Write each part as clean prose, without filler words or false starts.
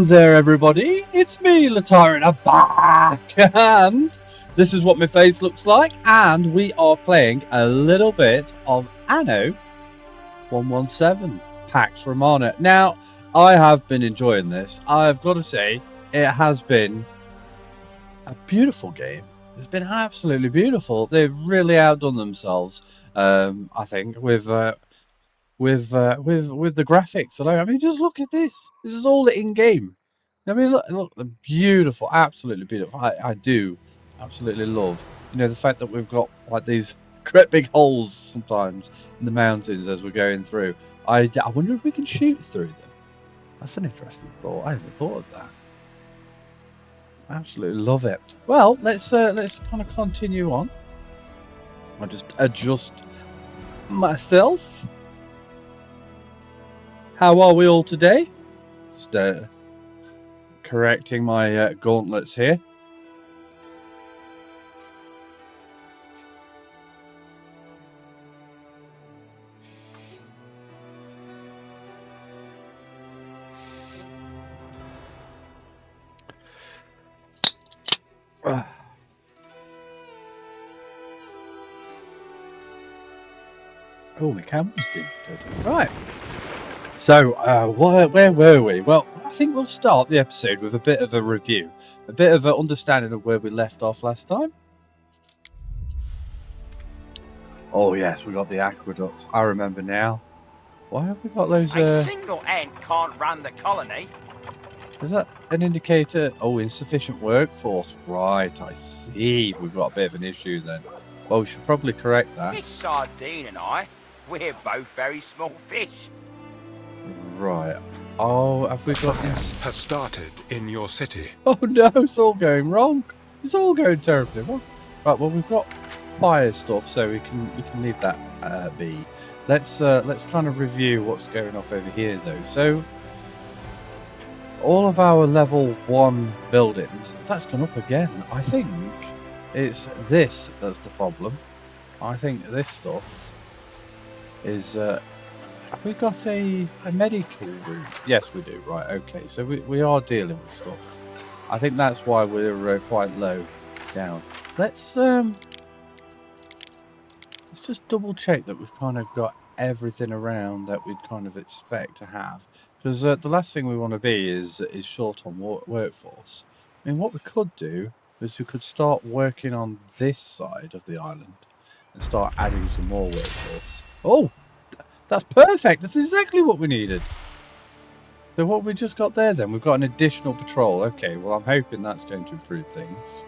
Hello there, everybody. It's me, SirLTAR, and I'm back. And this is what my face looks like. And we are playing a little bit of ANNO 117 Pax Romana. Now, I have been enjoying this. I've got to say, it has been a beautiful game. It's been absolutely beautiful. They've really outdone themselves, I think, with the graphics alone. I mean, just look at this. This is all in game. I mean, look, the beautiful, absolutely beautiful. I do absolutely love, the fact that we've got like these great big holes sometimes in the mountains as we're going through. I wonder if we can shoot through them. That's an interesting thought. I haven't thought of that. Absolutely love it. Well, let's kind of continue on. I'll just adjust myself. How are we all today? Just correcting my gauntlets here. Oh, my camera's dented. Right. So, where were we? Well, I think we'll start the episode with a bit of a review. A bit of an understanding of where we left off last time. Oh, yes, we got the aqueducts. I remember now. Why have we got those... A single ant can't run the colony. Is that an indicator? Oh, insufficient workforce. Right, I see. We've got a bit of an issue then. Well, we should probably correct that. Miss Sardine and I, we're both very small fish. Right. Oh, have we got this? Has started in your city. Oh no, it's all going wrong. It's all going terribly wrong. Right, well we've got fire stuff, so we can leave that be. Let's kind of review what's going off over here though. So all of our level 1 buildings, that's gone up again. I think it's this that's the problem. I think this stuff is have we got a medical room? Yes, we do. Right, okay. So we are dealing with stuff. I think that's why we're quite low down. Let's just double check that we've kind of got everything around that we'd kind of expect to have. Because the last thing we want to be is short on workforce. I mean, what we could do is we could start working on this side of the island and start adding some more workforce. Oh! That's perfect. That's exactly what we needed. So what we just got there then, we've got an additional patrol. Okay, well I'm hoping that's going to improve things.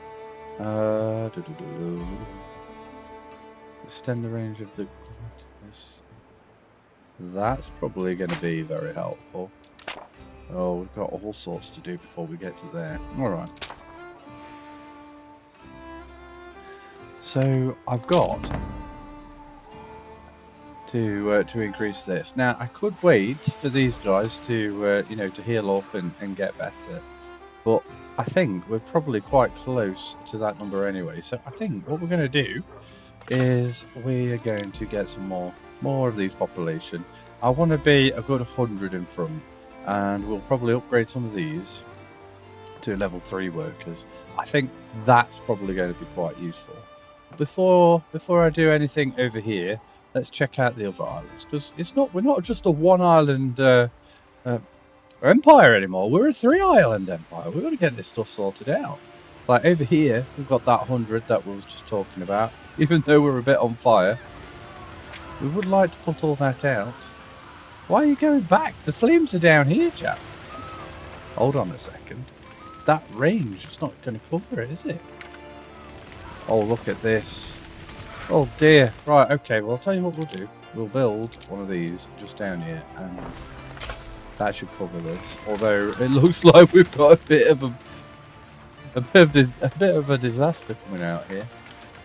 Extend the range of the... That's probably going to be very helpful. Oh, we've got all sorts to do before we get to there. Alright. So I've got... to increase this. Now I could wait for these guys to to heal up and get better, but I think we're probably quite close to that number anyway. So I think what we're going to do is we are going to get some more of these population. I want to be a good 100 in front, and we'll probably upgrade some of these to level 3 workers. I think that's probably going to be quite useful. Before I do anything over here, let's check out the other islands, because we're not just a one island empire anymore. We're a 3-island empire. We've got to get this stuff sorted out. Like over here, we've got that 100 that we was just talking about. Even though we're a bit on fire, we would like to put all that out. Why are you going back? The flames are down here, chap. Hold on a second. That range is not going to cover it, is it? Oh, look at this. Oh dear. Right, okay, well I'll tell you what we'll do. We'll build one of these just down here, and that should cover this. Although it looks like we've got a bit of a disaster coming out here.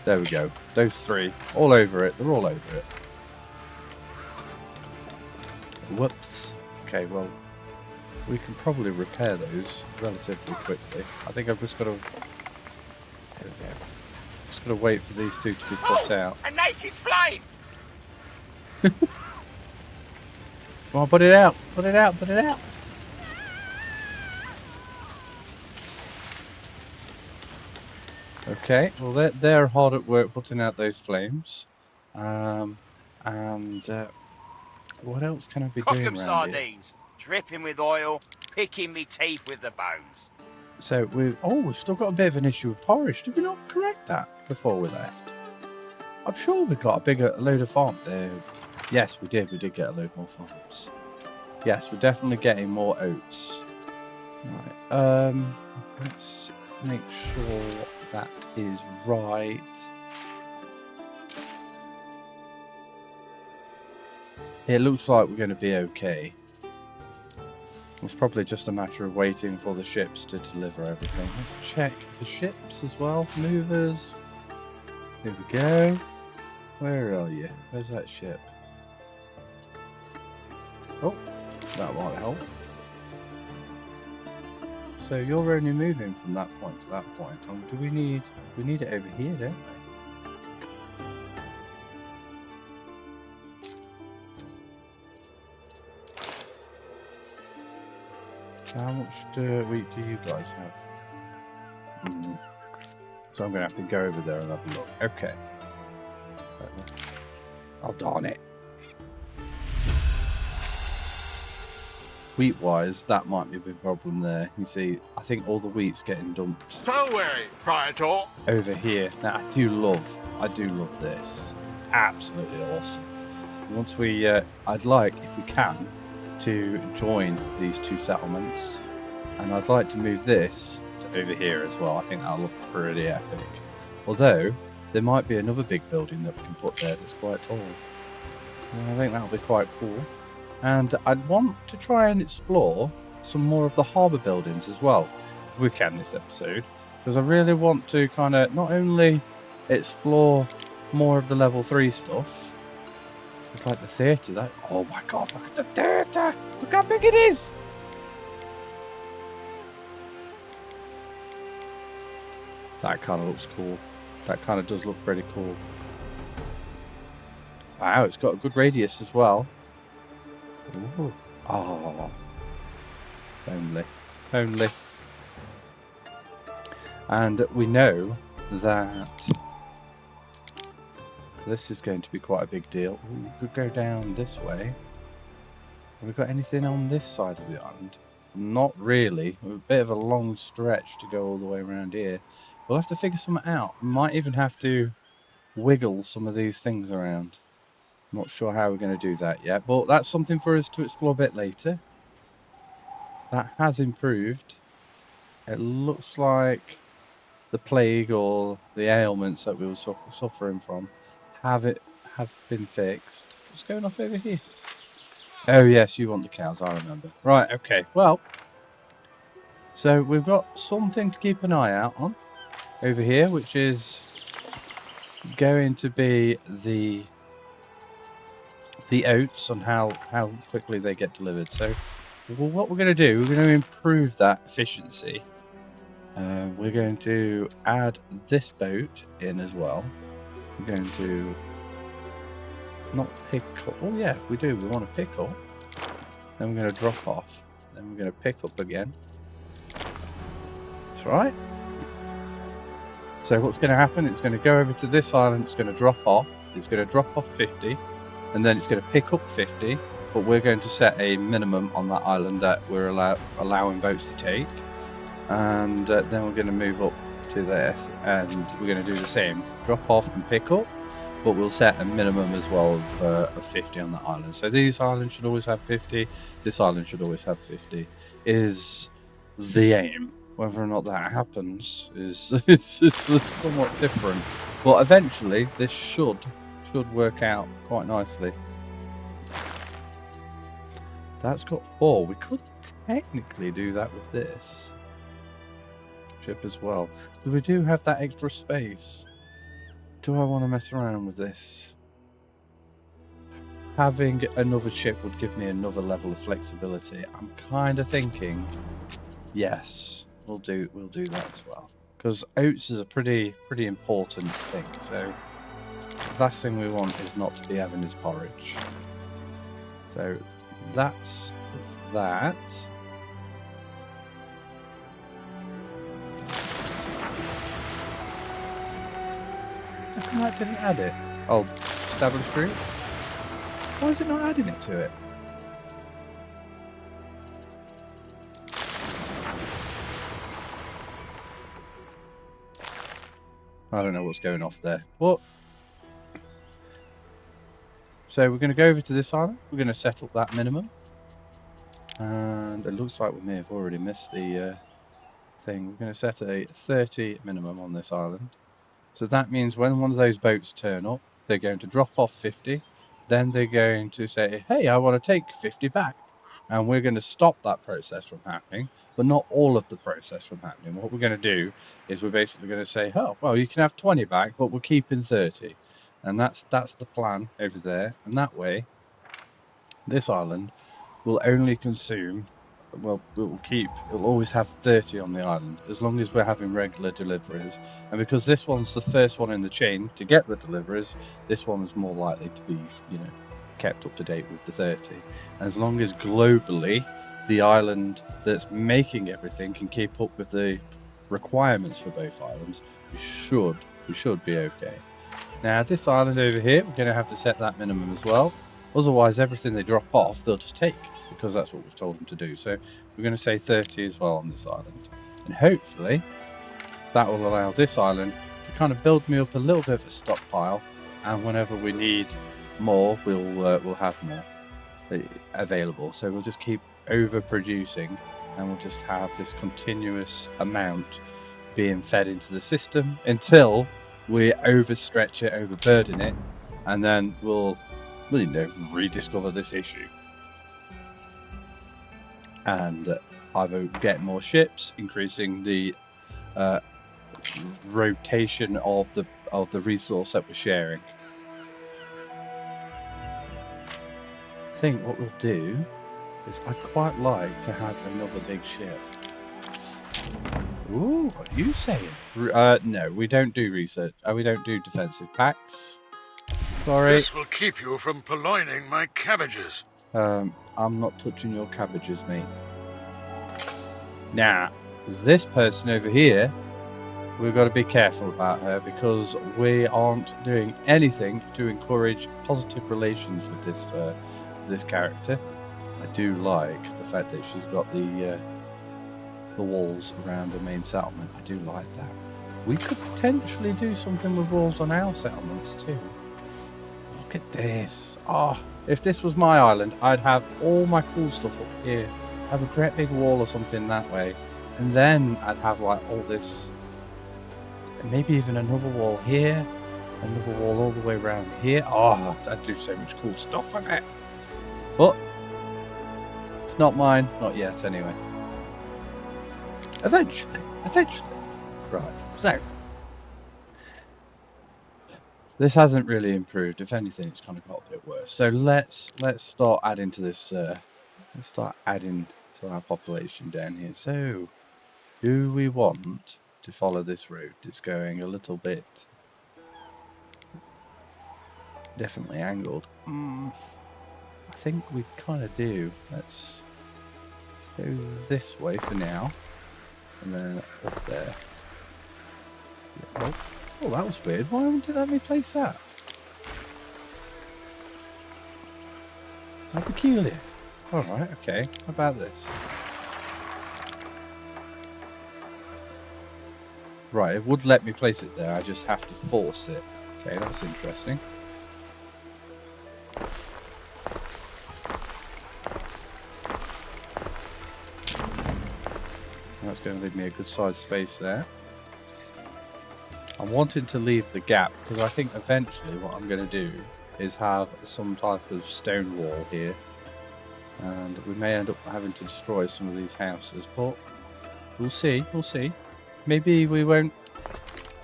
There we go. Those 3. All over it. They're all over it. Whoops. Okay, well we can probably repair those relatively quickly. I think I've just got to... There we go. Just got to wait for these 2 to be put out. A naked flame! Come on, put it out. Put it out. Put it out. Okay, well they're hard at work putting out those flames. What else can I be Cook doing 'em around here? sardines, dripping with oil, picking me teeth with the bones. So we've still got a bit of an issue with porridge. Did we not correct that before we left? I'm sure we got a load of farms. Yes, we did. We did get a load more farms. Yes, we're definitely getting more oats. Right. Let's make sure that is right. It looks like we're going to be okay. It's probably just a matter of waiting for the ships to deliver everything. Let's check the ships as well. Movers. Here we go. Where are you? Where's that ship? Oh, that might help. So you're only moving from that point to that point. Oh, we need it over here, don't we? How much wheat do you guys have? So I'm going to have to go over there and have a look. Okay. Oh, darn it. Wheat-wise, that might be a big problem there. You see, I think all the wheat's getting dumped So weary, Praetor. over here. Now, I do love this. It's absolutely awesome. Once I'd like, if we can, to join these two settlements, and I'd like to move this to over here as well. I think that'll look pretty epic. Although there might be another big building that we can put there that's quite tall. And I think that'll be quite cool. And I'd want to try and explore some more of the harbour buildings as well, if we can this episode, because I really want to kind of not only explore more of the level 3 stuff. It's like the theatre. Oh my god, look at the theatre! Look how big it is! That kind of looks cool. That kind of does look pretty cool. Wow, it's got a good radius as well. Ooh. Oh. Only. And we know that this is going to be quite a big deal. Ooh, we could go down this way. Have we got anything on this side of the island? Not really. A bit of a long stretch to go all the way around here. We'll have to figure something out. We might even have to wiggle some of these things around. Not sure how we're going to do that yet, but that's something for us to explore a bit later. That has improved. It looks like the plague or the ailments that we were suffering from have been fixed. What's going off over here? Oh yes, you want the cows, I remember. Right, okay, well, so we've got something to keep an eye out on over here, which is going to be the oats and how quickly they get delivered. So what we're going to do, we're going to improve that efficiency. We're going to add this boat in as well. We're going to not pick up. Oh yeah, we do. We want to pick up. Then we're going to drop off. Then we're going to pick up again. That's right. So what's going to happen? It's going to go over to this island. It's going to drop off. It's going to drop off 50. And then it's going to pick up 50. But we're going to set a minimum on that island that we're allowing boats to take. And then we're going to move up to there. And we're going to do the same. Drop off and pick up. But we'll set a minimum as well of 50 on that island. So these islands should always have 50. This island should always have 50. Is the aim. Whether or not that happens is it's somewhat different. But eventually this should work out quite nicely. That's got 4. We could technically do that with this ship as well. But we do have that extra space. Do I want to mess around with this? Having another ship would give me another level of flexibility. I'm kind of thinking, yes, we'll do that as well. Because oats is a pretty important thing. So the last thing we want is not to be having is porridge. So that's that. How come that didn't add it? Oh, established route? Why is it not adding it to it? I don't know what's going off there. What? So we're going to go over to this island. We're going to set up that minimum. And it looks like we may have already missed the thing. We're going to set a 30 minimum on this island. So that means when one of those boats turn up, they're going to drop off 50. Then they're going to say, hey, I want to take 50 back. And we're going to stop that process from happening, but not all of the process from happening. What we're going to do is we're basically going to say, oh, well, you can have 20 back, but we're keeping 30. And that's the plan over there. And that way, this island will only consume, well, it'll always have 30 on the island, as long as we're having regular deliveries. And because this one's the first one in the chain to get the deliveries, this one is more likely to be, you know, kept up to date with the 30. And as long as globally the island that's making everything can keep up with the requirements for both islands, we should be okay. Now this island over here, we're going to have to set that minimum as well. Otherwise everything they drop off they'll just take, because that's what we've told them to do. So we're going to say 30 as well on this island, and hopefully that will allow this island to kind of build me up a little bit of a stockpile, and whenever we need more, we'll have more available. So we'll just keep overproducing, and we'll just have this continuous amount being fed into the system until we overstretch it, overburden it, and then we'll you know, rediscover this issue and either get more ships, increasing the rotation of the resource that we're sharing. I think what we'll do is I'd quite like to have another big ship. Ooh, what are you saying? No, we don't do research. We don't do defensive packs. Sorry. This will keep you from purloining my cabbages. I'm not touching your cabbages, mate. Now, this person over here, we've got to be careful about her, because we aren't doing anything to encourage positive relations with this character. I do like the fact that she's got the walls around the main settlement. I do like that. We could potentially do something with walls on our settlements too. Look at this. Oh, if this was my island, I'd have all my cool stuff up here. Have a great big wall or something that way. And then I'd have like all this, and maybe even another wall here, another wall all the way around here. Oh, I'd do so much cool stuff with it. But it's not mine, not yet anyway. Eventually. Right, so this hasn't really improved. If anything, it's kind of got a bit worse. So let's start adding to this. Let's start adding to our population down here. So, do we want to follow this route? It's going a little bit definitely angled. I think we kind of do. Let's go this way for now, and then up there. Oh, that was weird. Why did it let me place that? How peculiar. Alright, okay. How about this? Right, it would let me place it there. I just have to force it. Okay, that's interesting. That's going to leave me a good sized space there. I'm wanting to leave the gap because I think eventually what I'm going to do is have some type of stone wall here, and we may end up having to destroy some of these houses, but we'll see. Maybe we won't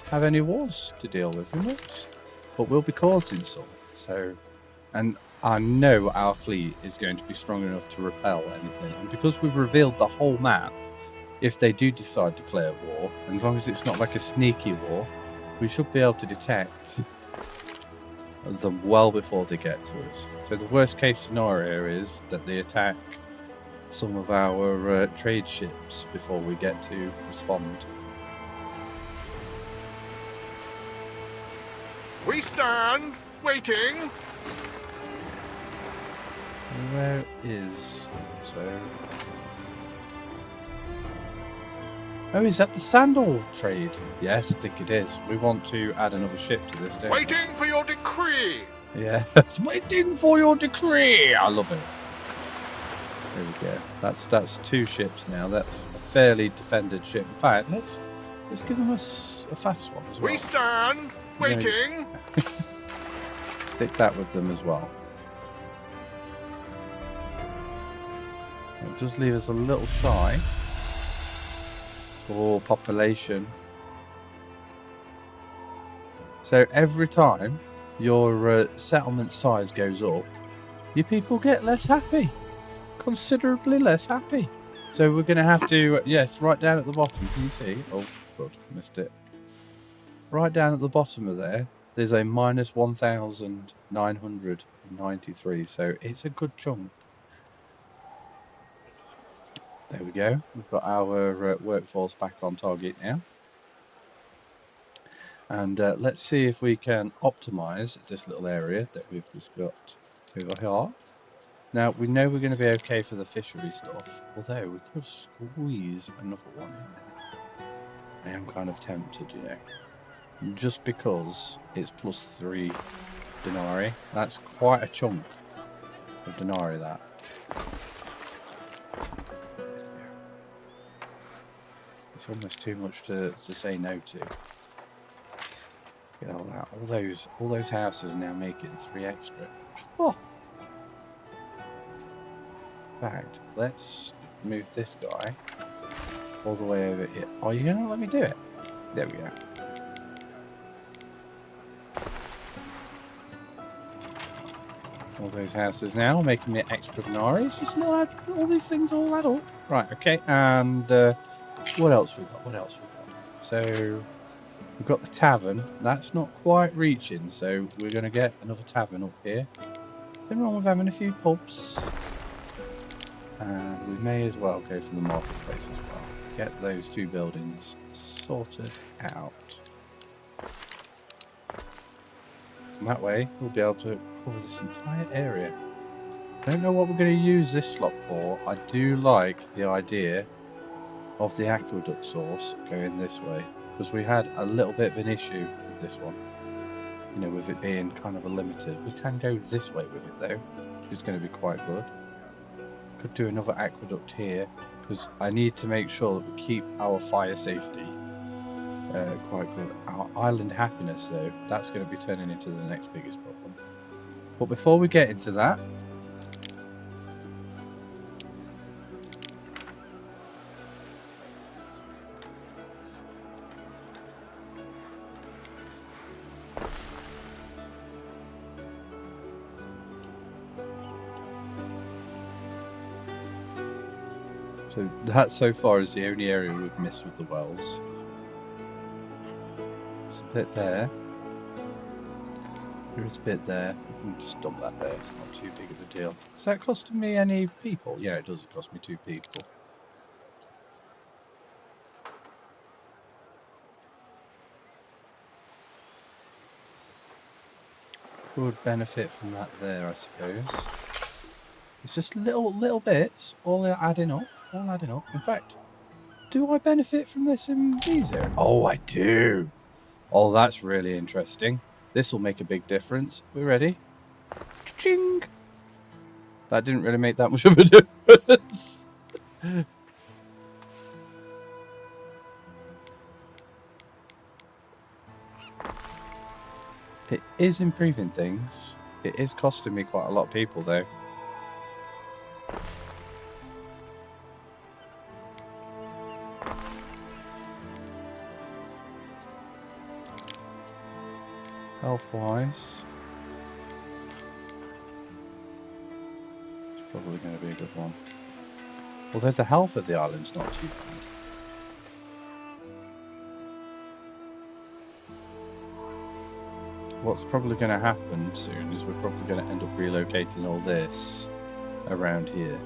have any wars to deal with, who knows? But we'll be causing some. So, and I know our fleet is going to be strong enough to repel anything, and because we've revealed the whole map, if they do decide to declare war, and as long as it's not like a sneaky war, we should be able to detect them well before they get to us. So the worst case scenario is that they attack some of our trade ships before we get to respond. We stand, waiting. Where is... So... Oh, is that the sandal trade? Yes, I think it is. We want to add another ship to this, don't we? Waiting for your decree. Yes, waiting for your decree. I love it. There we go. That's 2 ships now. That's a fairly defended ship. In fact, let's give them a fast one as well. We stand, waiting. Stick that with them as well. It does leave us a little shy for population. So every time your settlement size goes up, your people get less happy. Considerably less happy. So we're going to have to, yes, right down at the bottom. Can you see? Oh, good, missed it. Right down at the bottom of there, there's a minus 1,993. So it's a good chunk. There we go. We've got our workforce back on target now. And let's see if we can optimize this little area that we've just got over here. Now, we know we're going to be okay for the fishery stuff, although we could squeeze another one in there. I am kind of tempted, you know. Just because it's +3 denarii. That's quite a chunk of denarii, that. It's almost too much to say no to. Get all that. All those houses are now making 3 extra. Oh! In fact, let's move this guy all the way over here. Oh, you're going to let me do it? There we go. All those houses now making me extra denarii. It's just not all these things all add up. Right, okay, and what else we got? What else we got? So we've got the tavern. That's not quite reaching, so we're going to get another tavern up here. Nothing wrong with having a few pubs. And we may as well go for the marketplace as well. Get those 2 buildings sorted out. And that way, we'll be able to cover this entire area. I don't know what we're going to use this slot for. I do like the idea of the aqueduct source going this way, because we had a little bit of an issue with this one. You know, with it being kind of a limited. We can go this way with it though, which is going to be quite good. Could do another aqueduct here, because I need to make sure that we keep our fire safety quite good. Our island happiness though, that's going to be turning into the next biggest problem. But before we get into that, so that so far is the only area we've missed with the wells. There's a bit there. There is a bit there. We can just dump that there. It's not too big of a deal. Is that costing me any people? Yeah, it does. It cost me 2 people. Could benefit from that there, I suppose. It's just little bits, all adding up. All adding up. In fact, do I benefit from this in these areas? Oh, I do. Oh, that's really interesting. This will make a big difference. We're ready. Ching! That didn't really make that much of a difference. It is improving things. It is costing me quite a lot of people though. Health-wise, it's probably going to be a good one. Although the health of the island's not too bad. What's probably going to happen soon is we're probably going to end up relocating all this around here.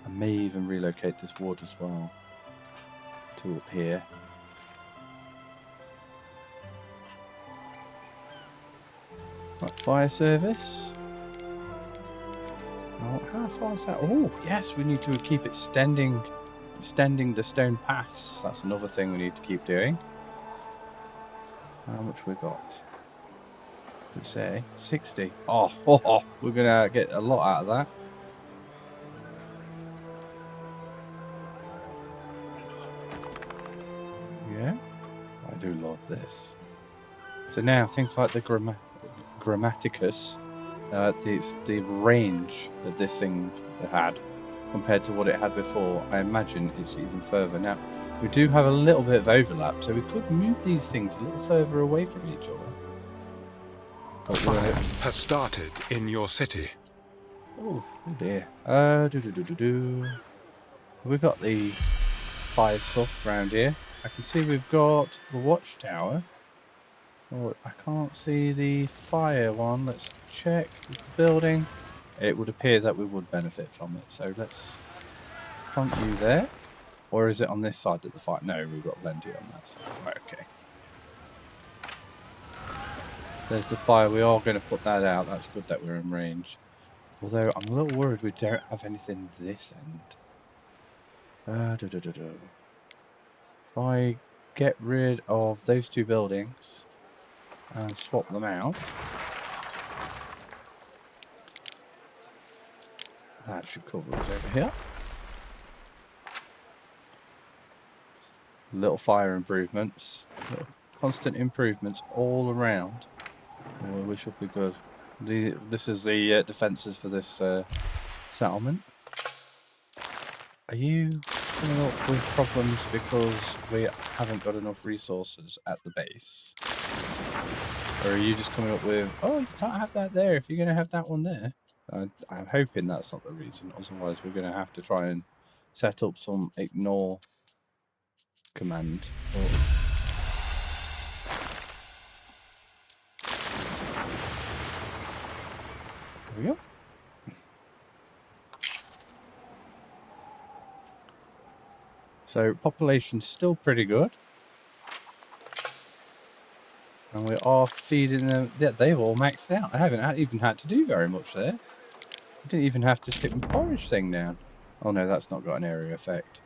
I may even relocate this wood as well to up here. Right, fire service. Oh, how far is that? Oh, yes, we need to keep extending the stone paths. That's another thing we need to keep doing. How much we got? Let's say 60. Oh, we're gonna get a lot out of that. Yeah, I do love this. So now things like the Grammaticus, the range that this thing had compared to what it had before, I imagine it's even further. Now, we do have a little bit of overlap, so we could move these things a little further away from each other. Fire has started in your city. Oh dear. We've got the fire stuff around here. I can see we've got the watchtower. Oh, I can't see the fire one. Let's check the building. It would appear that we would benefit from it. So let's plant you there. Or is it on this side that the fire? No, we've got plenty on that side. Right, okay. There's the fire. We are going to put that out. That's good that we're in range. Although I'm a little worried we don't have anything this end. If I get rid of those two buildings and swap them out, that should cover us over here. Little fire improvements, little constant improvements all around. Oh, we should be good. This is the defences for this settlement. Are you coming up with problems because we haven't got enough resources at the base? Or are you just coming up with, oh, you can't have that there if you're going to have that one there? I'm hoping that's not the reason. Otherwise, we're going to have to try and set up some ignore command. There we go. So population's still pretty good. And we are feeding them. Yeah, they've all maxed out. I haven't even had to do very much there. I didn't even have to stick my porridge thing down. Oh no, that's not got an area effect.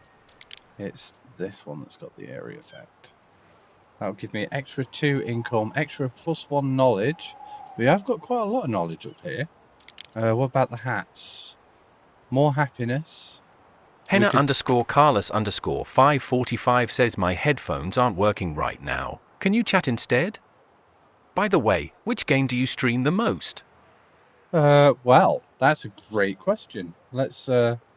It's this one that's got the area effect. That'll give me extra 2 income, extra +1 knowledge. We have got quite a lot of knowledge up here. What about the hats? More happiness. Henna _ Carlos _ 545 says my headphones aren't working right now. Can you chat instead? By the way, which game do you stream the most? Well, that's a great question. Let's Okay.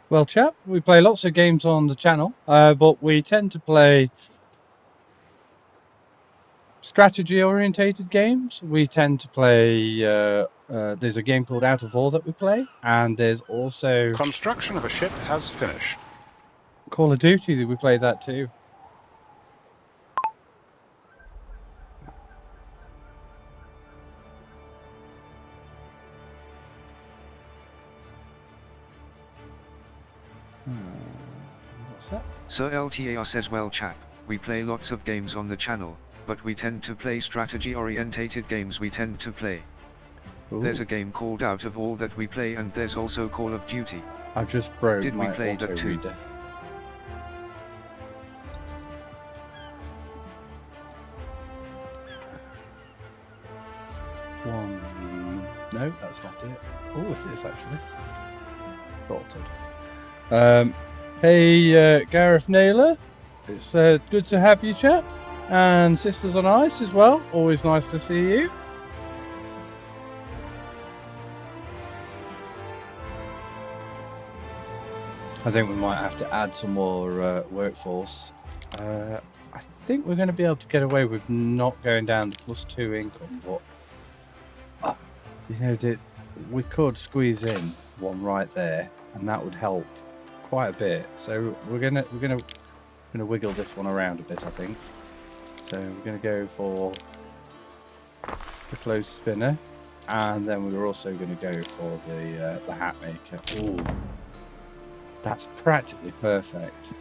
Well, chap, we play lots of games on the channel, but we tend to play strategy-orientated games. We tend to play, there's a game called Out of War that we play, and there's also Construction of a ship has finished. Call of Duty that we play that too. What's that? SirLTAR says, well chap, we play lots of games on the channel, but we tend to play strategy-orientated games we tend to play. Ooh. There's a game called Out of All that we play, and there's also Call of Duty. I've just broke Did my we play that too? auto-reader. One. No, that's not it. Oh, it is actually. Thought it. Hey, Gareth Naylor. It's good to have you, chap. And Sisters on Ice as well. Always nice to see you. I think we might have to add some more workforce. I think we're going to be able to get away with not going down to +2 income, but You know, we could squeeze in one right there, and that would help quite a bit. So we're gonna wiggle this one around a bit, I think. So we're gonna go for the closed spinner, and then we're also gonna go for the hat maker. Ooh, that's practically perfect.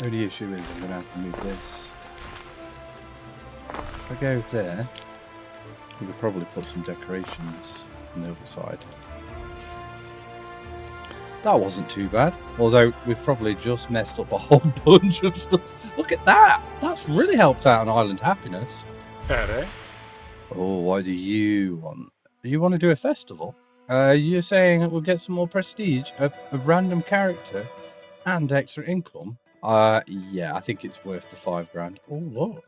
Only issue is I'm gonna have to move this. If I go there, we could probably put some decorations on the other side. That wasn't too bad, although we've probably just messed up a whole bunch of stuff. Look at that! That's really helped out on Island Happiness. Ere? Oh, why do you want? You want to do a festival? You're saying it will get some more prestige, a random character, and extra income? Yeah, I think it's worth the $5 grand. Oh, look.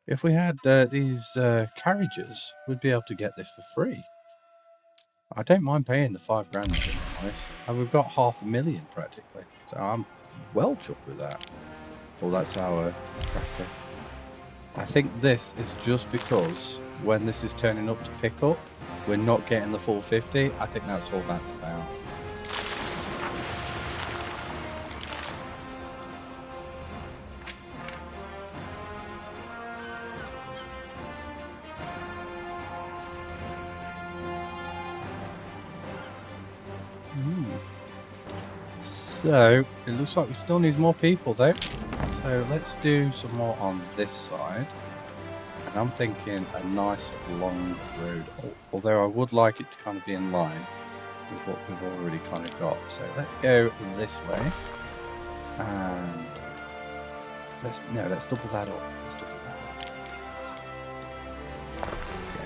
If we had these carriages, we'd be able to get this for free. I don't mind paying the $5 grand, to be honest. And we've got 500,000 practically. So I'm well chuffed with that. Well, that's our cracker. I think this is just because when this is turning up to pick up, we're not getting the full 50. I think that's all that's about. So, it looks like we still need more people though. So let's do some more on this side. And I'm thinking a nice long road. Although I would like it to kind of be in line with what we've already kind of got. So let's go this way. And let's double that up. Let's double that up.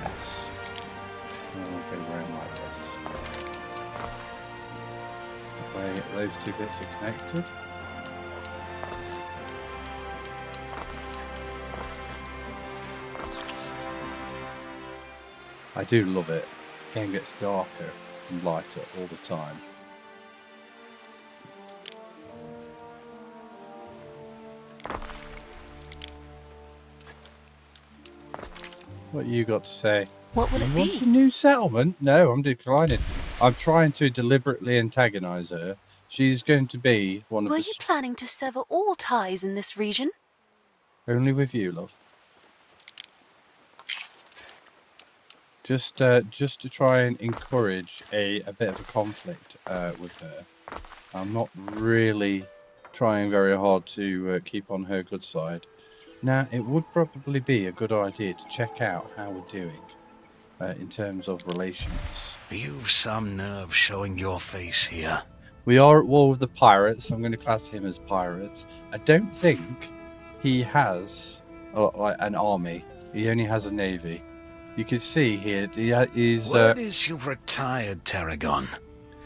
Yes. And we'll go around like this. Way those two bits are connected. I do love it. The game gets darker and lighter all the time. What you got to say? What will it Want be? a new settlement? No, I'm declining. I'm trying to deliberately antagonize her. She's going to be one of Were the... you planning to sever all ties in this region? Only with you, love. Just to try and encourage a bit of a conflict with her. I'm not really trying very hard to keep on her good side. Now, it would probably be a good idea to check out how we're doing in terms of relations. You've some nerve showing your face here. We are at war with the pirates. I'm going to class him as pirates. I don't think he has like an army. He only has a navy. You can see here he is. Word is you've retired, Tarragon.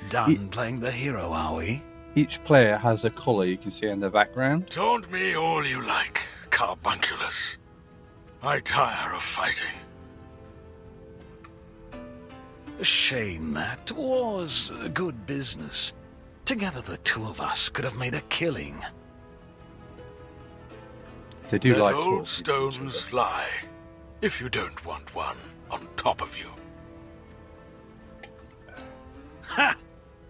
Done playing the hero, are we? Each player has a colour you can see in the background. Taunt me all you like, Carbunculus. I tire of fighting. A shame that. War's a good business. Together the two of us could have made a killing. They do Let like old talking to each stones lie, if you don't want one on top of you. Ha!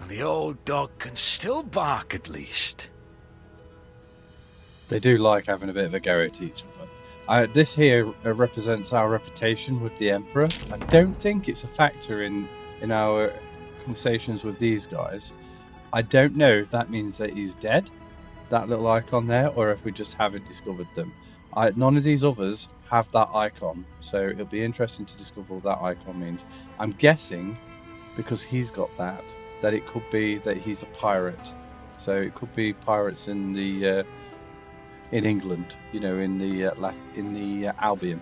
The old dog can still bark at least. They do like having a bit of a go at each other. This here represents our reputation with the Emperor. I don't think it's a factor in our conversations with these guys. I don't know if that means that he's dead, that little icon there, or if we just haven't discovered them. None of these others have that icon, so it'll be interesting to discover what that icon means. I'm guessing, because he's got that it could be that he's a pirate. So it could be pirates in the in England, you know, in the Albion.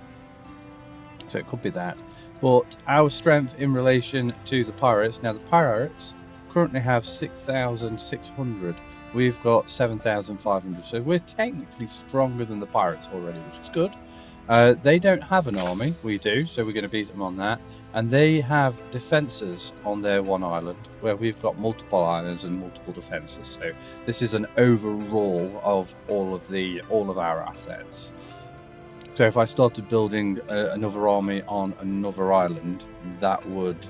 So it could be that. But our strength in relation to the pirates, now the pirates currently have 6,600. We've got 7,500. So we're technically stronger than the pirates already, which is good. They don't have an army. We do, so we're going to beat them on that. And they have defences on their one island, where we've got multiple islands and multiple defences. So this is an overall of all of our assets. So if I started building another army on another island, that would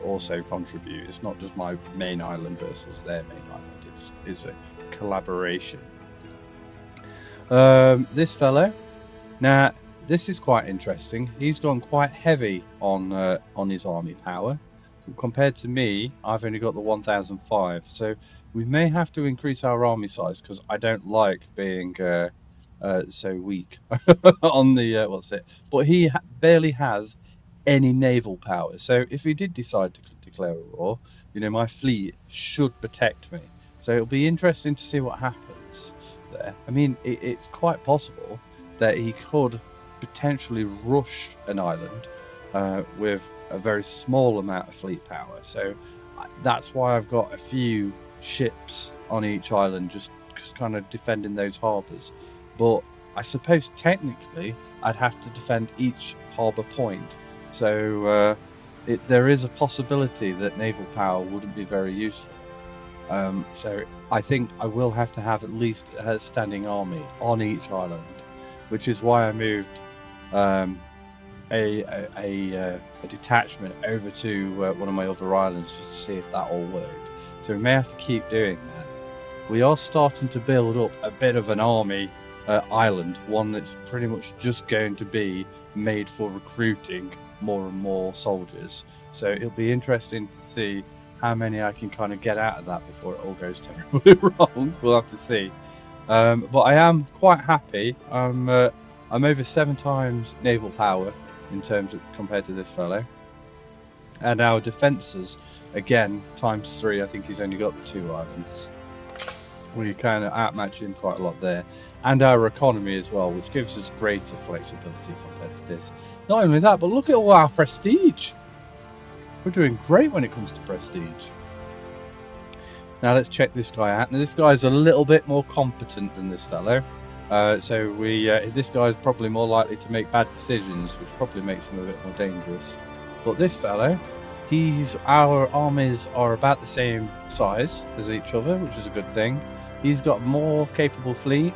also contribute. It's not just my main island versus their main island. It's a collaboration. This fellow, now this is quite interesting. He's gone quite heavy on his army power. Compared to me, I've only got the 1005. So we may have to increase our army size because I don't like being so weak on the what's it, but he barely has any naval power. So if he did decide to declare a war, you know, my fleet should protect me. So it'll be interesting to see what happens there. I mean, it's quite possible that he could potentially rush an island with a very small amount of fleet power. So that's why I've got a few ships on each island, just kind of defending those harbours. But I suppose technically I'd have to defend each harbour point. So there is a possibility that naval power wouldn't be very useful. So I think I will have to have at least a standing army on each island, which is why I moved a detachment over to one of my other islands just to see if that all worked. So we may have to keep doing that. We are starting to build up a bit of an army island, one that's pretty much just going to be made for recruiting more and more soldiers. So it'll be interesting to see how many I can kind of get out of that before it all goes terribly wrong. We'll have to see. But I am quite happy. I'm over 7 times naval power in terms of compared to this fellow, and our defences again ×3. I think he's only got 2 islands. We kind of outmatch him quite a lot there, and our economy as well, which gives us greater flexibility compared to this. Not only that, but look at all our prestige. We're doing great when it comes to prestige. Now let's check this guy out. Now this guy's a little bit more competent than this fellow. So this guy's probably more likely to make bad decisions, which probably makes him a bit more dangerous. But this fellow, our armies are about the same size as each other, which is a good thing. He's got more capable fleet,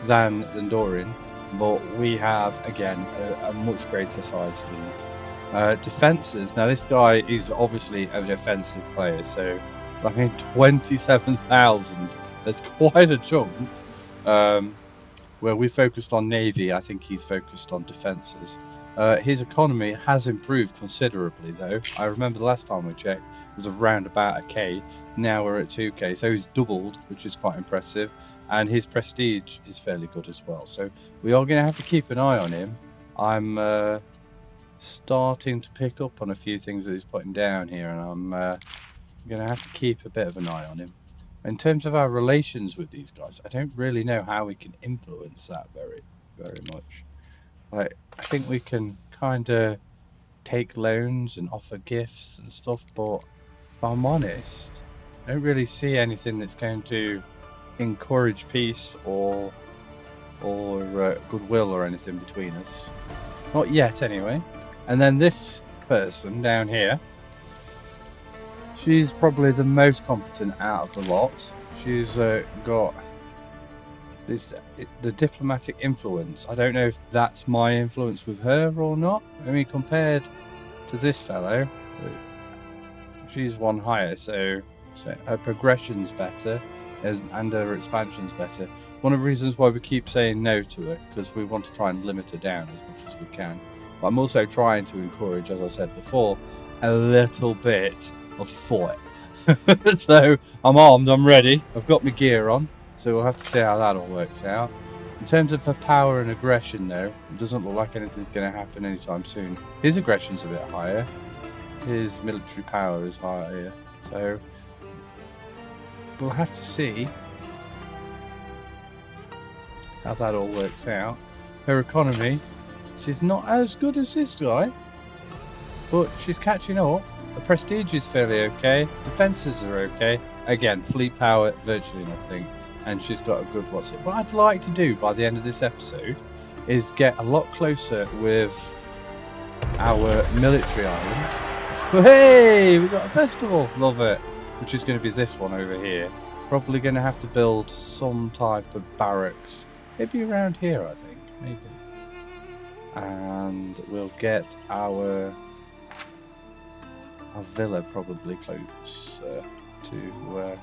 than Dorian, but we have again a much greater size fleet. Defenses. Now this guy is obviously a defensive player, so I mean 27,000. That's quite a chunk. Where we focused on navy, I think he's focused on defenses. His economy has improved considerably, though. I remember the last time we checked, it was around about 1k. Now we're at 2k, so he's doubled, which is quite impressive. And his prestige is fairly good as well. So we are going to have to keep an eye on him. I'm starting to pick up on a few things that he's putting down here, and I'm going to have to keep a bit of an eye on him. In terms of our relations with these guys, I don't really know how we can influence that very, very much. Like, I think we can kind of take loans and offer gifts and stuff, but if I'm honest, I don't really see anything that's going to encourage peace or goodwill or anything between us. Not yet, anyway. And then this person down here, she's probably the most competent out of the lot. She's got the diplomatic influence. I don't know if that's my influence with her or not. I mean, compared to this fellow, she's one higher, so her progression's better and her expansion's better. One of the reasons why we keep saying no to her, because we want to try and limit her down as much as we can. But I'm also trying to encourage, as I said before, a little bit of fight. So I'm armed, I'm ready, I've got my gear on, so we'll have to see how that all works out. In terms of her power and aggression, though, it doesn't look like anything's going to happen anytime soon. His aggression's a bit higher, his military power is higher, so we'll have to see how that all works out. Her economy, she's not as good as this guy, but she's catching up. The prestige is fairly okay, defences are okay. Again, fleet power, virtually nothing. And she's got a good what's it. What I'd like to do by the end of this episode is get a lot closer with our military island. Hey, we got a festival, love it. Which is going to be this one over here. Probably going to have to build some type of barracks. Maybe around here, I think. maybe. And we'll get our villa probably close to.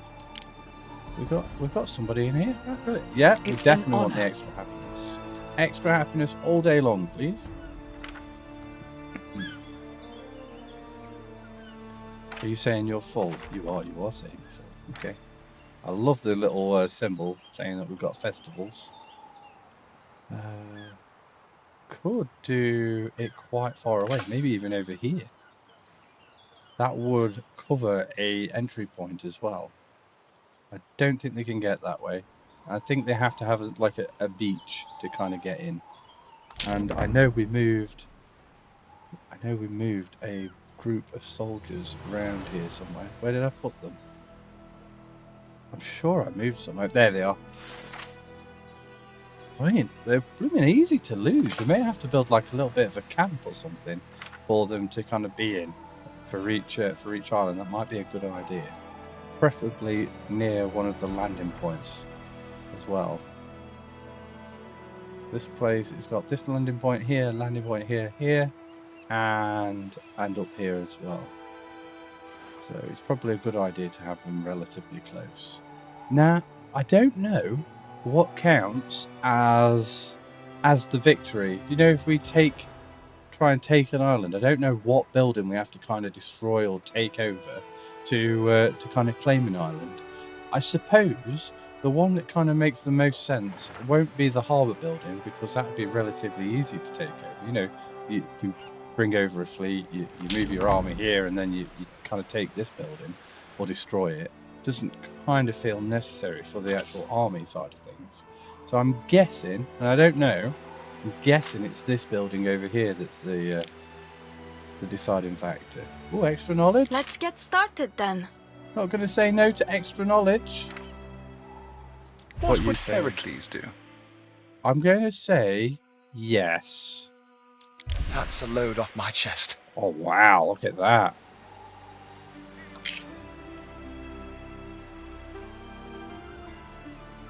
We've got somebody in here. Oh, really? Yeah, we It's an definitely want the honor. extra happiness. Extra happiness all day long, please. Are you saying you're full? You are saying you're full. Okay. I love the little symbol saying that we've got festivals. Could do it quite far away, maybe even over here. That would cover a entry point as well. I don't think they can get that way. I think they have to have like a beach to kind of get in. And I know we moved a group of soldiers around here somewhere. Where did I put them? I'm sure I moved some. Oh, there they are. I mean, they're blooming easy to lose. We may have to build like a little bit of a camp or something for them to kind of be in for each island. That might be a good idea. Preferably near one of the landing points as well. This place has got this landing point here, here, and up here as well. So it's probably a good idea to have them relatively close. Now, I don't know what counts as the victory. You know, if we try and take an island, I don't know what building we have to kind of destroy or take over to kind of claim an island. I suppose the one that kind of makes the most sense won't be the harbour building, because that would be relatively easy to take over. You know, you bring over a fleet, you move your army here, and then you kind of take this building or destroy it. Doesn't kind of feel necessary for the actual army side of things. So I'm guessing, and I don't know, I'm guessing it's this building over here that's the deciding factor. Oh, extra knowledge? Let's get started then. Not going to say no to extra knowledge. What you would say? Heracles do? I'm going to say yes. That's a load off my chest. Oh, wow, look at that.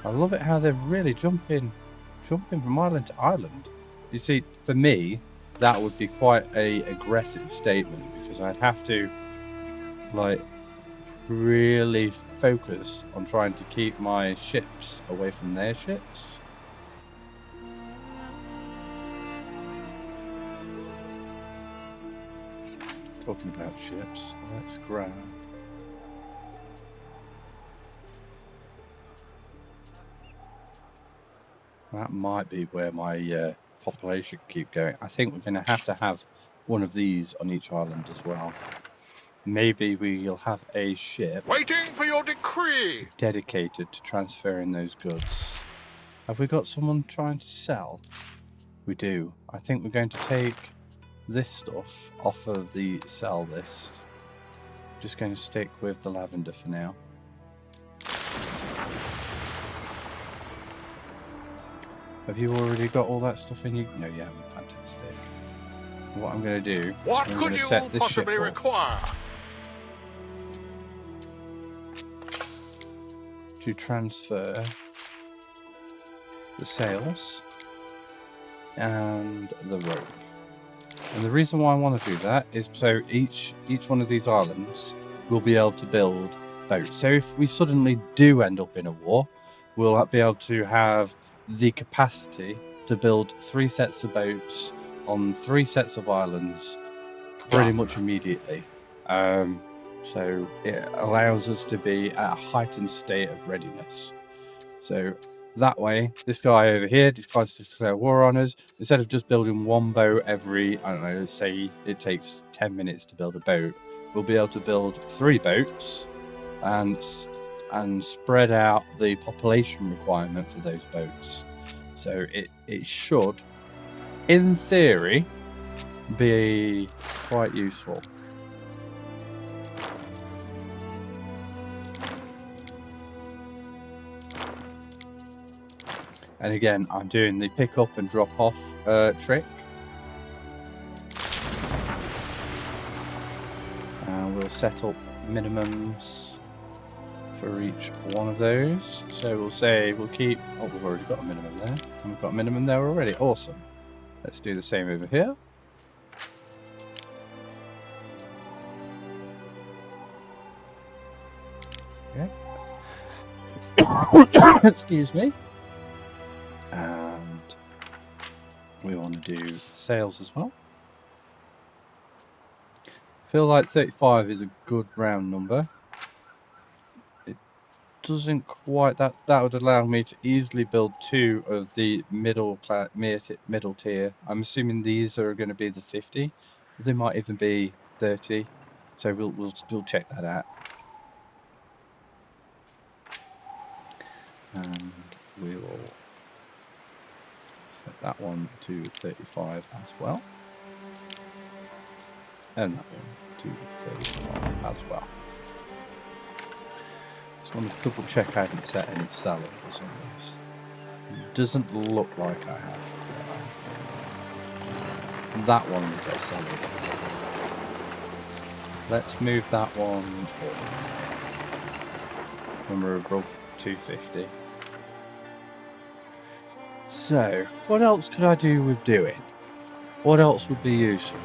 I love it how they're really jumping from island to island. You see, for me, that would be quite a aggressive statement, because I'd have to, like, really focus on trying to keep my ships away from their ships. Talking about ships, let's grab. That might be where my population keep going. I think we're going to have one of these on each island as well. Maybe we'll have a ship Waiting for your decree! dedicated to transferring those goods. Have we got someone trying to sell? We do. I think we're going to take this stuff off of the sell list. Just going to stick with the lavender for now. Have you already got all that stuff in you? No, you haven't. Fantastic. What I'm going to do... What I'm could gonna you set this possibly ship up require? to transfer the sails and the rope. And the reason why I want to do that is so each one of these islands will be able to build boats. So if we suddenly do end up in a war, we'll be able to have the capacity to build 3 sets of boats on 3 sets of islands pretty much immediately. So it allows us to be at a heightened state of readiness. So that way, this guy over here decides to declare war on us. Instead of just building 1 boat every, I don't know, say it takes 10 minutes to build a boat, we'll be able to build 3 boats and spread out the population requirement for those boats. So it should, in theory, be quite useful. And again, I'm doing the pick up and drop off trick. And we'll set up minimums for each one of those. So we'll say we'll keep. Oh, we've already got a minimum there. And we've got a minimum there already. Awesome. Let's do the same over here. Okay. Excuse me. And we want to do sales as well. I feel like 35 is a good round number. It doesn't quite, that would allow me to easily build 2 of the middle tier. I'm assuming these are going to be the 50. They might even be 30. So we'll check that out. And we will set that one to 35 as well. And that one to 35 as well. Just want to double check I haven't set any salaries on this. It doesn't look like I have. That one we've got salary. Let's move that one up. When we're above 250. So, what else could I do with doing? What else would be useful?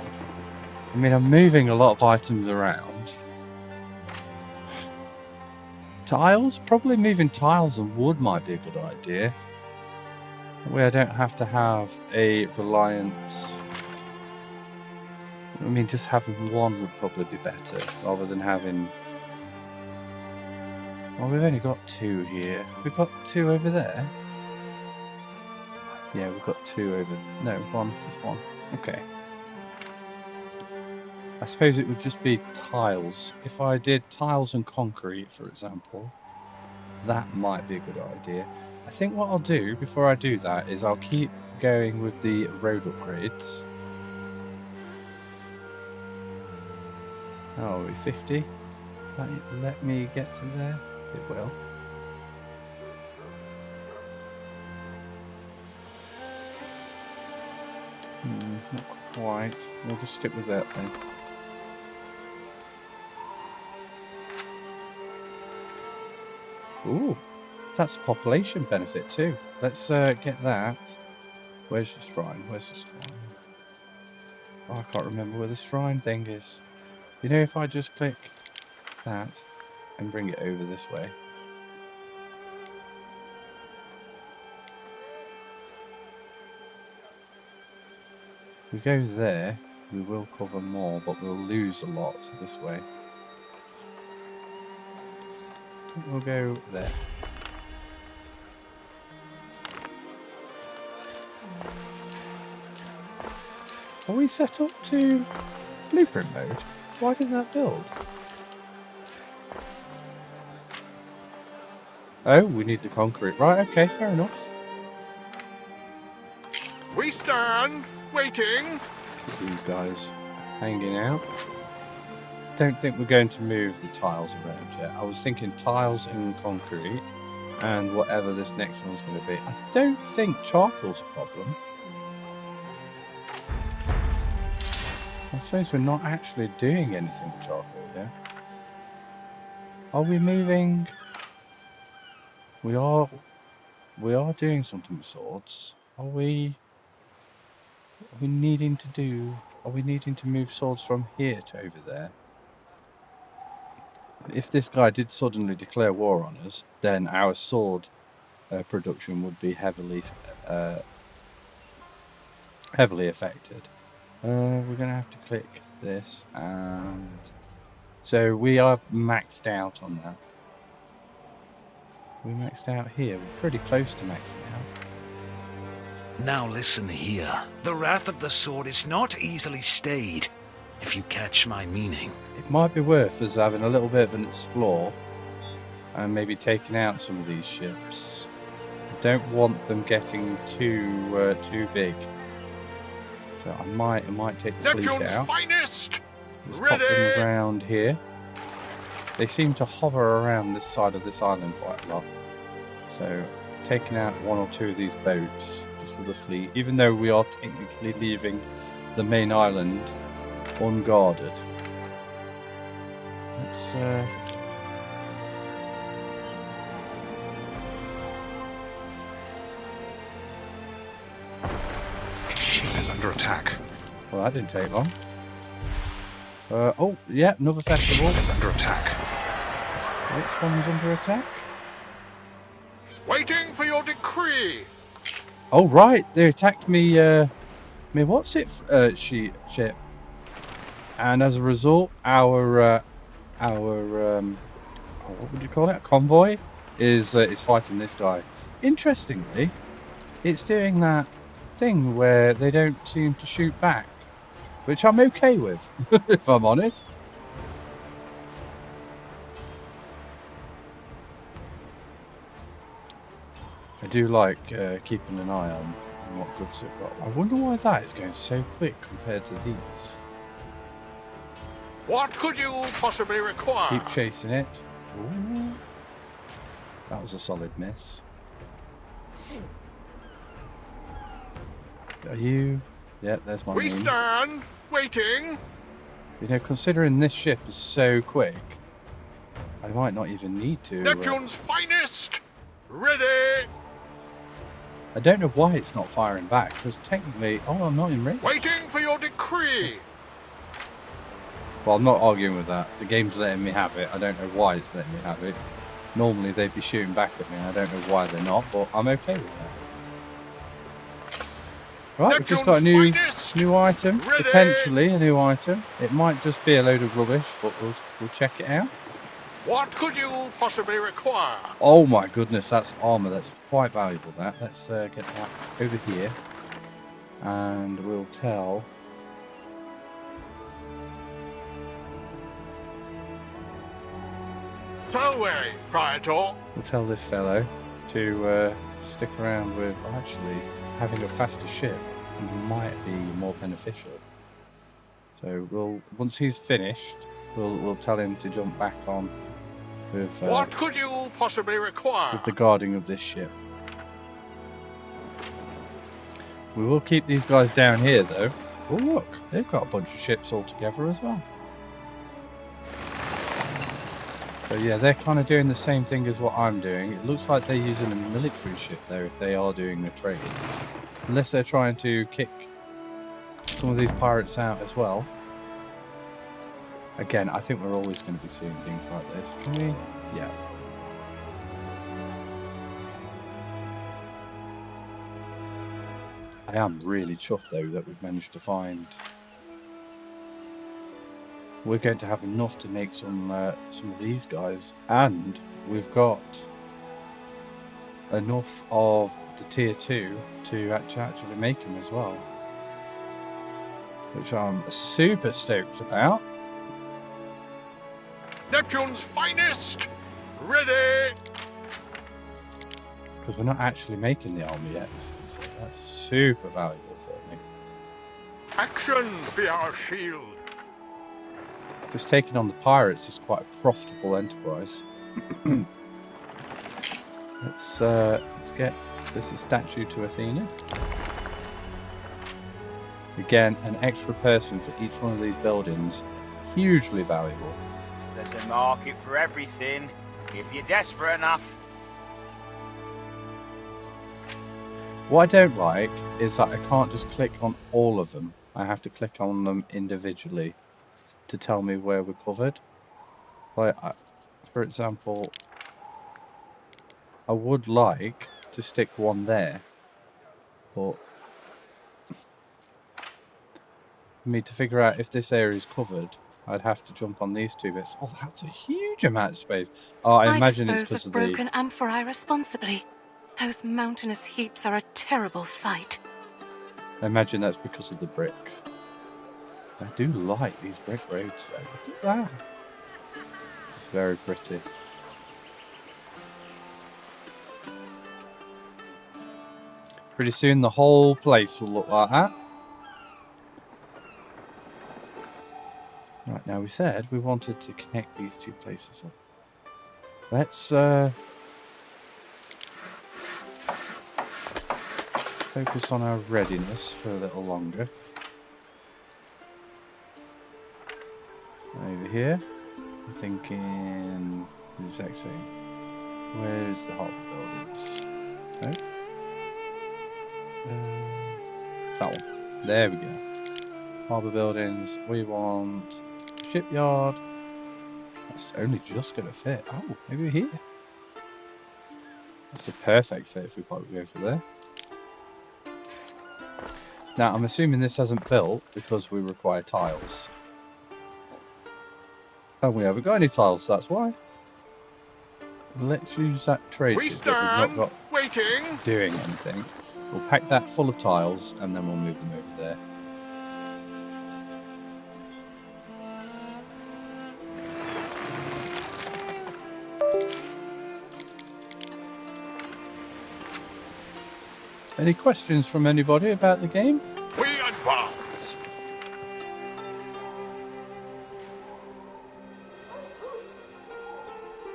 I mean, I'm moving a lot of items around. Tiles? Probably moving tiles and wood might be a good idea. That way I don't have to have a reliance. I mean, just having one would probably be better, rather than having... Well, we've only got 2 here. We've got 2 over there. Yeah, we've got 2 over... No, 1, just 1. Okay. I suppose it would just be tiles. If I did tiles and concrete, for example, that might be a good idea. I think what I'll do before I do that is I'll keep going with the road upgrades. Oh, are we 50? Does that let me get to there? It will. Not quite. We'll just stick with that then. Ooh, that's a population benefit too. Let's get that. Where's the shrine? Where's the shrine? Oh, I can't remember where the shrine thing is. You know, if I just click that and bring it over this way. If we go there, we will cover more, but we'll lose a lot this way. We'll go there. Are we set up to blueprint mode? Why didn't that build? Oh, we need the concrete. Right, okay, fair enough. We stand waiting. These guys hanging out. Don't think we're going to move the tiles around yet. I was thinking tiles and concrete and whatever this next one's going to be. I don't think charcoal's a problem. I suppose we're not actually doing anything with charcoal here. Are we moving? We are doing something with swords. Are we needing to move swords from here to over there? If this guy did suddenly declare war on us, then our sword production would be heavily affected. We're going to have to click this, and so we are maxed out on that. We maxed out here. We're pretty close to maxing out. Now listen here. The wrath of the sword is not easily stayed, if you catch my meaning. It might be worth us having a little bit of an explore and maybe taking out some of these ships. I don't want them getting too big. So I might take the fleet out. Finest. Just pop them around here. They seem to hover around this side of this island quite a lot. So taking out 1 or 2 of these boats just with the fleet, even though we are technically leaving the main island unguarded. Let's ship is under attack. Well, that didn't take long. Oh, yeah, another festival. Ship is under attack. Which one's under attack? Waiting for your decree. Oh, right, they attacked me, what's it, ship. And as a result, our, what would you call it? A convoy is fighting this guy. Interestingly, it's doing that thing where they don't seem to shoot back, which I'm okay with, if I'm honest. I do like keeping an eye on what goods they've got. I wonder why that is going so quick compared to these. What could you possibly require? Keep chasing it. Ooh. That was a solid miss. Are you? Yeah, there's my name. stand waiting. You know, considering this ship is so quick, I might not even need to. Neptune's finest. Ready. I don't know why it's not firing back, because technically... Oh, I'm not in range. Waiting for your decree. Well, I'm not arguing with that. The game's letting me have it. I don't know why it's letting me have it. Normally they'd be shooting back at me. I don't know why they're not, but I'm okay with that. Right, we've just got a new item. Ready. Potentially a new item. It might just be a load of rubbish, but we'll check it out. What could you possibly require? Oh my goodness, that's armour. That's quite valuable, that. Let's get that over here. And we'll tell... Selway, Praetor. We'll tell this fellow to stick around with... Actually, having a faster ship might be more beneficial. So we'll... Once he's finished, we'll tell him to jump back on with... What could you possibly require? With the guarding of this ship. We will keep these guys down here, though. Oh, look. They've got a bunch of ships all together as well. So, yeah, they're kind of doing the same thing as what I'm doing. It looks like they're using a military ship, though, if they are doing a trade. Unless they're trying to kick some of these pirates out as well. Again, I think we're always going to be seeing things like this. Can we? Yeah. I am really chuffed, though, that we've managed to find... We're going to have enough to make some of these guys. And we've got enough of the tier 2 to actually make them as well. Which I'm super stoked about. Neptune's finest. Ready. Because we're not actually making the army yet. So that's super valuable for me. Action be our shield. Just taking on the pirates is quite a profitable enterprise. Let's get this statue to Athena. Again, an extra person for each one of these buildings. Hugely valuable. There's a market for everything, if you're desperate enough. What I don't like is that I can't just click on all of them. I have to click on them individually to tell me where we're covered. Like, for example, I would like to stick one there, but for me to figure out if this area is covered, I'd have to jump on these two bits. Oh, that's a huge amount of space. Oh, I imagine it's because of the... broken amphorae responsibly. Those mountainous heaps are a terrible sight. I imagine that's because of the brick. I do like these brick roads, though. Look at that. It's very pretty. Pretty soon the whole place will look like that. Right, now we said we wanted to connect these two places up. Let's focus on our readiness for a little longer. Over here, I'm thinking the exact same. Where's the hot buildings? No? That one. There we go. Harbour buildings. We want shipyard. That's only just going to fit. Oh, maybe we're here. That's a perfect fit if we probably go for there. Now, I'm assuming this hasn't built because we require tiles. And we haven't got any tiles, that's why. Let's use that trade that we've not got doing anything. We'll pack that full of tiles and then we'll move them over there. Any questions from anybody about the game? We advance.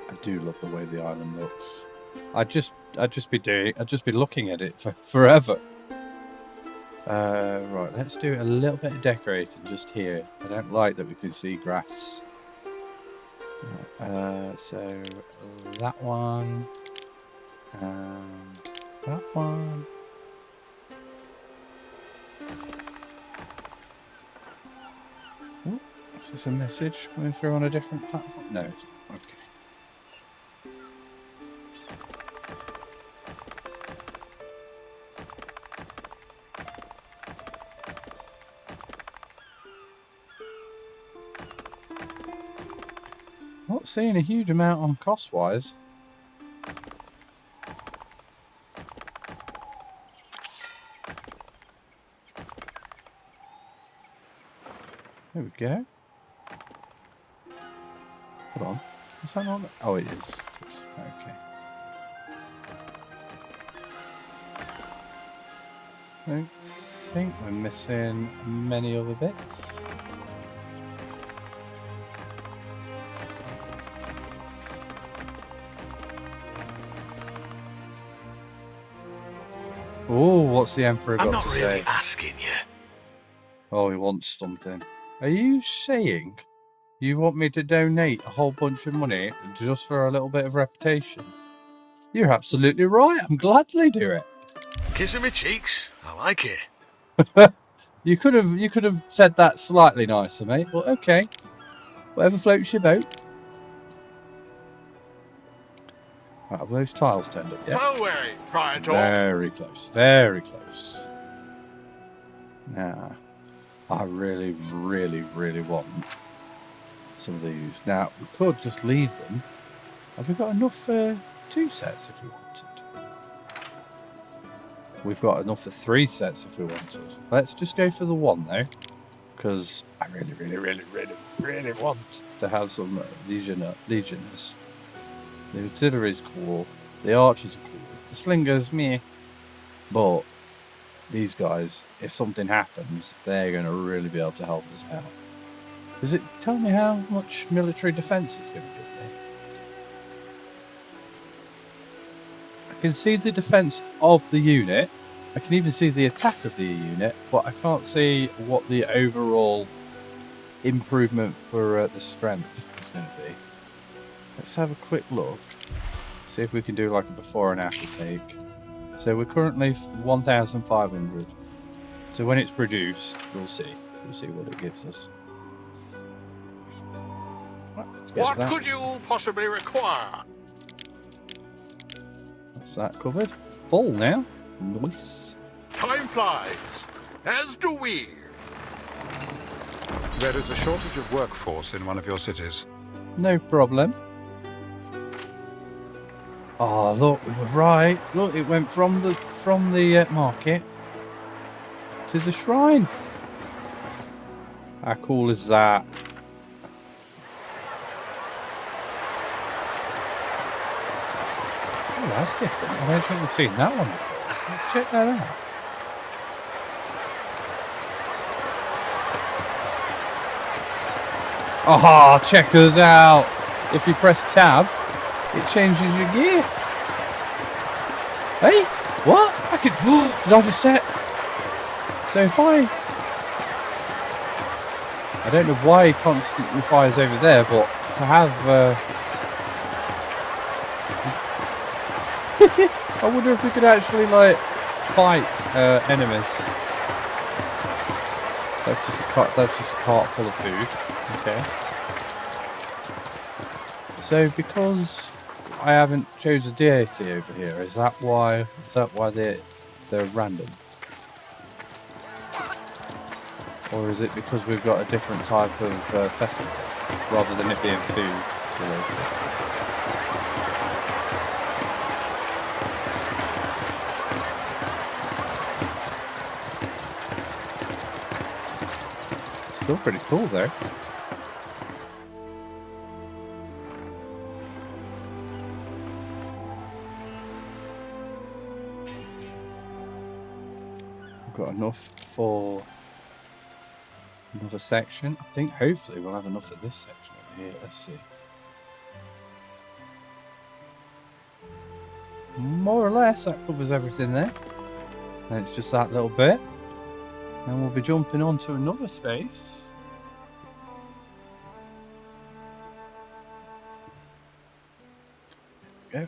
I do love the way the island looks. I'd just be looking at it for forever. Right, let's do a little bit of decorating just here. I don't like that we can see grass. So that one and that one. Oh, is this a message coming through on a different platform? No, it's not. Okay. Not seeing a huge amount on cost-wise. There we go. Hold on. Is that not? Oh, it is. Okay. I don't think we're missing many other bits. Oh, what's the Emperor got to say? I'm not really asking you. Oh, he wants something. Are you saying you want me to donate a whole bunch of money just for a little bit of reputation? You're absolutely right. I'm gladly do it. Kissing me cheeks. I like it. You could have said that slightly nicer, mate. But okay, whatever floats your boat. Right, have those tiles turned up yet? Very close, very close. Now, I really, really, really want some of these. Now, we could just leave them. Have we got enough for 2 sets if we wanted? We've got enough for 3 sets if we wanted. Let's just go for the 1 though, because I really, really, really, really, really want to have some legioners. The artillery is cool. The archers are cool. The slingers, meh. But these guys, if something happens, they're going to really be able to help us out. Does it tell me how much military defense it's going to give me? I can see the defense of the unit. I can even see the attack of the unit, but I can't see what the overall improvement for the strength is going to be. Let's have a quick look. See if we can do like a before and after take. So we're currently 1,500. So when it's produced, we'll see. We'll see what it gives us. What could you possibly require? That's that covered. Full now. Nice. Time flies, as do we. There is a shortage of workforce in one of your cities. No problem. Oh, look, we were right. Look, it went from the market to the shrine. How cool is that? Oh, that's different. I don't think we've seen that one before. Let's check that out. Aha, check us out. If you press tab, it changes your gear. Hey, what? I could. Did I just set? So if I don't know why he constantly fires over there, but to have. I wonder if we could actually like fight enemies. That's just a cart full of food. Okay. So because I haven't chosen a deity over here, is that why they're random? Or is it because we've got a different type of festival rather than it being food related? Still pretty cool though. We've got enough for another section. I think hopefully we'll have enough of this section over here. Let's see. More or less that covers everything there. And it's just that little bit. And we'll be jumping onto another space. There we go.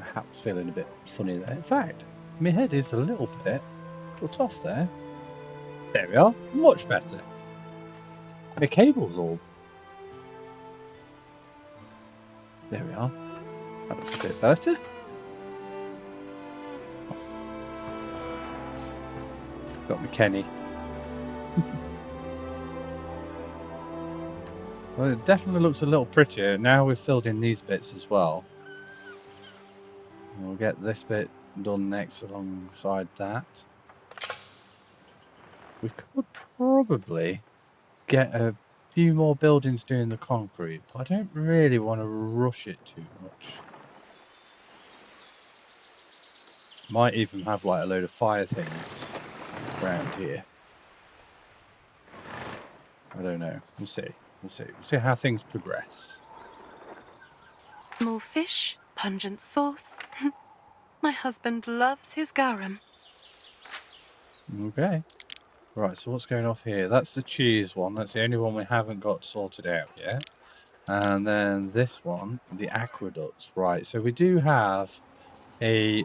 My hat's feeling a bit funny there. In fact, my head is a little bit cut off there. There we are. Much better. The cable's all... There we are. That looks a bit better. Got me Kenny. Well, it definitely looks a little prettier. Now we've filled in these bits as well. We'll get this bit done next alongside that. We could probably get a few more buildings doing the concrete, but I don't really want to rush it too much. Might even have like a load of fire things around here. I don't know. We'll see. We'll see. We'll see how things progress. Small fish, pungent sauce. My husband loves his garum. Okay. Right, so what's going off here? That's the cheese one. That's the only one we haven't got sorted out yet. And then this one, the aqueducts. Right, so we do have a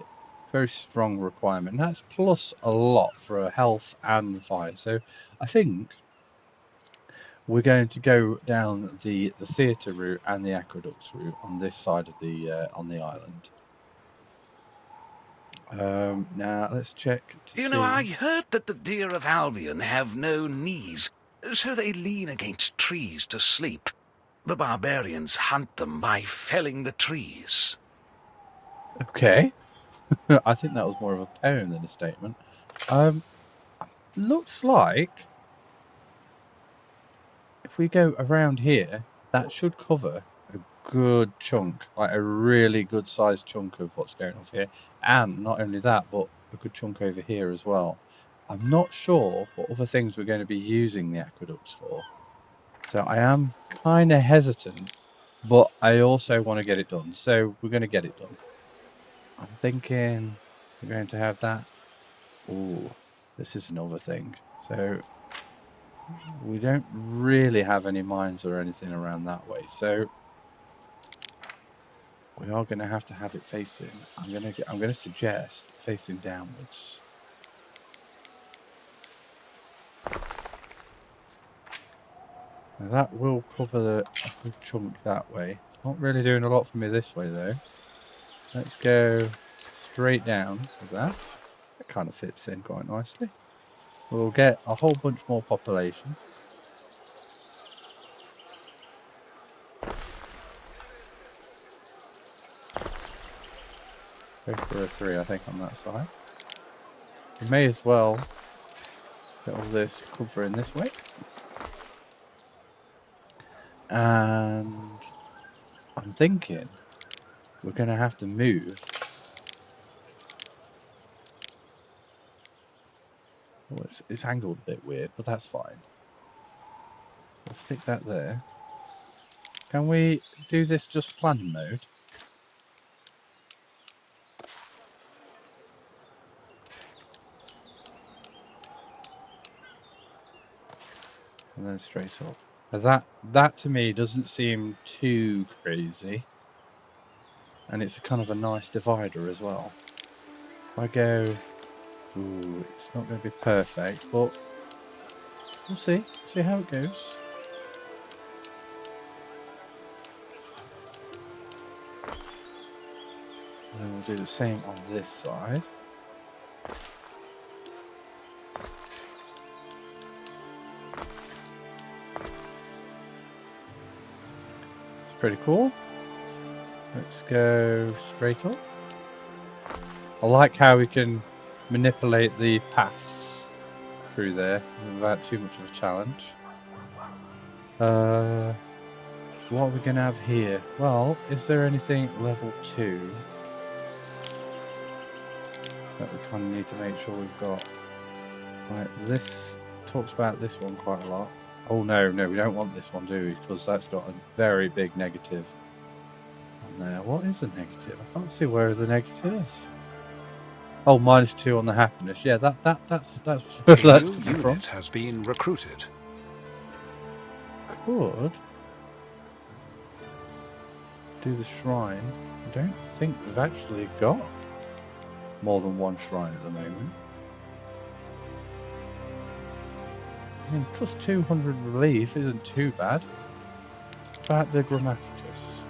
very strong requirement. And that's plus a lot for a health and fire. So I think we're going to go down the theatre route and the aqueducts route on this side of the on the island. Now let's check to You see. know, I heard that the deer of Albion have no knees, so they lean against trees to sleep. The barbarians hunt them by felling the trees. Okay. I think that was more of a poem than a statement. Looks like if we go around here, that should cover a good chunk, like a really good sized chunk of what's going on here. And not only that, but a good chunk over here as well. I'm not sure what other things we're going to be using the aqueducts for. So I am kind of hesitant, but I also want to get it done. So we're going to get it done. I'm thinking we're going to have that. Oh, this is another thing. So we don't really have any mines or anything around that way. So we are going to have it facing. I'm going to suggest facing downwards. Now that will cover a good chunk that way. It's not really doing a lot for me this way though. Let's go straight down with that. That kind of fits in quite nicely. We'll get a whole bunch more population. Go for a 3, I think, on that side. We may as well get all this covering this way. And I'm thinking we're going to have to move. Oh, it's angled a bit weird, but that's fine. We'll stick that there. Can we do this just planning mode? And then straight up. That to me doesn't seem too crazy. And it's kind of a nice divider as well. If I go Ooh, it's not going to be perfect, but we'll see. See how it goes. And then we'll do the same on this side. It's pretty cool. Let's go straight up. I like how we can manipulate the paths through there without too much of a challenge. What are we going to have here? Well, is there anything level 2 that we kind of need to make sure we've got? Right, this talks about this one quite a lot. Oh no, we don't want this one, do we? Because that's got a very big negative on there. What is a negative? I can't see where the negative is. Oh, -2 on the happiness. Yeah, that's where that's A new coming from. unit has been recruited. Could do the shrine. I don't think we've actually got more than one shrine at the moment. I mean, plus 200 relief isn't too bad. About the Grammaticus.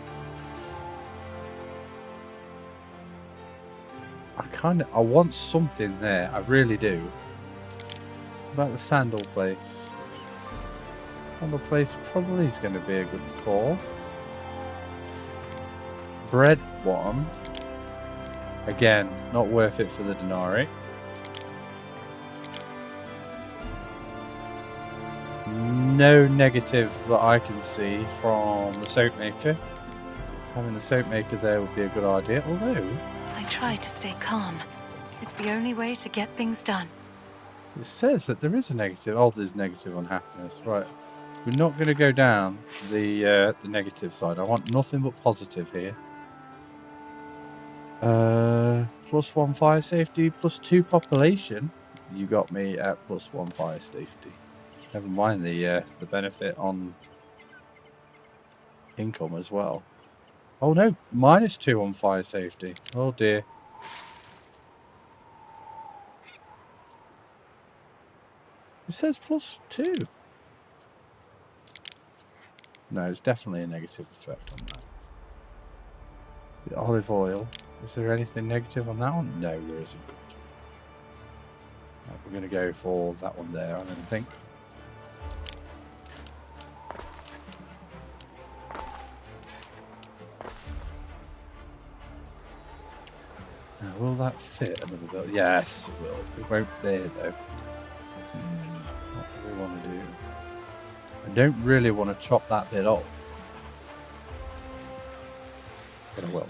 I want something there. I really do. About the sandal place. Sandal place probably is going to be a good call. Bread one. Again, not worth it for the denarii. No negative that I can see from the soap maker. Having the soap maker there would be a good idea, although I try to stay calm. It's the only way to get things done. it says that there is a negative. Oh, there's negative on happiness. Right. We're not going to go down the negative side. I want nothing but positive here. +1 fire safety, +2 population. You got me at +1 fire safety. Never mind the benefit on income as well. Oh no, -2 on fire safety. Oh dear. It says +2. No, it's definitely a negative effect on that. The olive oil. Is there anything negative on that one? No, there isn't. Good. Right, we're going to go for that one there, I don't think. Now, will that fit another bit? Yes, it will. It won't there, though. What do we want to do? I don't really want to chop that bit off. But I will.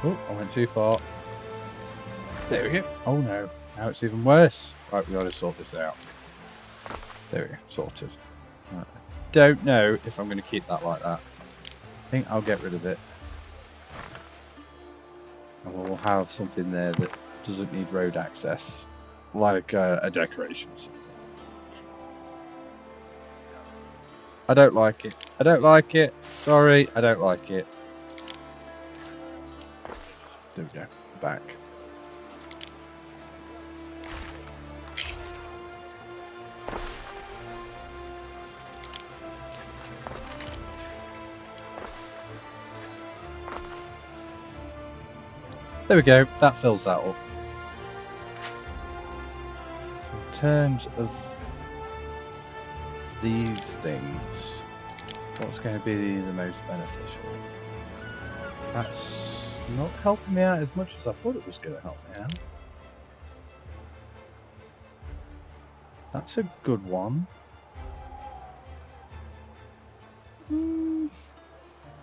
Oh, I went too far. There we go. Oh no, now it's even worse. Right, we got to sort this out. There we go, sorted. Right. Don't know if I'm going to keep that like that. I think I'll get rid of it. And we'll have something there that doesn't need road access, like a decoration or something. I don't like it. I don't like it. Sorry, I don't like it. There we go. Back. There we go. That fills that up. So in terms of these things, what's going to be the most beneficial? That's not helping me out as much as I thought it was going to help me out. That's a good one.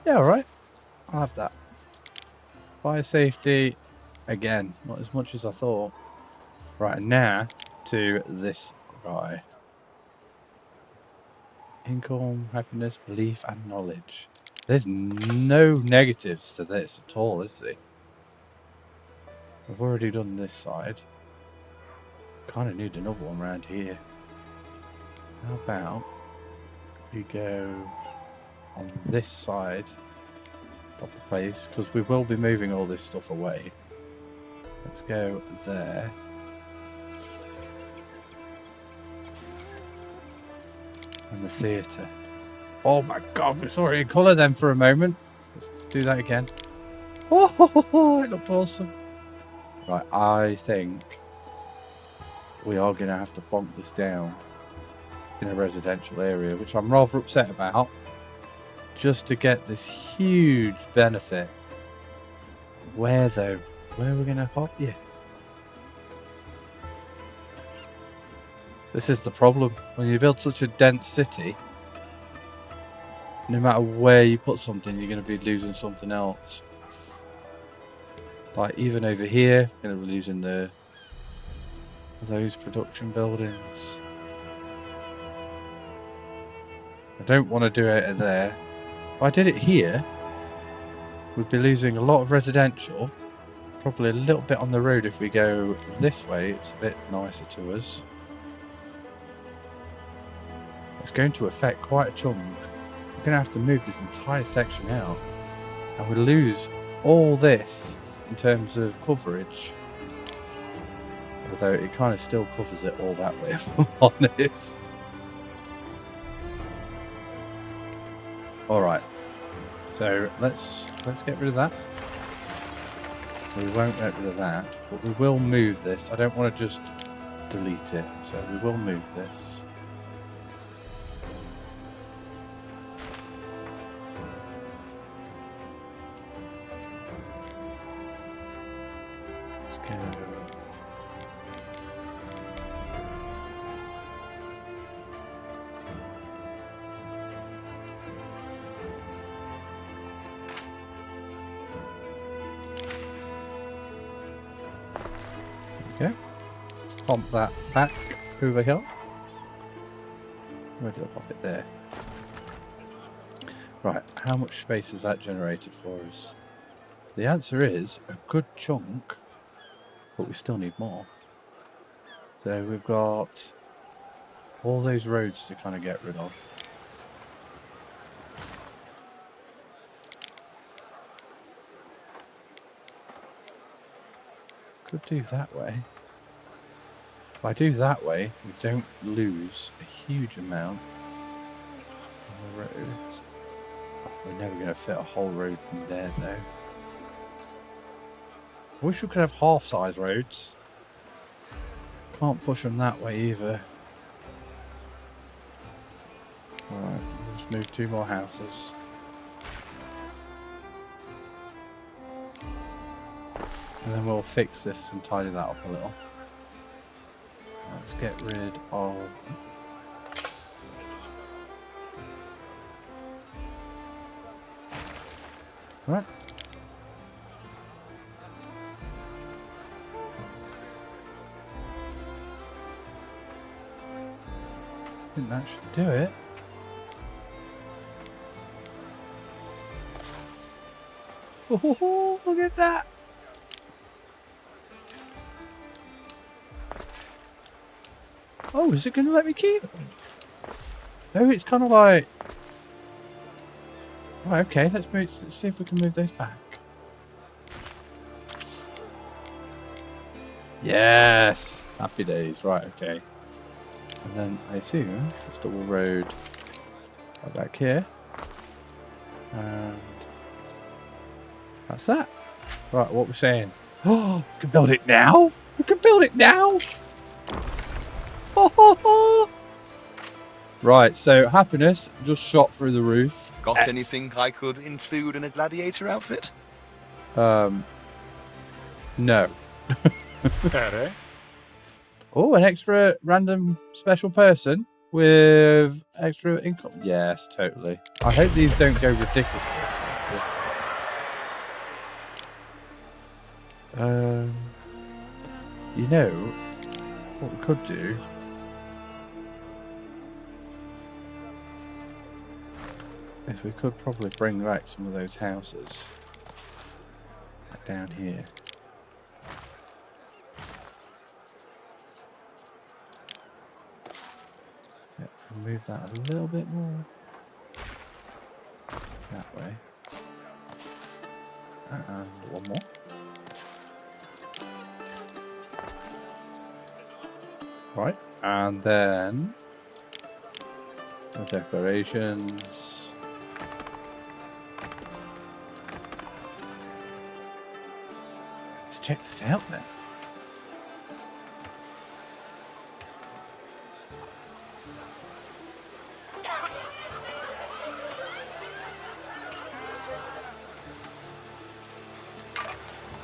Yeah, alright. I'll have that. Fire safety, again, not as much as I thought. Right, now to this guy. Income, happiness, belief, and knowledge. There's no negatives to this at all, is there? We've already done this side. Kind of need another one around here. How about we go on this side of the place, because we will be moving all this stuff away. Let's go there. And the theatre. Oh my god, we saw it in colour then for a moment. Let's do that again. Oh, it looked awesome. Right, I think we are going to have to bonk this down in a residential area, which I'm rather upset about, just to get this huge benefit. Where though? Where are we going to pop you? This is the problem. When you build such a dense city, no matter where you put something, you're going to be losing something else. Like even over here, we're going to be losing those production buildings. I don't want to do it there. If I did it here, we'd be losing a lot of residential. Probably a little bit on the road if we go this way. It's a bit nicer to us. It's going to affect quite a chunk. We're going to have to move this entire section out. And we lose all this in terms of coverage. Although it kind of still covers it all that way, if I'm honest. Alright. So let's get rid of that. We won't get rid of that, but we will move this. I don't want to just delete it, so we will move this. Let's go. Okay, pump that back over here. Where did I pop it there? Right, how much space has that generated for us? The answer is a good chunk, but we still need more. So we've got all those roads to kind of get rid of. Could do that way. If I do that way, we don't lose a huge amount on the road. We're never going to fit a whole road in there though. I wish we could have half-size roads. Can't push them that way either. Alright, let's move 2 more houses. And then we'll fix this and tidy that up a little. Let's get rid of... Right. I think that should do it. Oh, look at that! Oh, is it going to let me keep them? Oh, it's kind of like... Right, okay, let's see if we can move those back. Yes! Happy days, right, okay. And then I assume this double road right back here. And that's that. Right, what we're saying. Oh, we can build it now? We can build it now? Right, so happiness just shot through the roof. Got anything I could include in a gladiator outfit? No. Pere? Oh, an extra random special person with extra income. Yes, totally. I hope these don't go ridiculous. You know what we could do? is we could probably bring back some of those houses down here. Yeah, move that a little bit more that way. And one more. Right, and then the decorations. Let's check this out then.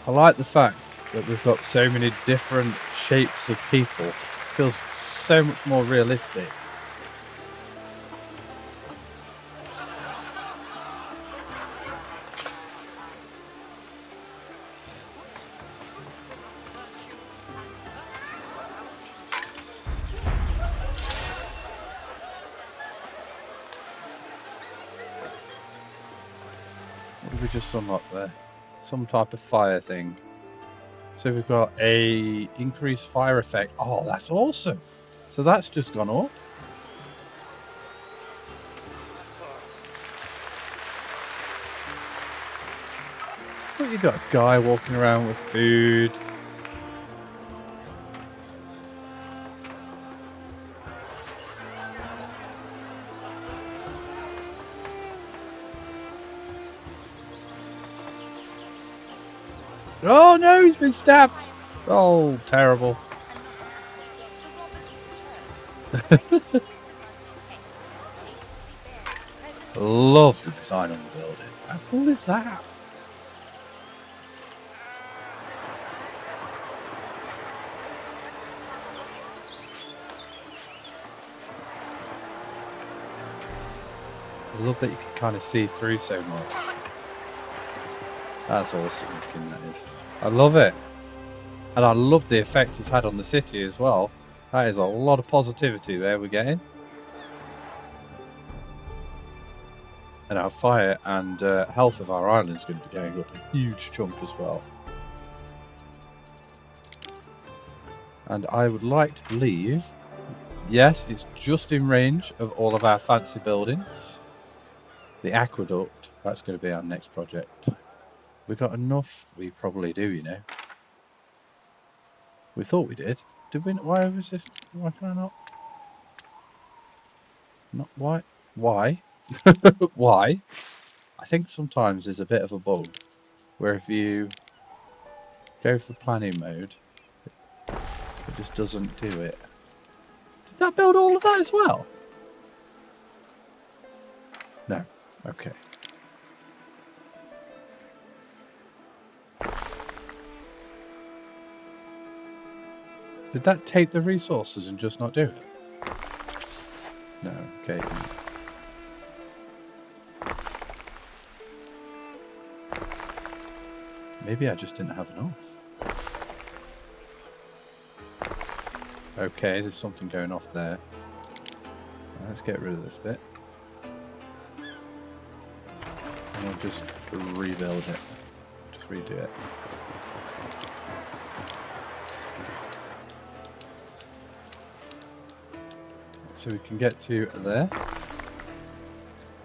I like the fact that we've got so many different shapes of people. It feels so much more realistic. What did we just unlock there? Some type of fire thing. So we've got a increased fire effect. Oh, that's awesome. So that's just gone up. Look, you've got a guy walking around with food. Oh no, he's been stabbed. Oh, terrible. Love the design on the building. How cool is that? I love that you can kind of see through so much. That's awesome looking, that is. I love it. And I love the effect it's had on the city as well. That is a lot of positivity there we're getting. And our fire and health of our island is going to be going up a huge chunk as well. And I would like to believe, yes, it's just in range of all of our fancy buildings. The aqueduct, that's going to be our next project. We got enough? We probably do, you know. We thought we did. Did we? Why was this? Why can I not? Not why? Why? Why? I think sometimes there's a bit of a bug where if you go for planning mode, it just doesn't do it. Did that build all of that as well? No. Okay. Did that take the resources and just not do it? No, okay. Maybe I just didn't have enough. Okay, there's something going off there. Let's get rid of this bit. And we'll just rebuild it. Just redo it. So we can get to there.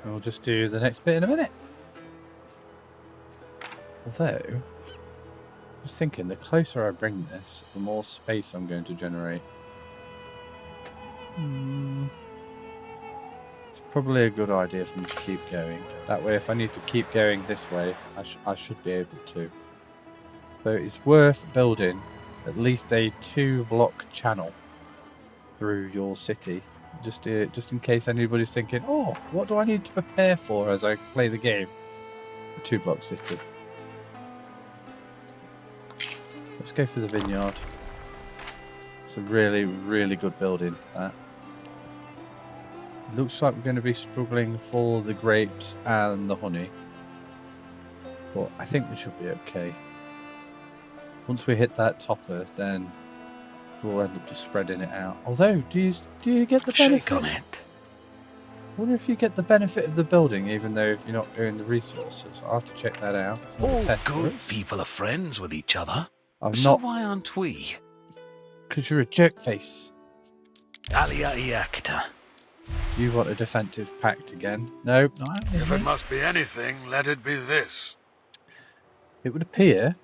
And we'll just do the next bit in a minute. Although, I was thinking the closer I bring this, the more space I'm going to generate. It's probably a good idea for me to keep going. That way, if I need to keep going this way, I should be able to. So it's worth building at least a 2-block channel through your city. Just in case anybody's thinking, oh, what do I need to prepare for as I play the game? A 2-block city. Let's go for the vineyard. It's a really, really good building, that. Looks like we're going to be struggling for the grapes and the honey. But I think we should be okay. Once we hit that topper, then we'll end up just spreading it out. Although, do you get the benefit? Shake on it. wonder if you get the benefit of the building even though if you're not doing the resources. I'll have to check that out. All good people are friends with each other. I'm so not. why aren't we? Because you're a jerk face. Alia Iacta. You want a defensive pact again? No, not If it must be anything, let it be this. It would appear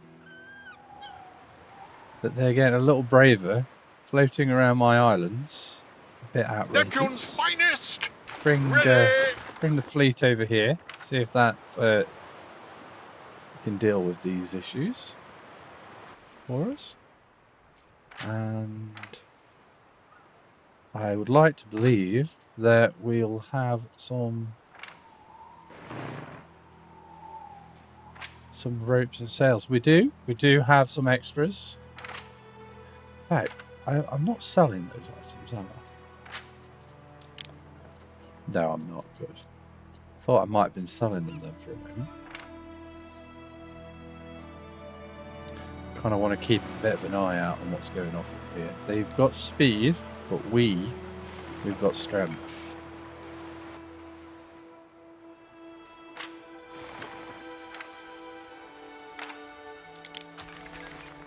that they're getting a little braver, floating around my islands. A bit outrageous. Neptune's finest! Bring the fleet over here. See if that can deal with these issues for us. And I would like to believe that we'll have some ropes and sails. We do have some extras. Right, I'm not selling those items, am I? No, I'm not. Good. Thought I might have been selling them then for a moment. Kind of want to keep a bit of an eye out on what's going on here. They've got speed, but we've got strength.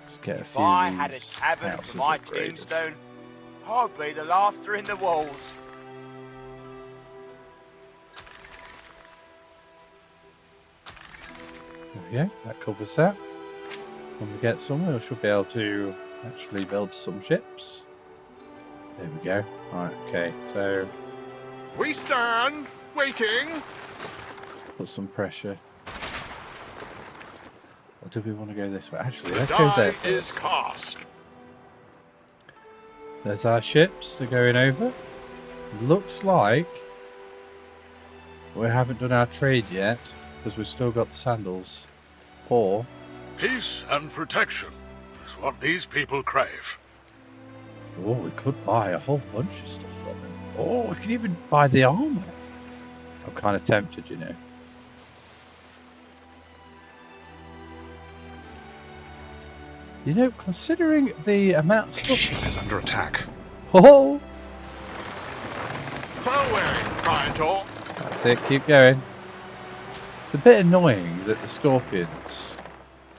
Let's get a If few I of had a these tavern houses for my upgraded. tombstone, I'd be the laughter in the walls. There we go, that covers that. When we get somewhere, we should be able to actually build some ships. There we go. Right, okay, so We stand, waiting. put some pressure. Or do we want to go this way? Actually, let's go there Die is first. cast. There's our ships, they're going over. Looks like we haven't done our trade yet, because we've still got the sandals. Or Peace and protection is what these people crave. oh, we could buy a whole bunch of stuff from them. Oh, we could even buy the armor. I'm kind of tempted, you know. You know, considering the amount of stuff. Ship is under attack. Oh, Farewell, Praetor. that's it. Keep going. It's a bit annoying that the Scorpions,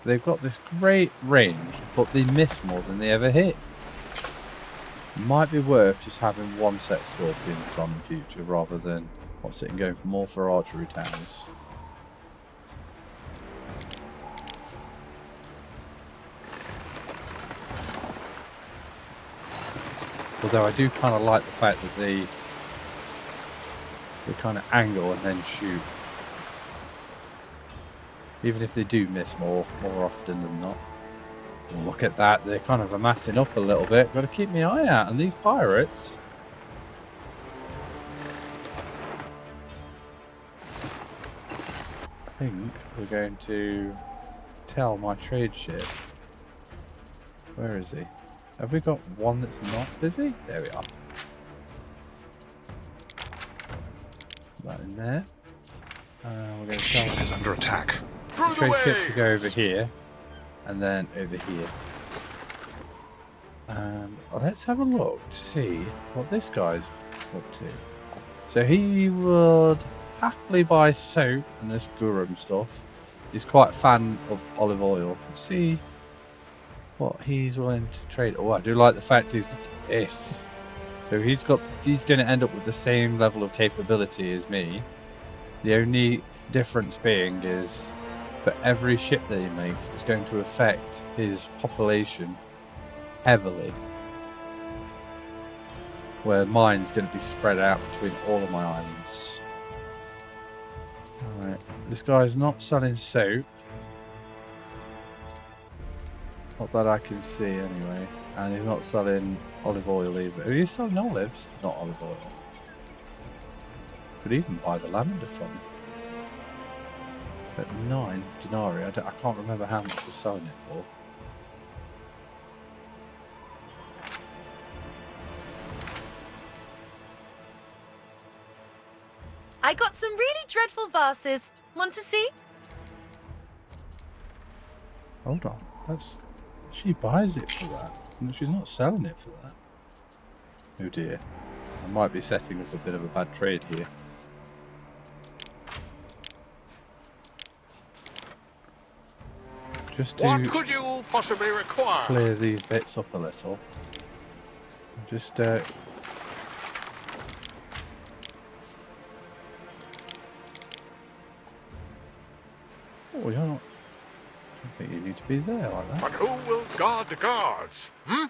they've got this great range, but they miss more than they ever hit. Might be worth just having one set of Scorpions on in future rather than what's it and going for more for archery towers. Although I do kind of like the fact that they kind of angle and then shoot. Even if they do miss more often than not. Well, look at that, they're kind of amassing up a little bit. Got to keep my eye out on these pirates. I think we're going to tell my trade ship. Where is he? Have we got one that's not busy? There we are. Put that in there. We're going to tell Ship is under attack. the trade ship to go over here. And then over here. Let's have a look to see what this guy's up to. So he would happily buy soap and this garum stuff. He's quite a fan of olive oil. Let's see what he's willing to trade. Oh, I do like the fact he's this. So he's going to end up with the same level of capability as me. The only difference being is for every ship that he makes, it's going to affect his population heavily. Where mine's going to be spread out between all of my islands. Alright, this guy's not selling soap. Not that I can see anyway. And he's not selling olive oil either. He's selling olives, not olive oil. Could even buy the lavender from him. At 9 denarii, I can't remember how much we're selling it for. I got some really dreadful vases. Want to see? Hold on, she buys it for that. And she's not selling it for that. Oh dear. I might be setting up a bit of a bad trade here. Just to What could you possibly require? clear these bits up a little. Just oh, you're not. I think you need to be there like that. But who will guard the guards? Hmm?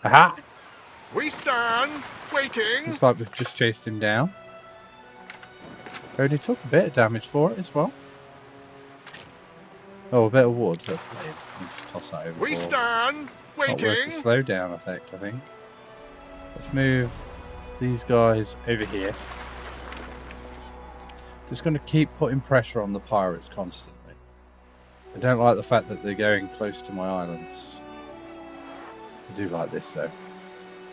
Aha! We stand, waiting. Looks like we've just chased him down. Only took a bit of damage for it as well. Oh, a bit of wood. Hopefully, we'll just toss that over. We stand, waiting. Not worth the slow down effect, I think. Let's move these guys over here. Just going to keep putting pressure on the pirates constantly. I don't like the fact that they're going close to my islands. I do like this though.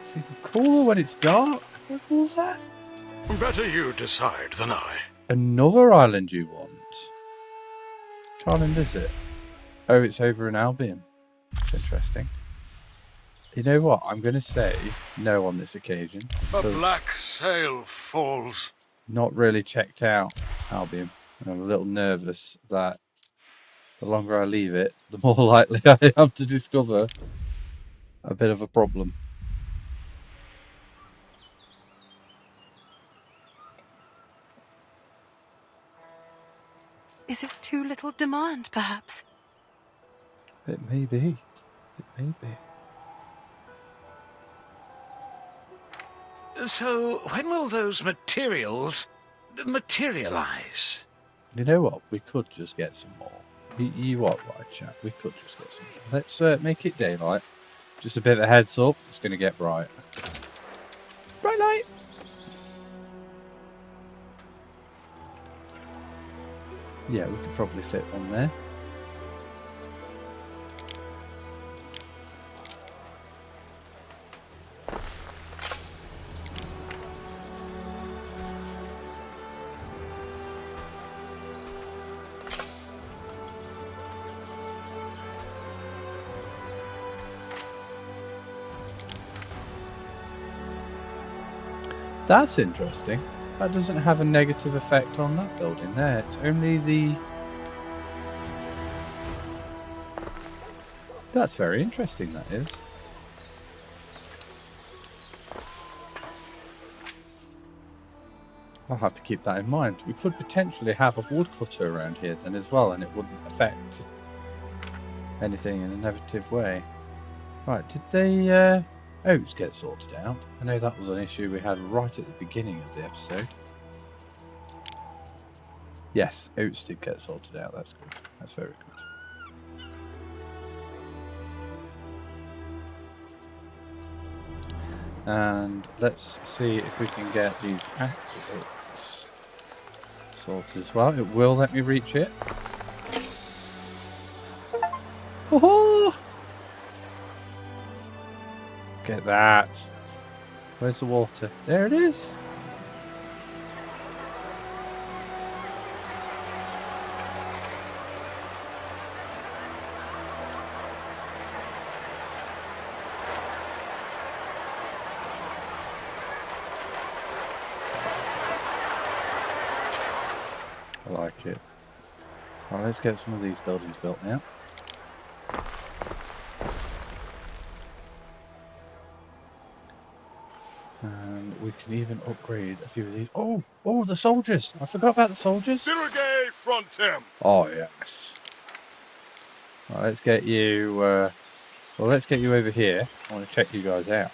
It's even cooler when it's dark. What was that? Better you decide than I. Another island you want? Which island is it? Oh, it's over in Albion. It's interesting. You know what? I'm going to say no on this occasion. A black sail falls. Not really checked out Albion. And I'm a little nervous that the longer I leave it, the more likely I am to discover a bit of a problem. Is it too little demand, perhaps? It may be. It may be. So, when will those materials materialize? You know what? We could just get some more. You what, right, chap? We could just get some more. Let's make it daylight. Just a bit of a heads up. It's going to get bright. Bright light! Yeah, we could probably fit one there. That's interesting. That doesn't have a negative effect on that building there. It's only the... That's very interesting, that is. I'll have to keep that in mind. We could potentially have a woodcutter around here then as well, and it wouldn't affect anything in a negative way. Right, did they... oats get sorted out? I know that was an issue we had right at the beginning of the episode. Yes, oats did get sorted out. That's good. That's very good. And let's see if we can get these aqueducts sorted as well. It will let me reach it. Oh! Get that. Where's the water? There it is. I like it. Well, let's get some of these buildings built now. And we can even upgrade a few of these. Oh, the soldiers! I forgot about the soldiers. Dirigé frontem. Oh yes. Right, let's get you. Well, let's get you over here. I want to check you guys out.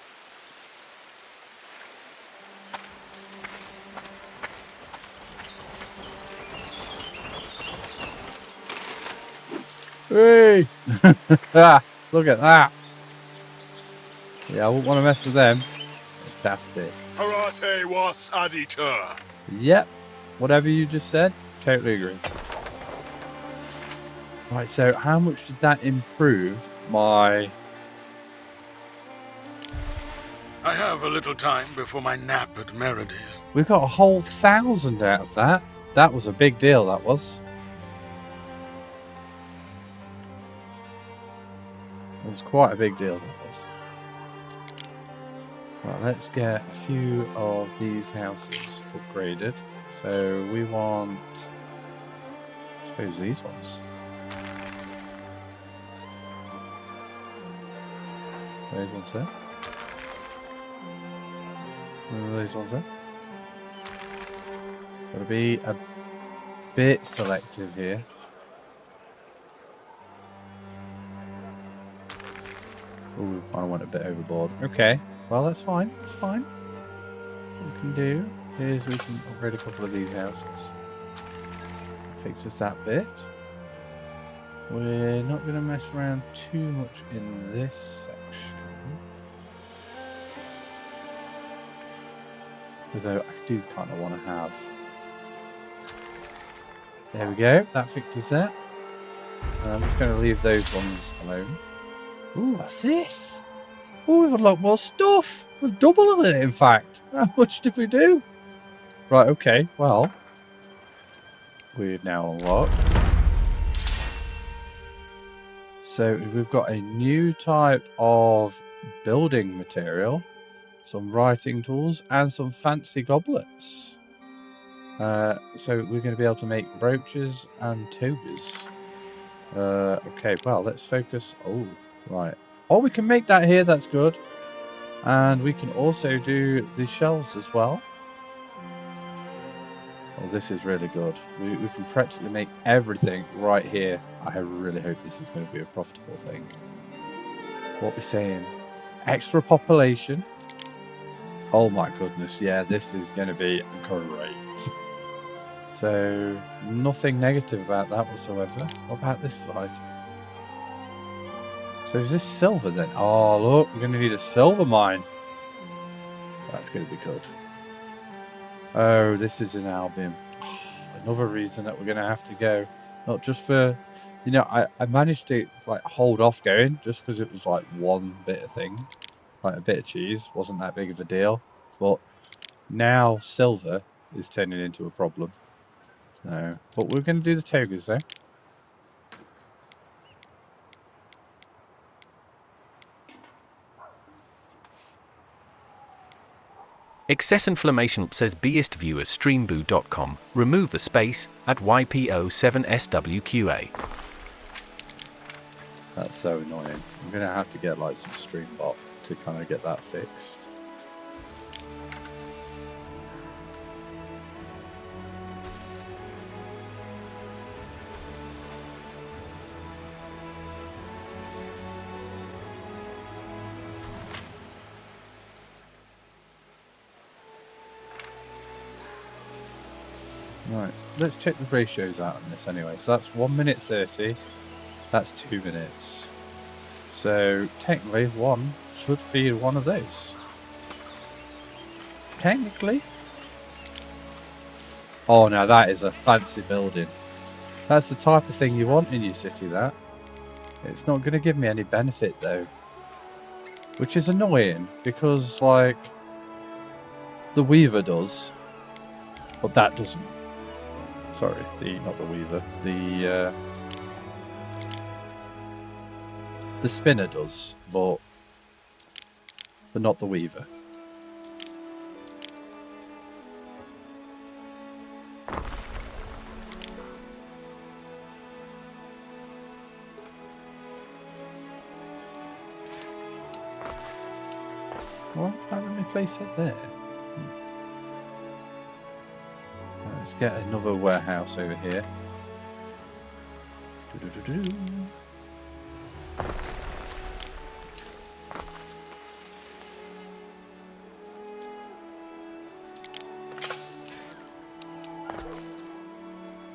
Hey! Look at that. Yeah, I wouldn't want to mess with them. Fantastic. Parate was aditur. Yep. Whatever you just said, totally agree. Right, so how much did that improve my... I have a little time before my nap at Merides. We got a whole 1,000 out of that. That was a big deal, that was. It was quite a big deal, that was. Well, let's get a few of these houses upgraded. So we want, I suppose, these ones. Those ones there. Those ones there. Gotta be a bit selective here. Ooh, I went a bit overboard. Okay, well that's fine. It's fine. What we can do is we can upgrade a couple of these houses. Fixes that bit. We're not going to mess around too much in this section. Although I do kind of want to have. There we go. That fixes that. I'm just going to leave those ones alone. Ooh, what's this? Oh, we've unlocked more stuff. We've doubled it, in fact. How much did we do? Right, okay. Well, we've now unlocked. So we've got a new type of building material, some writing tools, and some fancy goblets. So we're going to be able to make brooches and togas. Okay, well, let's focus. Oh, right. Oh, we can make that here. That's good. And we can also do the shelves as well. Oh, this is really good. We can practically make everything right here. I really hope this is going to be a profitable thing. What we're saying? Extra population. Oh my goodness. Yeah, this is going to be great. So, nothing negative about that whatsoever. What about this side? So is this silver then? Oh, look, we're going to need a silver mine. That's going to be good. Oh, this is in Albion. Another reason that we're going to have to go. Not just for, you know, I managed to like hold off going just because it was like one bit of thing. Like a bit of cheese. Wasn't that big of a deal. But now silver is turning into a problem. No, but we're going to do the togas though. Excess inflammation says beastviewers streamboo.com. Remove the space at YPO7SWQA. That's so annoying. I'm going to have to get like some stream bot to kind of get that fixed. Right, let's check the ratios out on this anyway. So that's 1 minute 30, that's 2 minutes. So technically one should feed one of those. Technically. Oh, now that is a fancy building. That's the type of thing you want in your city, that. It's not going to give me any benefit though. Which is annoying, because like, the Weaver does, but that doesn't. Sorry, not the Weaver, the Spinner does, but not the Weaver. Well, why don't we place it there? Let's get another warehouse over here.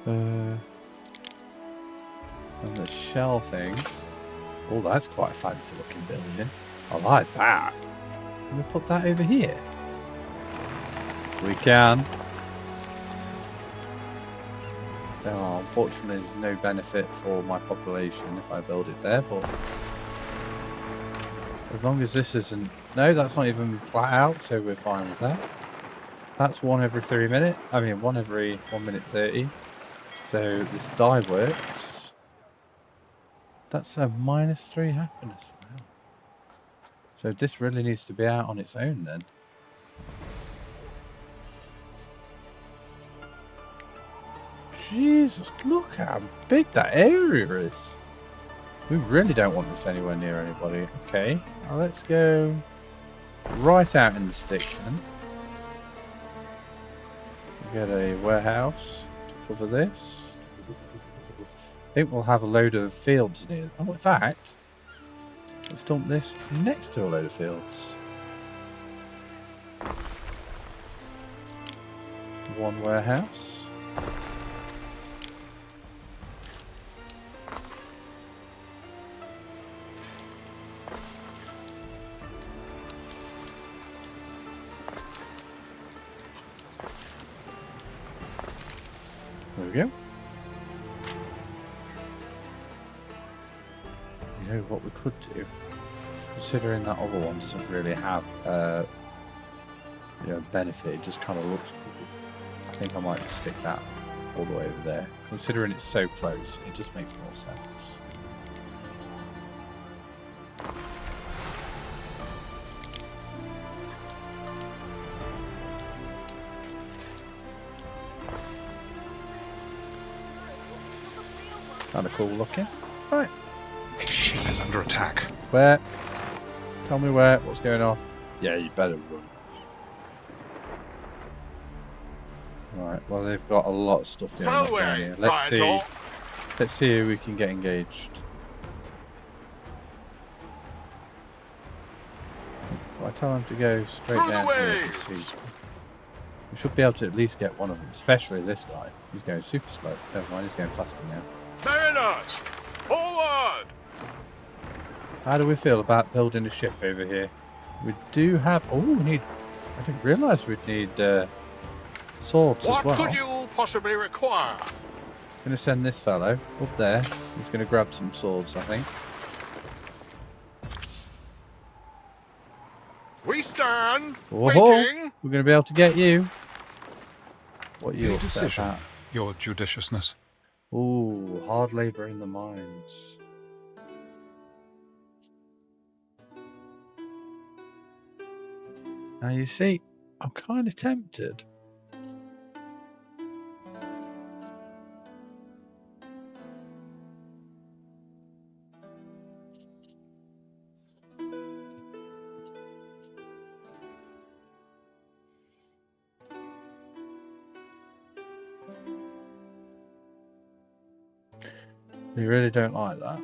And the shell thing. Oh, that's quite a fancy looking building. I like that. Can we put that over here? We can. Oh, unfortunately, there's no benefit for my population if I build it there, but as long as this isn't... No, that's not even flat out, so we're fine with that. That's 1 every 3 minutes. I mean, 1 every 1 minute 30. So this die works. That's a -3 happiness. Wow. So this really needs to be out on its own then. Jesus, look how big that area is. We really don't want this anywhere near anybody. Okay, well, let's go right out in the sticks then. Get a warehouse to cover this. I think we'll have a load of fields near. Oh, in fact, let's dump this next to a load of fields. One warehouse. There we go. You know what we could do, considering that other one doesn't really have benefit, it just kind of looks cool. I think I might stick that all the way over there. Considering it's so close, it just makes more sense. Kind of cool looking. Right. A ship is under attack. Where? Tell me where. What's going off? Yeah, you better run. Right. Well, they've got a lot of stuff going on down here. Let's see who we can get engaged. If I tell them to go straight down here, you can see. We should be able to at least get one of them, especially this guy. He's going super slow. Never mind, he's going faster now. Mariners, forward! How do we feel about building a ship over here? We do have... Oh, we need... I didn't realise we'd need swords as well. What could you possibly require? I'm going to send this fellow up there. He's going to grab some swords, I think. We stand Whoa. waiting. We're going to be able to get you. What are you Your upset decision, about? your judiciousness. Ooh, hard labour in the mines. Now you see, I'm kind of tempted. You really don't like that.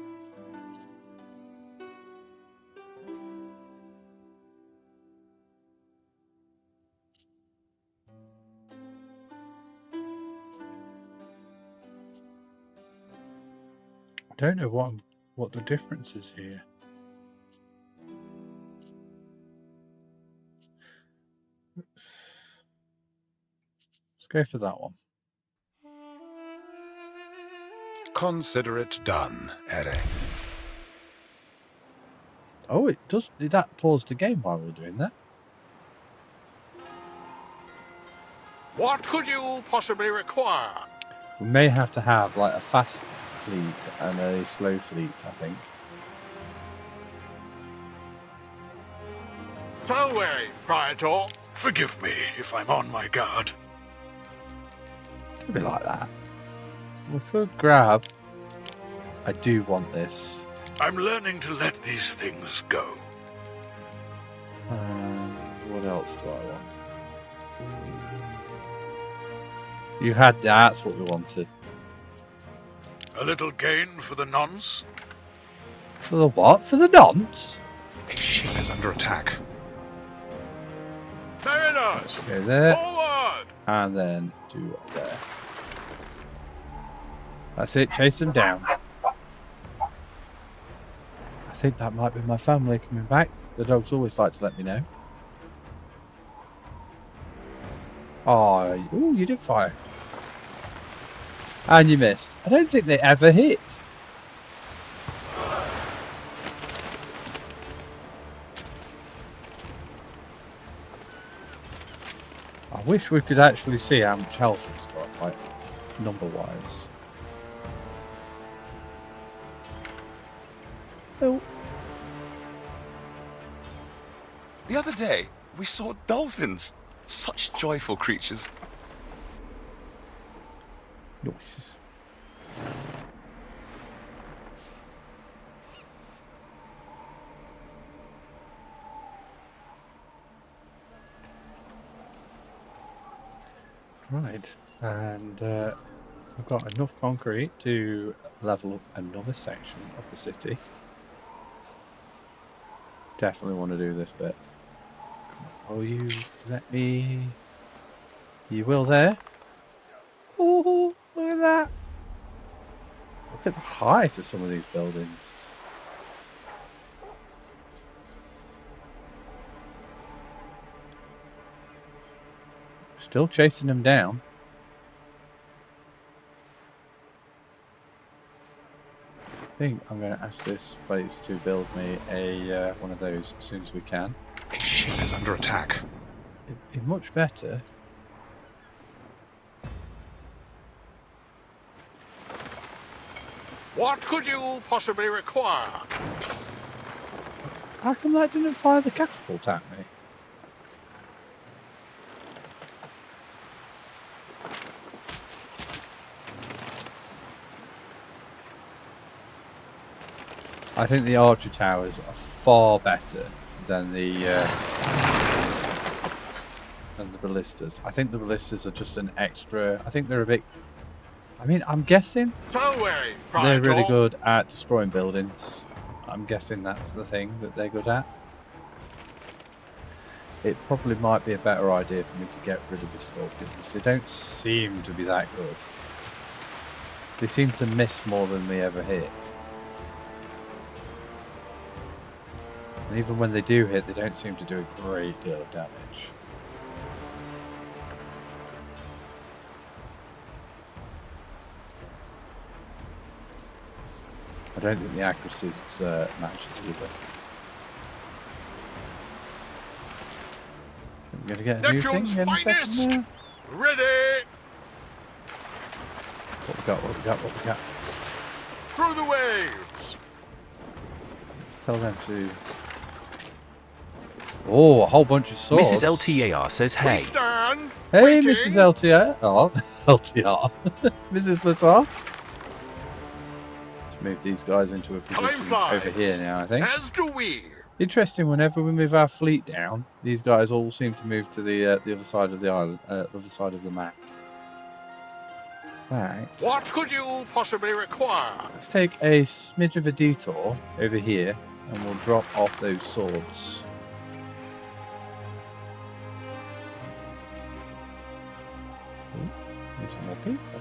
I don't know what the difference is here. Let's go for that one. Consider it done, Ere. Oh, it does. Did that pause the game while we were doing that? What could you possibly require? We may have to have like a fast fleet and a slow fleet, I think. Salway, Praetor. Forgive me if I'm on my guard. Could be like that. We could grab... I do want this. I'm learning to let these things go. What else do I want? You had... That's what we wanted. A little gain for the nonce? For the what? For the nonce? A ship is under attack. Mariners, Go there. forward! And then do there. That's it. Chase them down. I think that might be my family coming back. The dogs always like to let me know. Oh, ooh, you did fire. And you missed. I don't think they ever hit. I wish we could actually see how much health it's got, like, number-wise. Oh. The other day, we saw dolphins. Such joyful creatures. Nice. Right, and I've got enough concrete to level up another section of the city. Definitely want to do this bit. Come on, will you let me? You will there? Oh, look at that! Look at the height of some of these buildings. Still chasing them down. I think I'm going to ask this place to build me a one of those as soon as we can. A ship is under attack. It'd be much better. What could you possibly require? How come that didn't fire the catapult at me? I think the archer towers are far better than the ballistas. I think the ballistas are just an extra. I think they're a bit. I mean, I'm guessing they're really good at destroying buildings. I'm guessing that's the thing that they're good at. It probably might be a better idea for me to get rid of the scorpions. They don't seem to be that good. They seem to miss more than we ever hit. And even when they do hit, they don't seem to do a great deal of damage. I don't think the accuracy matches either. I'm going to get a new thing in a second there. Ready! What we got, what we got, what we got. Through the waves! Let's tell them to... Oh, a whole bunch of swords. Mrs. LTAR says hey. Hey, Mrs. LTAR. Oh, LTR. Mrs. LTAR. Let's move these guys into a position over here now, I think. As do we. Interesting, whenever we move our fleet down, these guys all seem to move to the other side of the island, other side of the map. Right. What could you possibly require? Let's take a smidge of a detour over here, and we'll drop off those swords. Need some more people.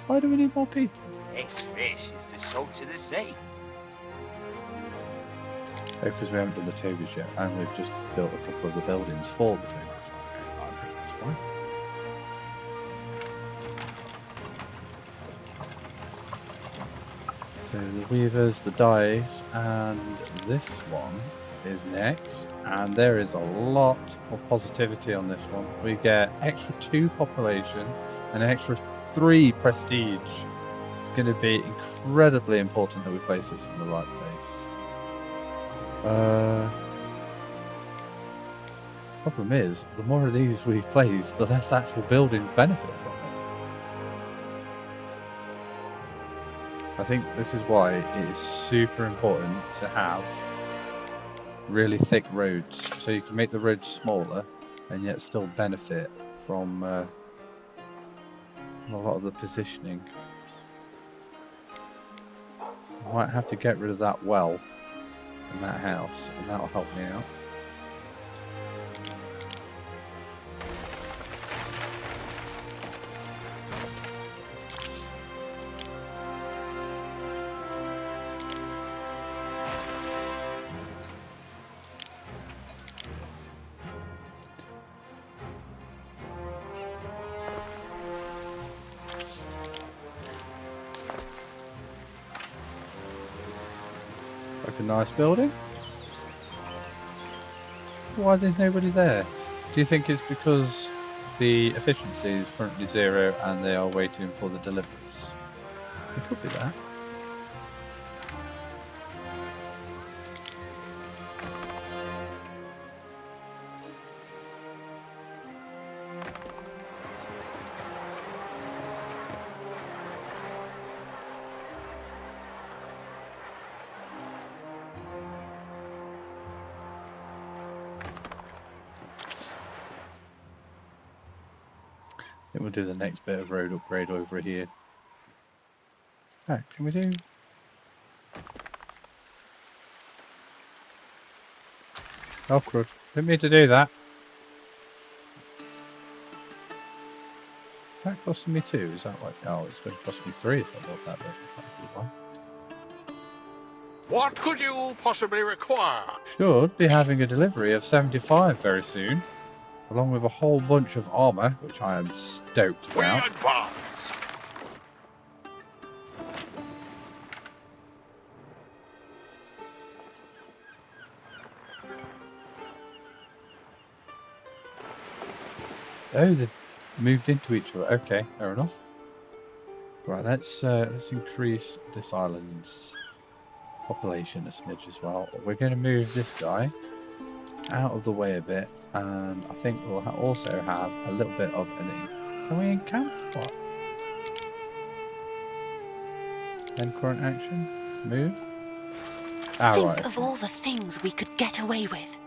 Why do we need more people? This fish is the salt of the sea. Oh, because we haven't done the tobies yet, and we've just built a couple of the buildings for the tobies. I think that's fine. So the weavers, the dyes, and this one is next, and there is a lot of positivity on this one. We get extra 2 population and an extra 3 prestige. It's going to be incredibly important that we place this in the right place. Problem is, the more of these we place, the less actual buildings benefit from it. I think this is why it is super important to have really thick roads, so you can make the roads smaller and yet still benefit from a lot of the positioning. I might have to get rid of that well in that house, and that'll help me out. Like a nice building. Why there's nobody there? Do you think it's because the efficiency is currently 0 and they are waiting for the deliveries? It could be that. think we'll do the next bit of road upgrade over here. Oh, can we do? Oh, crud. Didn't mean to do that. Is that costing me 2? Is that like... Oh, it's going to cost me 3 if I bought that, but that'd be fine. What could you possibly require? Should be having a delivery of 75 very soon, along with a whole bunch of armor, which I am stoked We about. advance. Oh, they moved into each other. Okay, fair enough. Right, let's increase this island's population a smidge as well. We're going to move this guy out of the way a bit, and I think we'll also have a little bit of an... Can we encamp? What? Then current action. Move. Ah, Think right. of all the things we could get away with.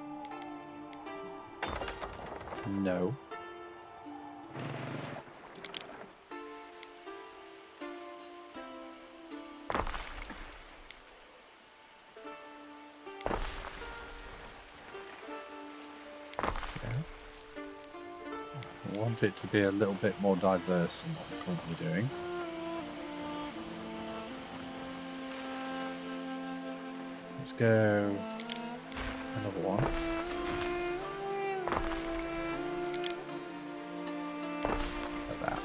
No. I want it to be a little bit more diverse than what we're currently doing. Let's go another one. Like that.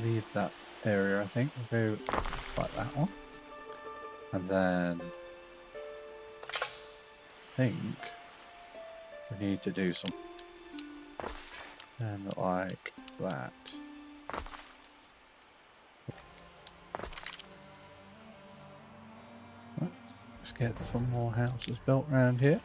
Leave that area, I think. We'll go just like that one. And then I think we need to do some and like that. Right, let's get some more houses built around here.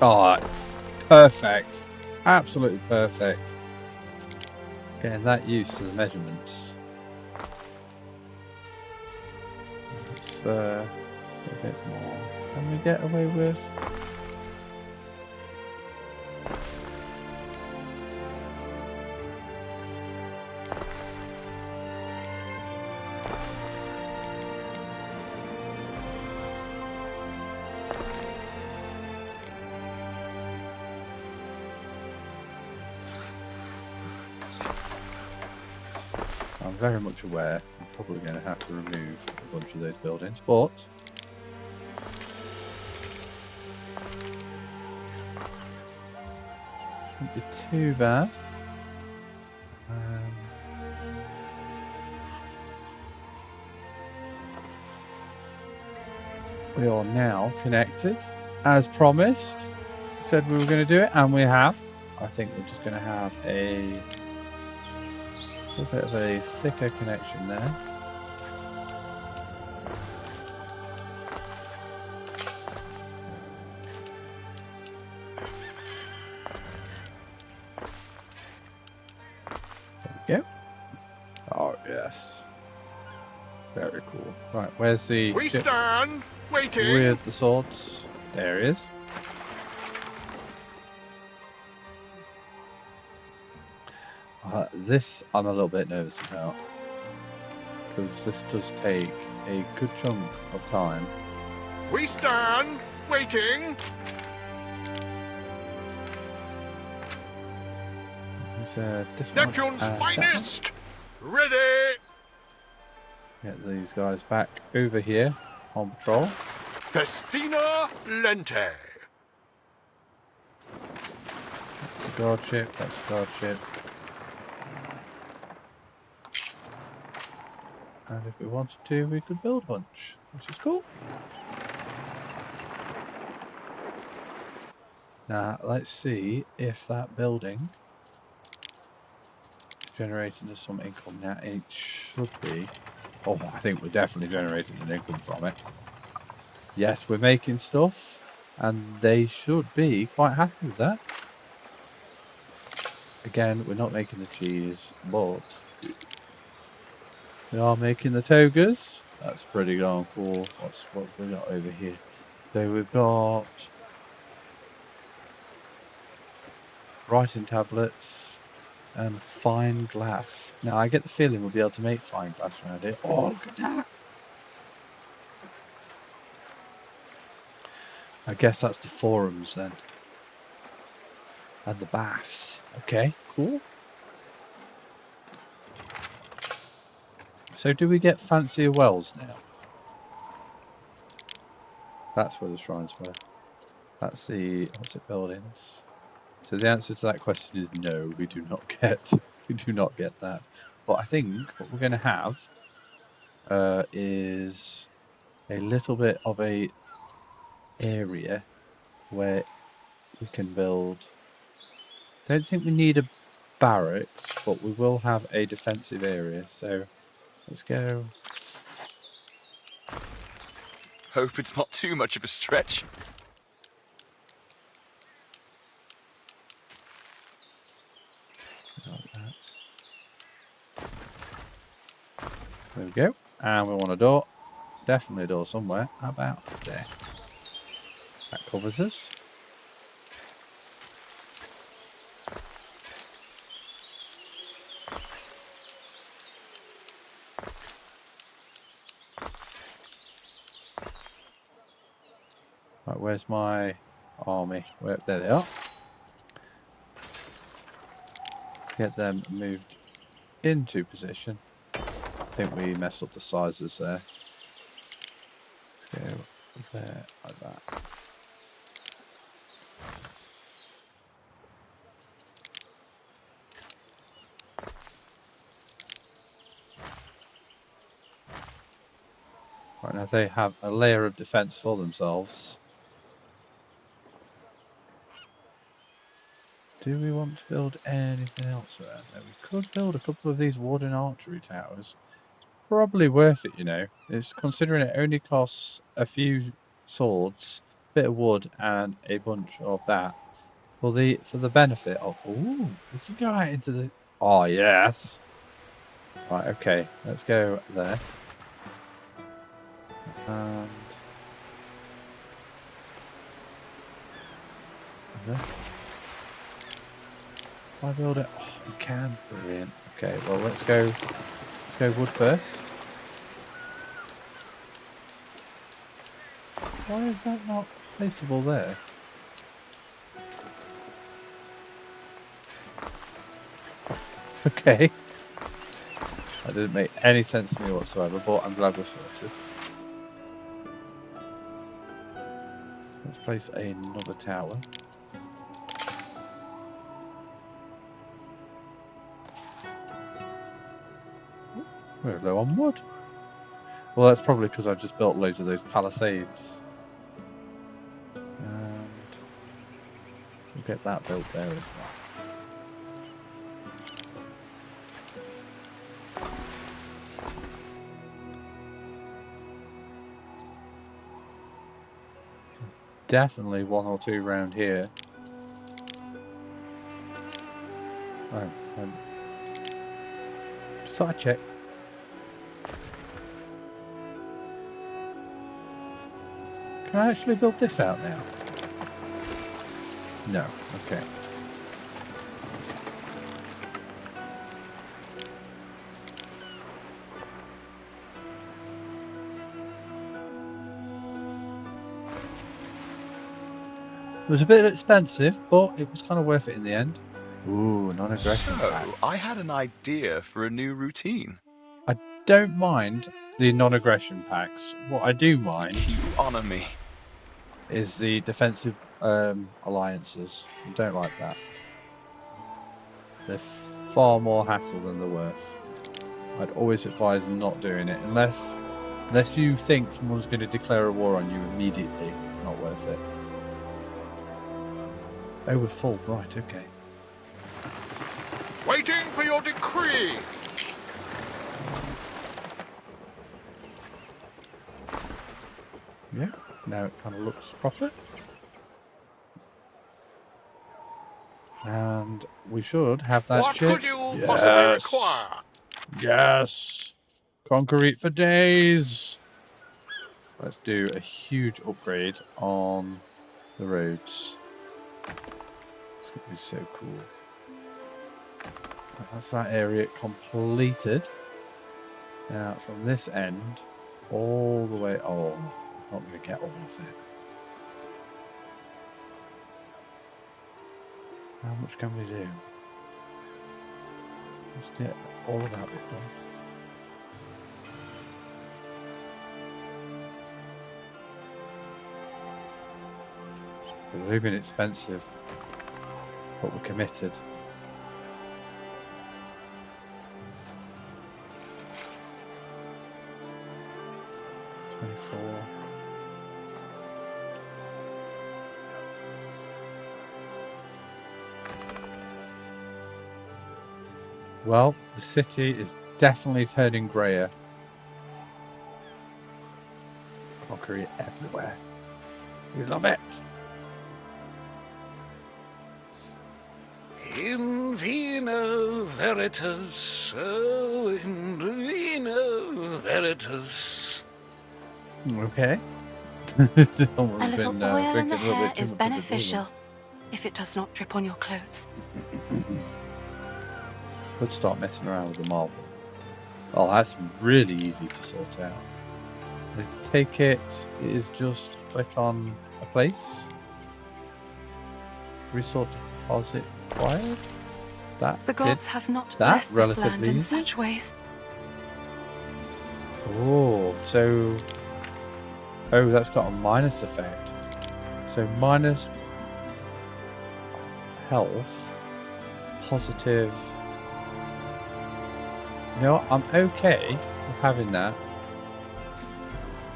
Oh, perfect. Absolutely perfect. Getting that used to the measurements. Let's a bit more. Can we get away with? I'm very much aware I'm probably going to have to remove a bunch of those buildings, but shouldn't be too bad. We are now connected, as promised. We said we were going to do it, and we have. I think we're just going to have a bit of a thicker connection there. There we go. Oh, yes. Very cool. Right, where's the... We stand waiting. With the swords. There he is. This I'm a little bit nervous about, because this does take a good chunk of time. We stand waiting. This one. Neptune's And finest! Ready! get these guys back over here on patrol. Festina Lente. That's a guard ship. That's a guard ship. And if we wanted to, we could build a bunch, which is cool. Now, let's see if that building is generating us some income. Now, it should be. Oh, I think we're definitely generating an income from it. Yes, we're making stuff, and they should be quite happy with that. Again, we're not making the cheese, but we are making the togas. That's pretty darn cool. What's we got over here? So we've got writing tablets and fine glass. Now I get the feeling we'll be able to make fine glass around here. Oh, look at that! I guess that's the forums then. And the baths. Okay, cool. So do we get fancier wells now? That's where the shrines were. That's the, what's it, buildings? So the answer to that question is no, we do not get that. But I think what we're going to have is a little bit of a area where we can build. Don't think we need a barracks, but we will have a defensive area. So let's go. Hope it's not too much of a stretch. There we go. And we want a door. Definitely a door somewhere. How about there? That covers us. Right, where's my army? There they are. Let's get them moved into position. I think we messed up the sizes there. Let's go there like that. Right, now they have a layer of defense for themselves. Do we want to build anything else around there? We could build a couple of these wooden archery towers. It's probably worth it, you know. It's considering it only costs a few swords, a bit of wood, and a bunch of that. For the benefit of, ooh, we can go out into the. Oh yes. Right, okay. Let's go there. And there. Can I build it? Oh, we can. Brilliant. Okay, well let's go wood first. Why is that not placeable there? Okay. That didn't make any sense to me whatsoever, but I'm glad we're sorted. Let's place another tower. We're low on wood. Well, that's probably because I just built loads of those palisades. And we'll get that built there as well. Definitely one or two round here. Just thought I'd check. Can I actually build this out now? No. Okay. It was a bit expensive, but it was kind of worth it in the end. Ooh, non-aggression pack. So, I had an idea for a new routine. I don't mind the non-aggression packs. What I do mind You honor me. is the defensive alliances. I don't like that. They're far more hassle than they're worth. I'd always advise not doing it unless you think someone's going to declare a war on you immediately. It's not worth it. Oh, we're full. Right, okay. Waiting for your decree. Yeah, now it kind of looks proper. And we should have that What shit. could you possibly require? Yes! Concrete for days! Let's do a huge upgrade on the roads. It's going to be so cool. That's that area completed. Now, from this end, all the way... Oh, I'm not going to get all of it. How much can we do? Let's get all of that bit done. It's really been expensive, but we're committed. Well, the city is definitely turning greyer. Concrete everywhere. We love it. In vino veritas, oh, in vino veritas. Okay. A little oil in the hair is beneficial if it does not drip on your clothes. Could start messing around with the marble. Oh, that's really easy to sort out. I take it is just click on a place. Resort deposit required. That The gods have not that blessed this land relatively in easy. such ways. Oh, so that's got a minus effect. So minus health, positive. You know what? I'm okay with having that.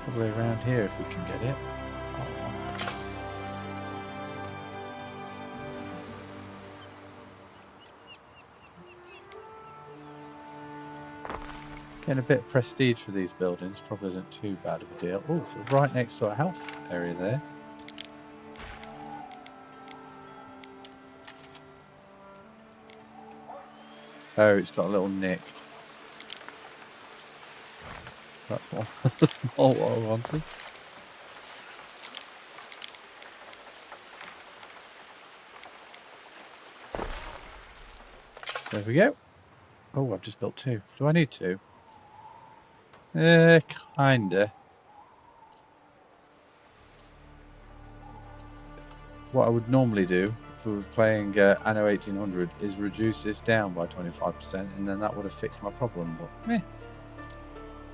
Probably around here if we can get it. Getting a bit of prestige for these buildings probably isn't too bad of a deal. Oh, it's right next to our health area there. Oh, it's got a little nick. That's not what I wanted. There we go. Oh, I've just built 2. Do I need 2? Kinda. What I would normally do if we were playing Anno 1800 is reduce this down by 25%, and then that would have fixed my problem, but meh.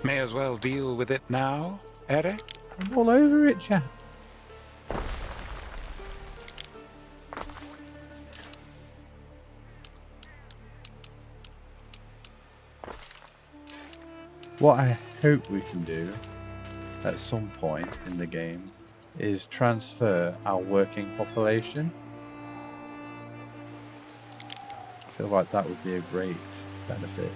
May as well deal with it now, Eric? I'm all over it, chap. What I hope we can do at some point in the game is transfer our working population. I feel like that would be a great benefit.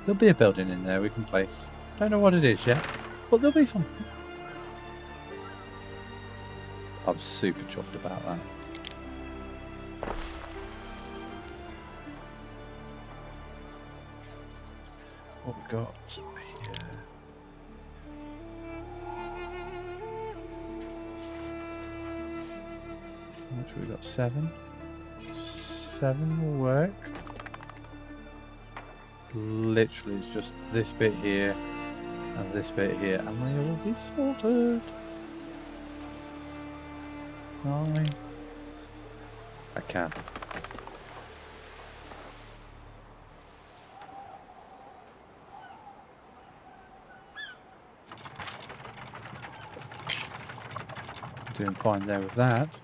There'll be a building in there we can place. Don't know what it is yet, but there'll be something. I'm super chuffed about that. What we got here? How much we got? 7? 7 will work. Literally, it's just this bit here and this bit here, and we will be sorted. 9. I can. Doing fine there with that.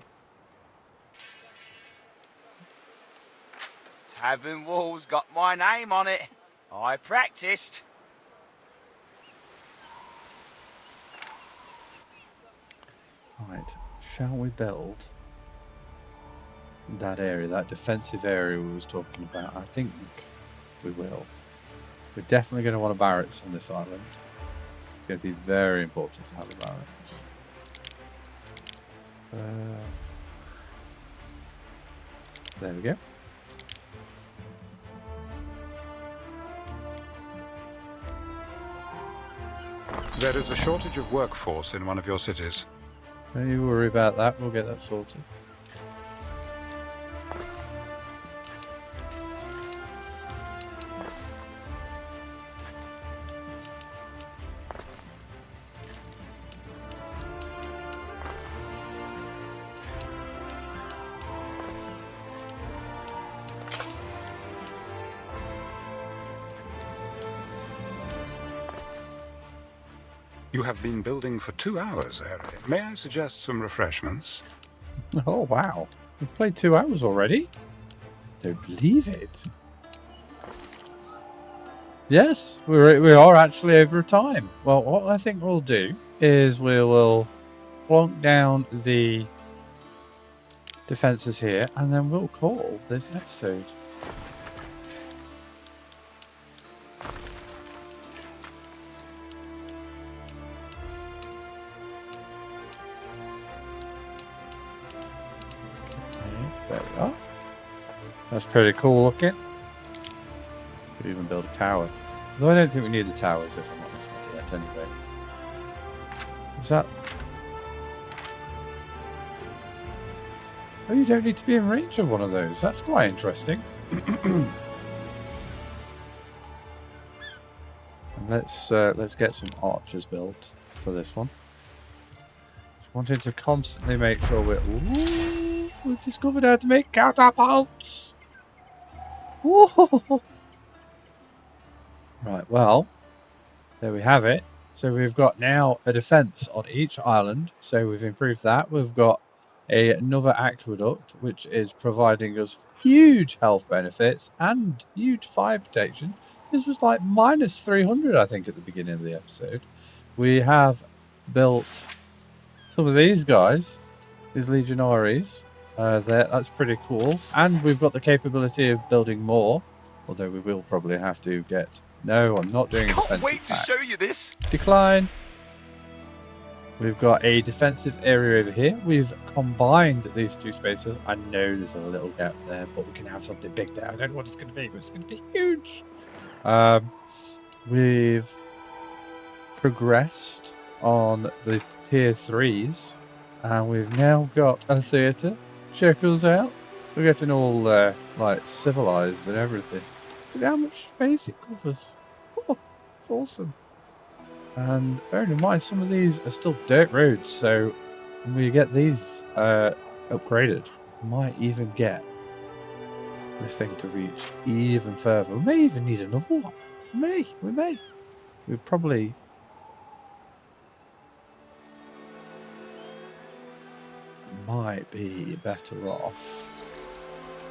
Tavern wall's got my name on it. I practiced. Right, shall we build that area, that defensive area we was talking about? I think we will. We're definitely going to want a barracks on this island. It's going to be very important to have a barracks. There we go. There is a shortage of workforce in one of your cities. Don't you worry about that, we'll get that sorted. You have been building for 2 hours, Harry. May I suggest some refreshments? Oh wow, we've played 2 hours already? Don't believe it. Yes, we are actually over time. Well, what I think we'll do is we will plonk down the defences here, and then we'll call this episode. There we are. That's pretty cool looking. Could even build a tower. Though I don't think we need the towers, if I'm honest, not yet anyway. Is that... Oh, you don't need to be in range of one of those. That's quite interesting. And let's get some archers built for this one. Just wanting to constantly make sure we're... Ooh, we've discovered how to make catapults! Whoa! Right, well, there we have it. So we've got now a defense on each island. So we've improved that. We've got another aqueduct, which is providing us huge health benefits and huge fire protection. This was like minus 300, I think, at the beginning of the episode. We have built some of these guys, these legionaries. That's pretty cool. And we've got the capability of building more, although we will probably have to get... No, I'm not doing a defensive Can't wait to attack. show you this. Decline. We've got a defensive area over here. We've combined these two spaces. I know there's a little gap there, but we can have something big there. I don't know what it's going to be, but it's going to be huge. We've progressed on the tier 3s, and we've now got a theatre. Check us out. We're getting all like civilized and everything. Look how much space it covers. Oh, it's awesome. And bearing in mind, some of these are still dirt roads, so when we get these upgraded, we might even get this thing to reach even further. We may even need another one. We may. We probably... might be better off.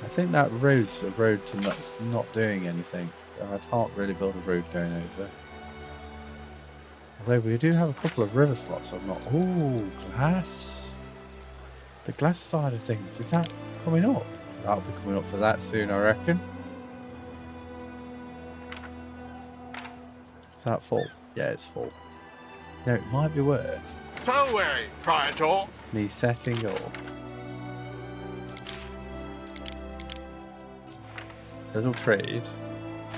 I think that road's a road to not doing anything, so I can't really build a road going over. Although we do have a couple of river slots I'm not... Ooh, glass! The glass side of things, is that coming up? That'll be coming up for that soon, I reckon. Is that full? Yeah, it's full. No, it might be worth So Praetor. me setting up a little trade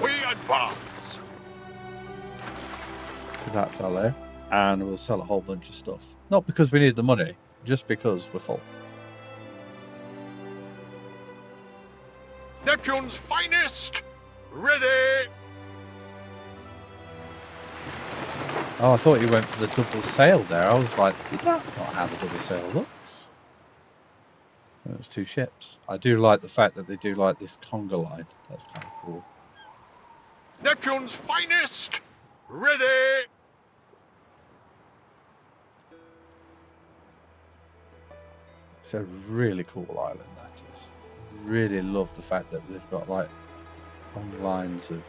We advance. to that fellow, and we'll sell a whole bunch of stuff. Not because we need the money, just because we're full. Neptune's finest. Ready. Oh, I thought you went for the double sail there. I was like, that's not how the double sail looks. It was 2 ships. I do like the fact that they do like this conga line. That's kind of cool. Neptune's finest. Ready. It's a really cool island, that is. Really love the fact that they've got like long lines of...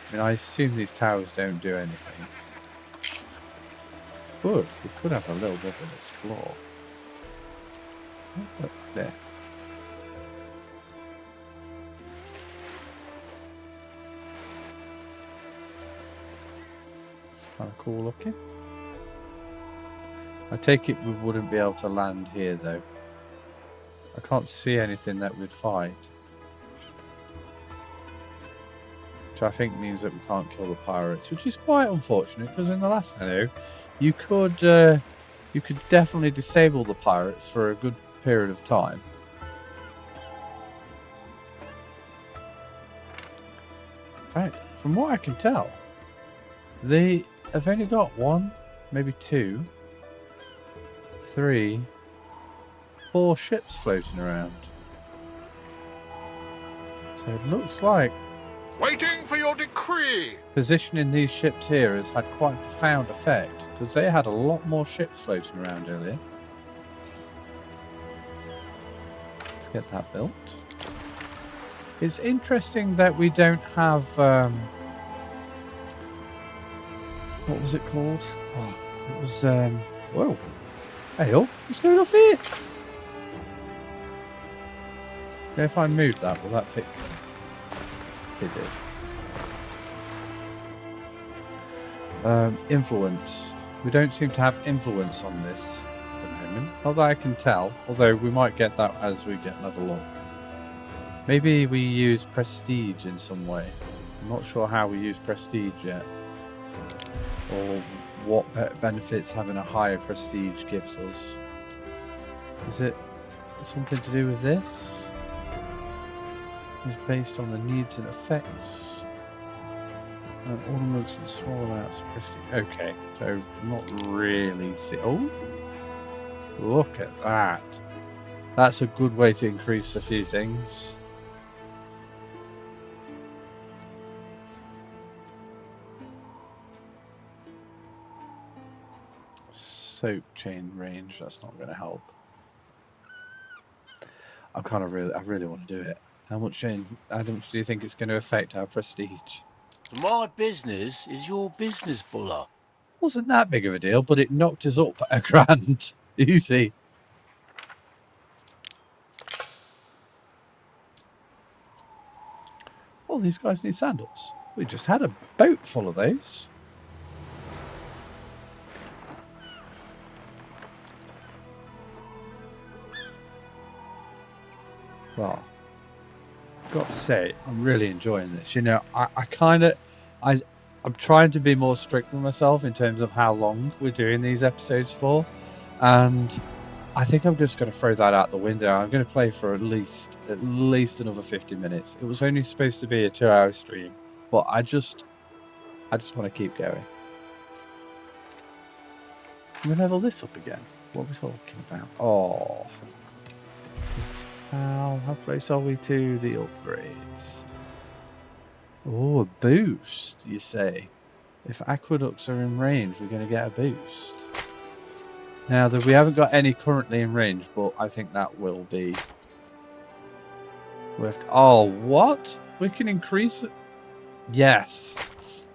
I mean, I assume these towers don't do anything. Good. We could have a little bit of an explore. Oh, look there. It's kind of cool looking. I take it we wouldn't be able to land here though. I can't see anything that would fight. Which I think means that we can't kill the pirates, which is quite unfortunate because in the last ANNO, you could definitely disable the pirates for a good period of time. In fact, from what I can tell, they have only got 1, maybe 2, 3, 4 ships floating around. So it looks like Waiting for your decree. positioning these ships here has had quite a profound effect, because they had a lot more ships floating around earlier. Let's get that built. It's interesting that we don't have what was it called? Oh, it was whoa. Hey up, what's going off here? Yeah, if I move that, will that fix it? It did. Influence. We don't seem to have influence on this at the moment. Not that I can tell, although we might get that as we get level up. Maybe we use prestige in some way. I'm not sure how we use prestige yet. Or what benefits having a higher prestige gives us. Is it something to do with this? It's based on the needs and effects. And ornaments and small amounts of prestige. Okay, so not really. Oh, look at that. That's a good way to increase a few things. Soap chain range, that's not going to help. I really want to do it. How much do you think it's going to affect our prestige? My business is your business, Buller. Wasn't that big of a deal, but it knocked us up £1,000. Easy. Oh, these guys need sandals. We just had a boat full of those. Well, got to say, I'm really enjoying this. You know, I'm trying to be more strict with myself in terms of how long we're doing these episodes for, and I think I'm just going to throw that out the window. I'm going to play for at least another 50 minutes. It was only supposed to be a 2-hour stream, but I just want to keep going. I'm going to level this up again. What are we talking about? Oh. How close are we to the upgrades? Oh, a boost, you say? If aqueducts are in range, we're going to get a boost. Now, we haven't got any currently in range, but I think that will be worth... Oh, what? We can increase it? Yes.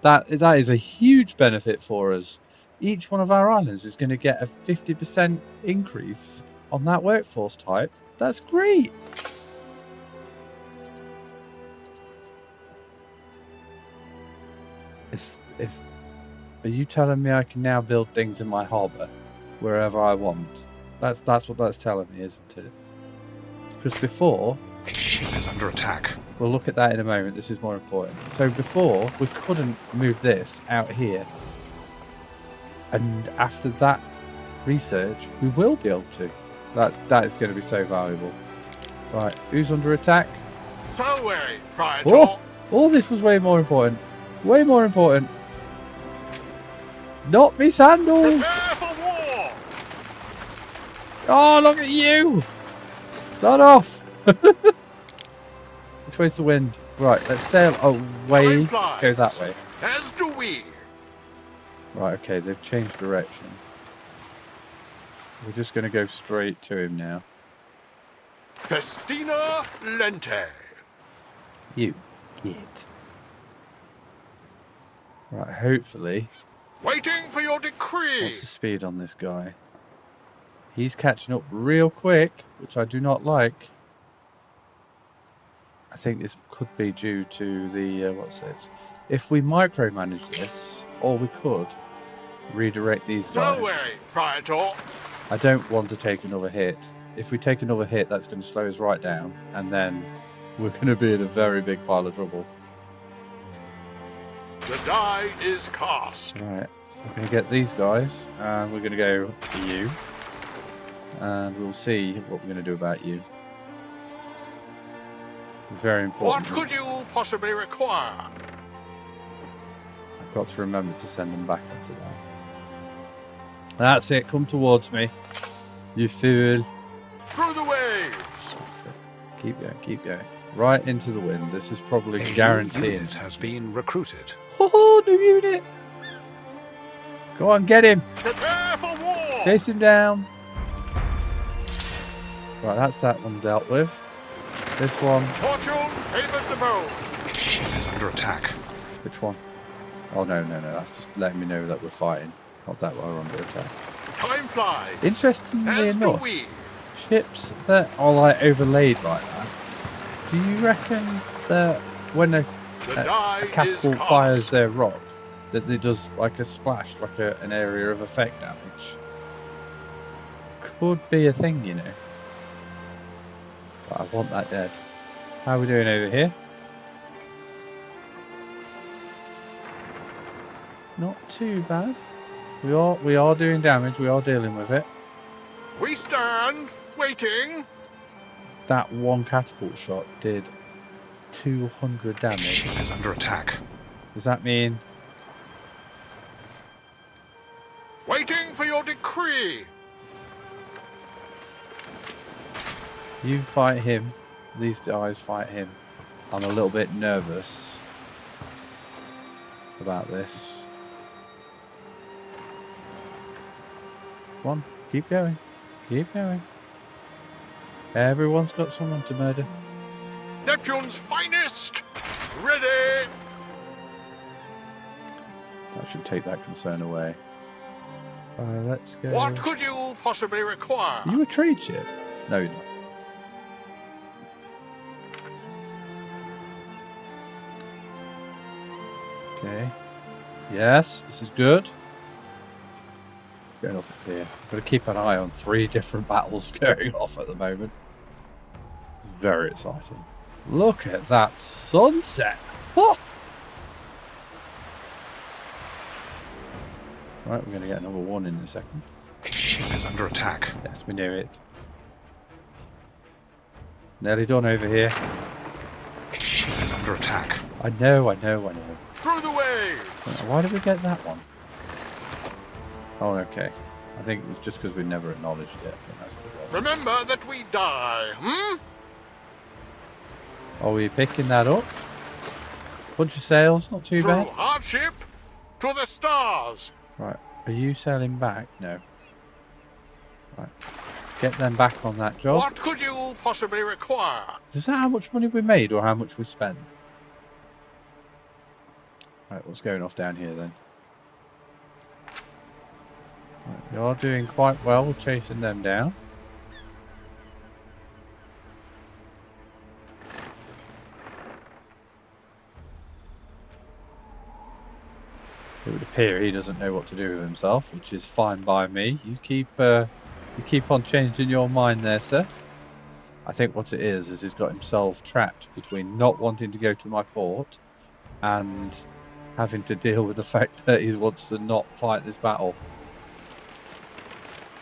That is a huge benefit for us. Each one of our islands is going to get a 50% increase on that workforce type. That's great. Are you telling me I can now build things in my harbour wherever I want? That's what that's telling me, isn't it? Because before... A ship is under attack. We'll look at that in a moment. This is more important. So before, we couldn't move this out here. And after that research, we will be able to. That is going to be so valuable. Right, who's under attack? Salway, Praetor. Oh, this was way more important. Way more important. Not me sandals! Prepare for war! Oh, look at you! Start off! Which way's the wind? Right, let's sail away. Let's go that way. As do we. Right, okay, they've changed direction. We're just going to go straight to him now. Festina Lente. You git. Right, hopefully. Waiting for your decree. What's the speed on this guy? He's catching up real quick, which I do not like. I think this could be due to the, what's it? If we micromanage this, or we could redirect these guys. Salway, Praetor. I don't want to take another hit. If we take another hit, that's going to slow us right down, and then we're going to be in a very big pile of trouble. The die is cast. Right, we're going to get these guys, and we're going to go to you, and we'll see what we're going to do about you. It's very important. What could you possibly require? I've got to remember to send them back into that. That's it, come towards me. You fool. Through the waves. That's it. Keep going, keep going. Right into the wind. This is probably A guaranteed. unit has been recruited. Oh, new unit! Go on, get him! Prepare for war. Chase him down. Right, that's that one dealt with. This one. Fortune favors the bold. A ship is under attack. Which one? Oh, no. That's just letting me know that we're fighting. Not that we're under attack. Time flies. Interestingly As do enough, we. ships that are like overlaid like that, do you reckon that when a catapult fires their rock, that it does like a splash, like an area of effect damage? Could be a thing, you know. But I want that dead. How are we doing over here? Not too bad. We are doing damage. We are dealing with it. We stand waiting. That one catapult shot did 200 damage. Ship is under attack. Does that mean? Waiting for your decree. You fight him. These guys fight him. I'm a little bit nervous about this. Come on, keep going. Keep going. Everyone's got someone to murder. Neptune's finest. Ready. That should take that concern away. Let's go. What could you possibly require? Are you a trade ship? No, you're not. Okay. Yes, this is good. Going off up here. Got to keep an eye on 3 different battles going off at the moment. It's very exciting. Look at that sunset. Oh! Right, we're going to get another one in a second. A ship is under attack. Yes, we knew it. Nearly done over here. A ship is under attack. I know. Through the waves. Why did we get that one? Oh, okay. I think it was just because we never acknowledged it. I think that's what it was. Remember that we die, Are we picking that up? Bunch of sails, not too Through bad. hardship to the stars. Right, are you sailing back? No. Right, get them back on that job. What could you possibly require? Is that how much money we made or how much we spent? Right, what's going off down here then? Right, we are doing quite well chasing them down. It would appear he doesn't know what to do with himself, which is fine by me. You keep on changing your mind there, sir. I think what it is he's got himself trapped between not wanting to go to my fort and having to deal with the fact that he wants to not fight this battle.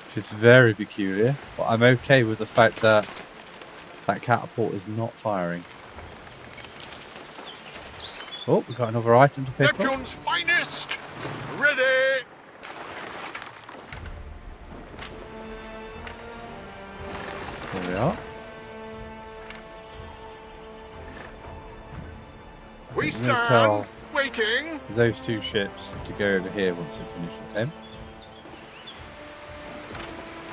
Which is very peculiar, but I'm okay with the fact that that catapult is not firing. Oh, we've got another item to pick up. Neptune's finest! Ready! Here we are. We stand, waiting. Those two ships to go over here once they finish with him.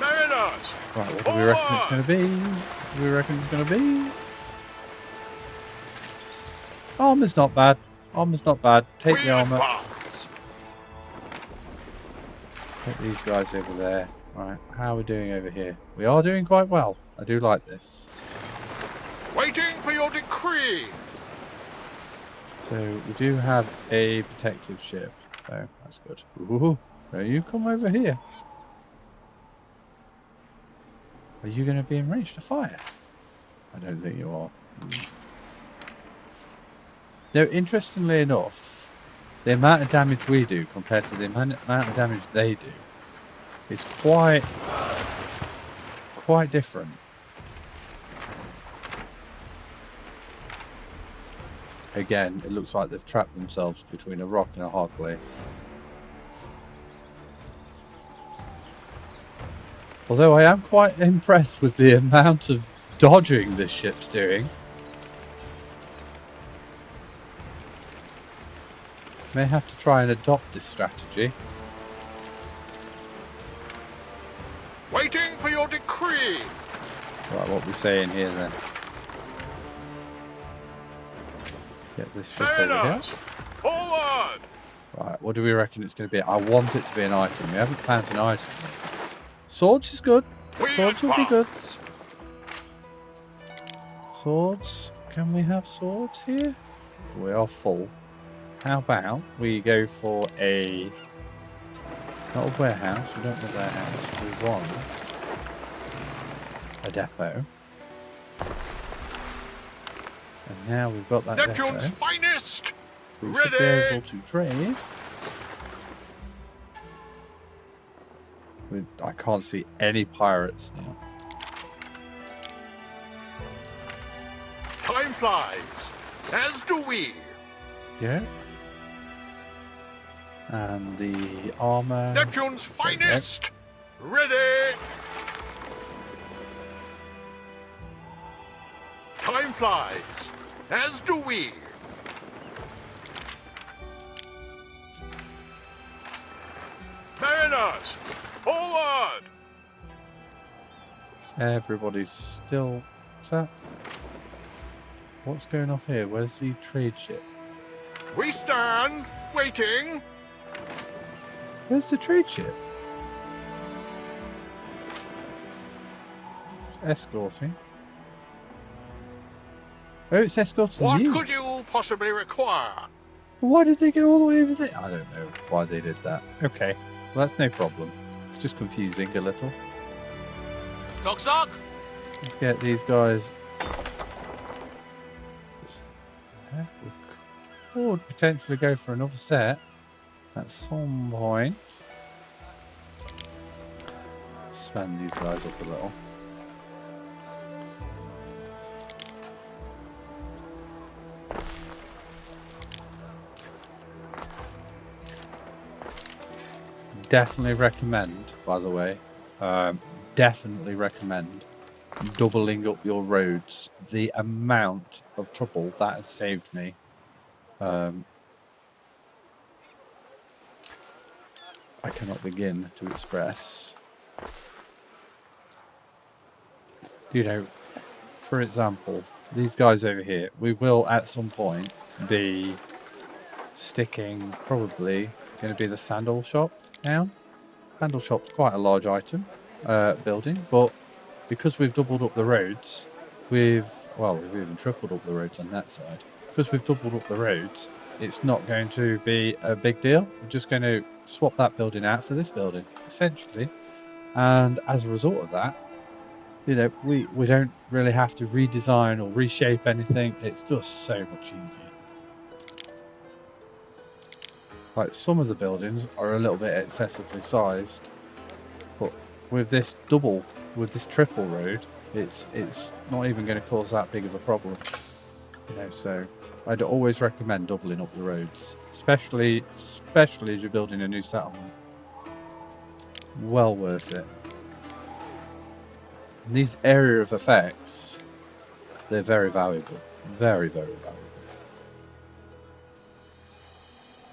Mariners! Right, what do we reckon it's going to be? What do we reckon it's going to be? Armor's not bad. Armor's not bad. Take the armor. Put these guys over there. Right, how are we doing over here? We are doing quite well. I do like this. Waiting for your decree. So we do have a protective ship. So that's good. Ooh, now you come over here. Are you going to be in range to fire? I don't think you are. Now, interestingly enough, the amount of damage we do compared to the amount of damage they do is quite different. Again, it looks like they've trapped themselves between a rock and a hard place. Although I am quite impressed with the amount of dodging this ship's doing. May have to try and adopt this strategy. Waiting for your decree. Right, what we saying here then? Get this ship over here. Forward! Right, what do we reckon it's going to be? I want it to be an item. We haven't found an item yet. Swords is good. Swords will be good. Swords. Can we have swords here? We are full. How about we go for a... not a warehouse. We don't want a warehouse. We want a depot. And now we've got that Neptune's depot. finest! We should be able to trade. I can't see any pirates now. Time flies, as do we. Yeah. And the armor. Neptune's finest! Ready! Time flies, as do we. Mariners, forward! Everybody's still sat. What's going off here? Where's the trade ship? We stand, waiting. Where's the trade ship? It's escorting. Oh, it's escorting What you. could you possibly require? Why did they go all the way over there? I don't know why they did that. Okay, well, that's no problem. It's just confusing a little. Sock. Let's get these guys. We could potentially go for another set at some point. Spend these guys up a little. Definitely recommend, by the way, definitely recommend doubling up your roads. The amount of trouble that has saved me. I cannot begin to express. You know, for example, these guys over here, we will at some point be sticking probably going to be the sandal shop now. Sandal shop's quite a large item building, but because we've doubled up the roads, we've even tripled up the roads on that side. Because we've doubled up the roads, it's not going to be a big deal. We're just going to swap that building out for this building, essentially. And as a result of that, you know, we don't really have to redesign or reshape anything. It's just so much easier. Like, some of the buildings are a little bit excessively sized, but with this triple road, it's not even going to cause that big of a problem. You know, so I'd always recommend doubling up the roads, especially as you're building a new settlement. Well worth it. And these area of effects, they're very valuable. Very, very valuable.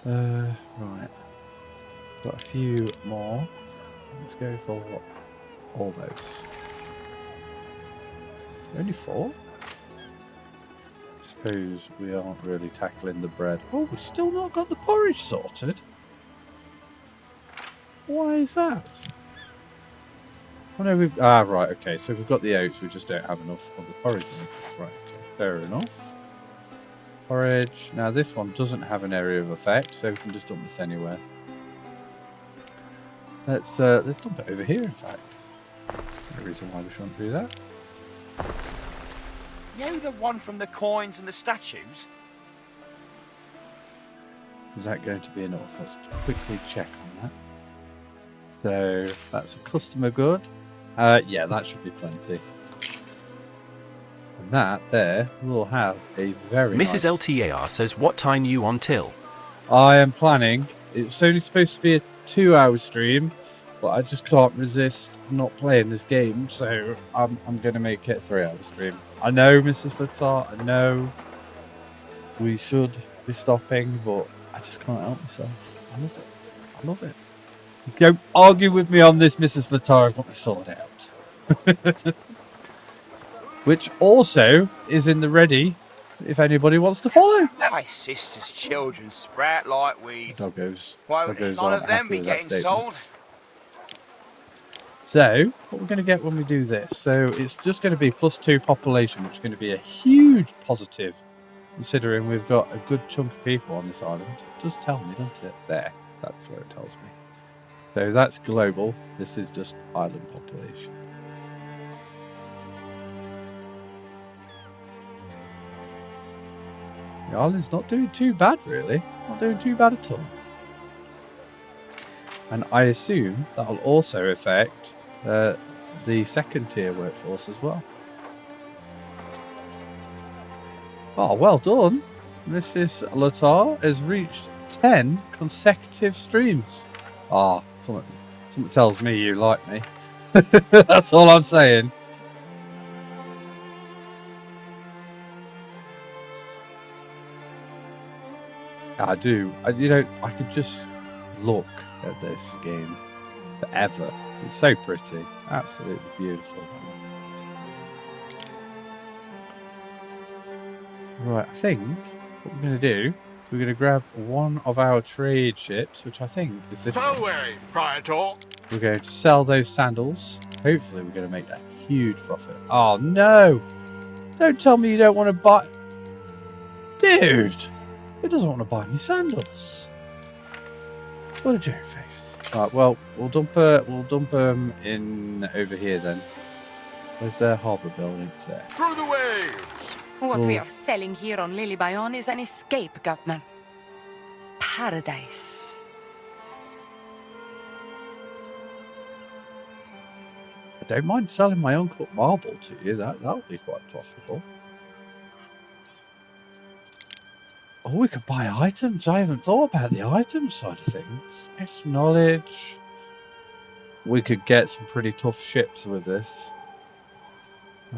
Right. Got a few more. Let's go for all those. Only 4? Suppose we aren't really tackling the bread. Oh, we've still not got the porridge sorted. Why is that? Oh no, we've... Ah, right, okay. So we've got the oats, we just don't have enough of the porridge in it. Right, okay. Fair enough. Porridge. Now this one doesn't have an area of effect, so we can just dump this anywhere. Let's dump it over here, in fact. No reason why we shouldn't do that. You know the one from the coins and the statues? Is that going to be enough? Let's quickly check on that. So that's a customer good. Yeah, that should be plenty. And that there will have a very Mrs. nice... LTAR says, what time you on till? I am planning. It's only supposed to be a 2-hour stream, but I just can't resist not playing this game, so I'm going to make it a 3-hour stream. I know, Mrs. SirLTAR, I know we should be stopping, but I just can't help myself. I love it. I love it. Don't argue with me on this, Mrs. SirLTAR. I've got my sword out. Which also is in the ready if anybody wants to follow. My sister's children sprout like weeds. Doggos. Won't none of them be getting sold? So, what we're going to get when we do this, so it's just going to be +2 population, which is going to be a huge positive, considering we've got a good chunk of people on this island. It does tell me, doesn't it? There, that's where it tells me. So that's global, this is just island population. The island's not doing too bad, really. Not doing too bad at all. And I assume that'll also affect the second tier workforce as well. Oh, well done. Mrs. SirLTAR has reached 10 consecutive streams. Ah, something tells me you like me. That's all I'm saying. I do. I could just look at this game forever. It's so pretty. Absolutely beautiful. Right, I think what we're going to do, we're going to grab one of our trade ships, which I think is this one. We're going to sell those sandals. Hopefully we're going to make a huge profit. Oh, no! Don't tell me you don't want to buy... Dude! Who doesn't want to buy me sandals? What a joke face. Right, well, we'll dump them in over here then. Where's their harbour buildings there? Through the waves! What we are selling here on Lily Bayon is an escape, Governor. Paradise. I don't mind selling my uncut marble to you. That'll be quite profitable. Oh, we could buy items. I haven't thought about the item side of things. Extra knowledge. We could get some pretty tough ships with this.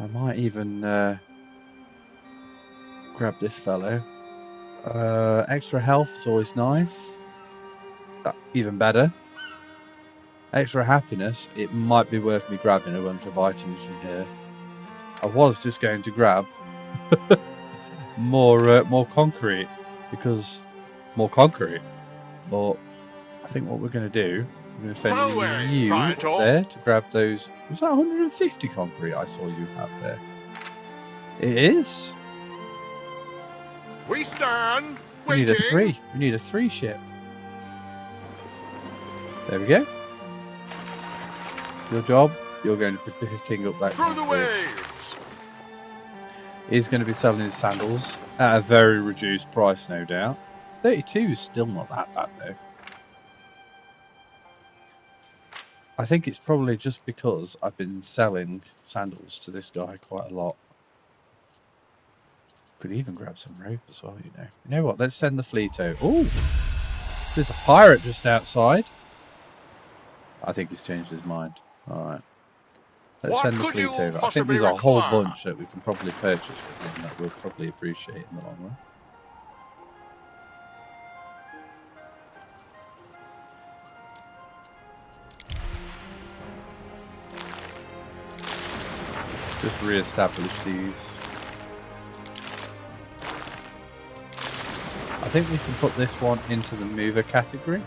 I might even grab this fellow. Extra health is always nice. Even better. Extra happiness. It might be worth me grabbing a bunch of items from here. I was just going to grab more concrete, because more concrete. But I think what we're going to do, I'm going to send you up there to grab those. Was that 150 concrete I saw you have there? It is. We stand. We need a 3. We need a 3 ship. There we go. Your job. You're going to be picking up that. Through the waves. He's going to be selling his sandals at a very reduced price, no doubt. 32 is still not that bad, though. I think it's probably just because I've been selling sandals to this guy quite a lot. Could even grab some rope as well, you know. You know what? Let's send the fleet out. Oh, there's a pirate just outside. I think he's changed his mind. All right. Let's send the fleet over. I think there's a whole bunch that we can probably purchase from him that we'll probably appreciate in the long run. Just re-establish these. I think we can put this one into the mover category.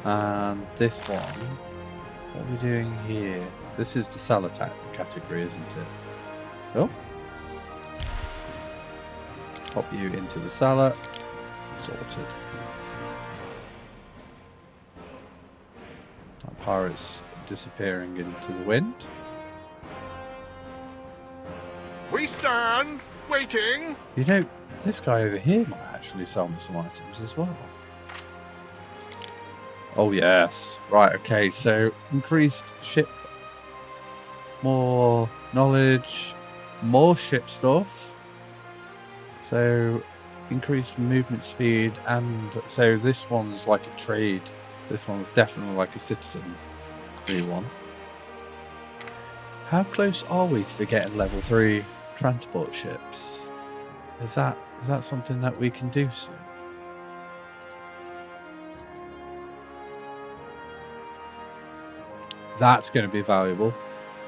And this one, what are we doing here? This is the SirLTAR category, isn't it? Oh. Pop you into the SirLTAR. Sorted. Our pirate's disappearing into the wind. We stand, waiting. You know, this guy over here might actually sell me some items as well. Oh yes. Right, okay, so increased ship, more knowledge, more ship stuff. So increased movement speed, and so this one's like a trade. This one's definitely like a citizen one. How close are we to getting level 3 transport ships? Is that something that we can do soon? That's going to be valuable,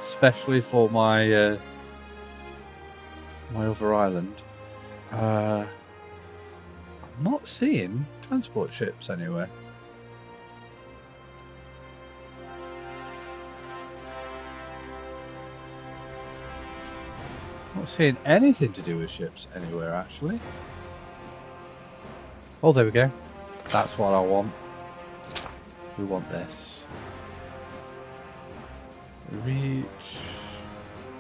especially for my my other island. I'm not seeing transport ships anywhere. Not seeing anything to do with ships anywhere, actually. Oh, there we go. That's what I want. We want this. Reach.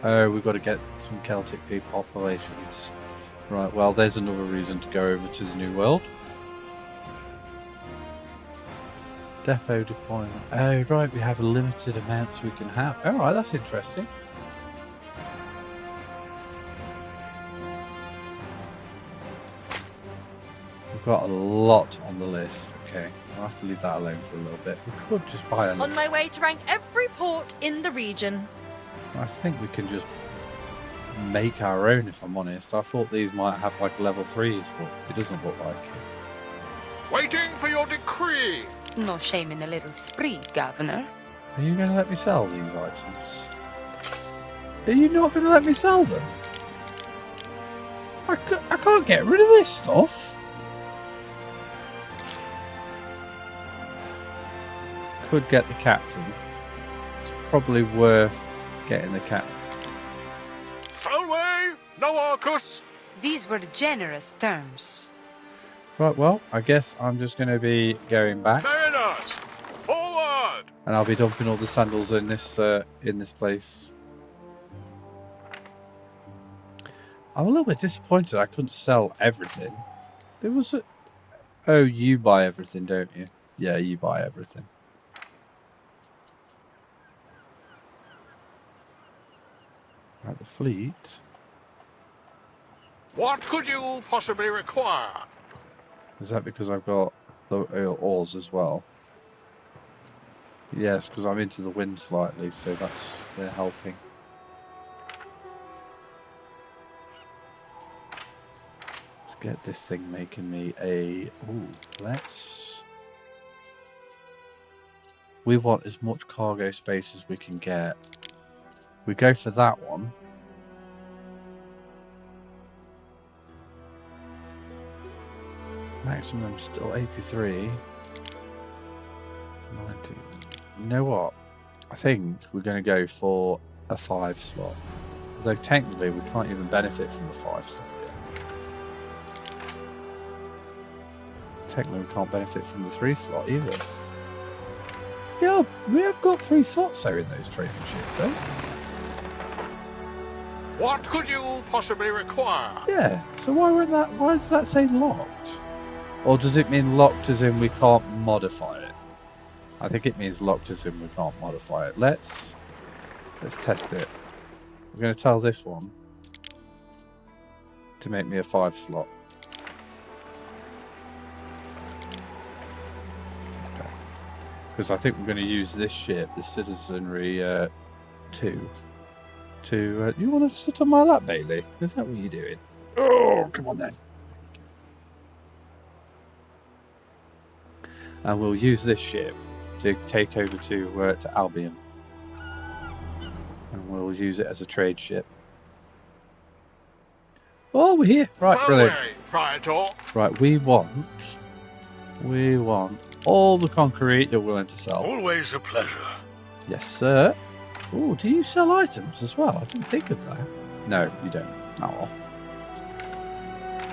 Oh, we've got to get some Celtic populations. Right, well, there's another reason to go over to the New World. Depot deployment. Oh, right, we have a limited amount we can have. Oh, right, that's interesting. We've got a lot on the list. Okay, I'll have to leave that alone for a little bit. We could just buy a... On my way to rank every port in the region. I think we can just make our own, if I'm honest. I thought these might have like level 3s, but it doesn't look like it. Waiting for your decree. No shame in a little spree, Governor. Are you going to let me sell these items? Are you not going to let me sell them? I can't get rid of this stuff. Could get the captain. It's probably worth getting the captain. Salve, no Arcus. These were generous terms. Right, well, I guess I'm just going to be going back. Mariners, forward! And I'll be dumping all the sandals in this place. I'm a little bit disappointed I couldn't sell everything. There was a... Oh, you buy everything, don't you? Yeah, you buy everything. Right, the fleet. What could you possibly require? Is that because I've got the oars as well? Yes, because I'm into the wind slightly, so they're helping. Let's get this thing making me a... Ooh, let's... We want as much cargo space as we can get. We go for that one. Maximum still 83. 90. You know what? I think we're going to go for a 5 slot. Although technically we can't even benefit from the 5 slot yet. technically we can't benefit from the 3 slot either. Yeah, we have got 3 slots there in those trading ships, though. What could you possibly require? Yeah, so why does that say locked? Or does it mean locked as in we can't modify it? I think it means locked as in we can't modify it. Let's test it. We're going to tell this one to make me a 5 slot. Okay. Because I think we're going to use this ship, the Citizenry 2, to... you want to sit on my lap, Bailey? Is that what you're doing? Oh, come on then. And we'll use this ship to take over to Albion. And we'll use it as a trade ship. Oh, we're here. Right, brilliant. Right, we want all the concrete you're willing to sell. Always a pleasure. Yes, sir. Oh, do you sell items as well? I didn't think of that. No, you don't. Oh.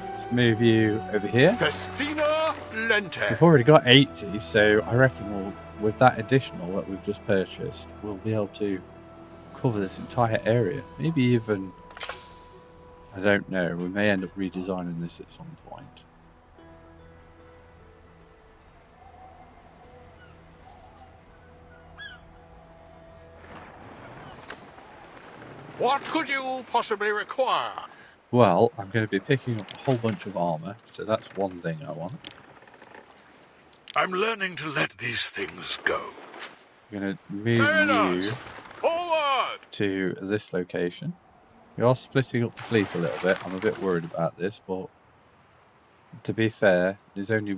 Let's move you over here. Festina Lente. We've already got 80, so I reckon with that additional that we've just purchased, we'll be able to cover this entire area. Maybe even, I don't know, we may end up redesigning this at some point. What could you possibly require? Well, I'm going to be picking up a whole bunch of armor, so that's one thing I want. I'm learning to let these things go. I'm going to move you to this location. We are splitting up the fleet a little bit. I'm a bit worried about this, but to be fair, there's only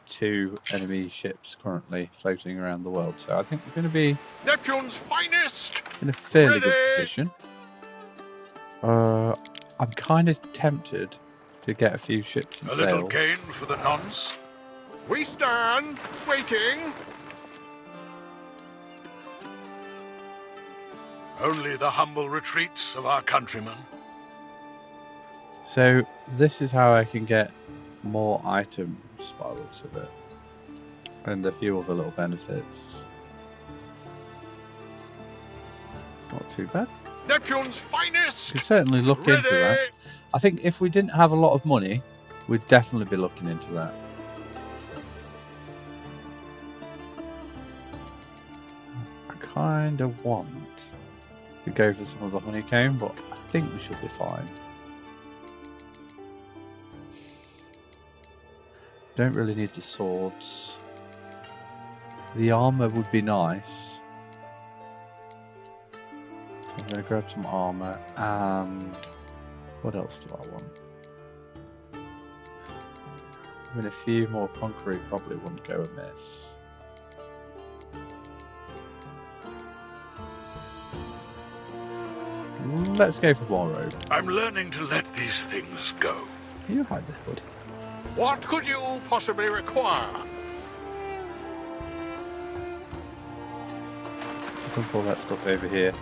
2 enemy ships currently floating around the world, so I think we're going to be Neptune's finest in a fairly good position. I'm kind of tempted to get a few ships and a sails. little gain for the nonce. We stand waiting. Only the humble retreats of our countrymen. So this is how I can get more items by the looks of it, and a few other little benefits. It's not too bad. Neptune's finest. We could certainly look into that. I think if we didn't have a lot of money, we'd definitely be looking into that. I kind of want to go for some of the honeycomb, but I think we should be fine. Don't really need the swords. The armor would be nice. I'm going to grab some armor, and what else do I want? I mean, a few more concrete probably wouldn't go amiss. Let's go for more road. I'm learning to let these things go. You hide there, buddy. What could you possibly require? Dump all that stuff over here.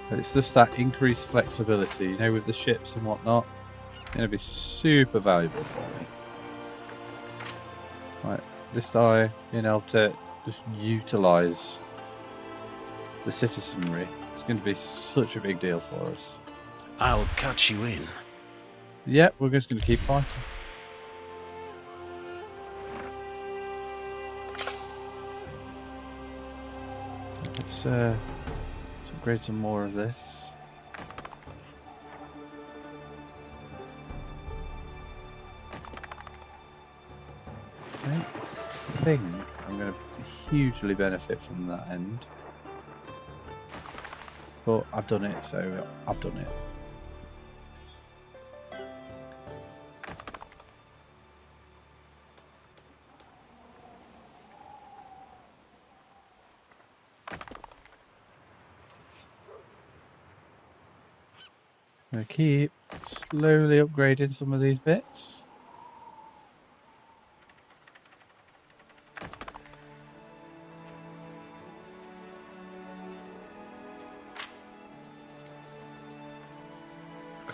But it's just that increased flexibility, you know, with the ships and whatnot. It's going to be super valuable for me. Right, this guy being able to just utilise the citizenry. It's going to be such a big deal for us. I'll cut you in. Yeah, we're just going to keep fighting. Let's upgrade some more of this. I don't think I'm going to hugely benefit from that end. But I've done it, so I've done it. I'm going to keep slowly upgrading some of these bits.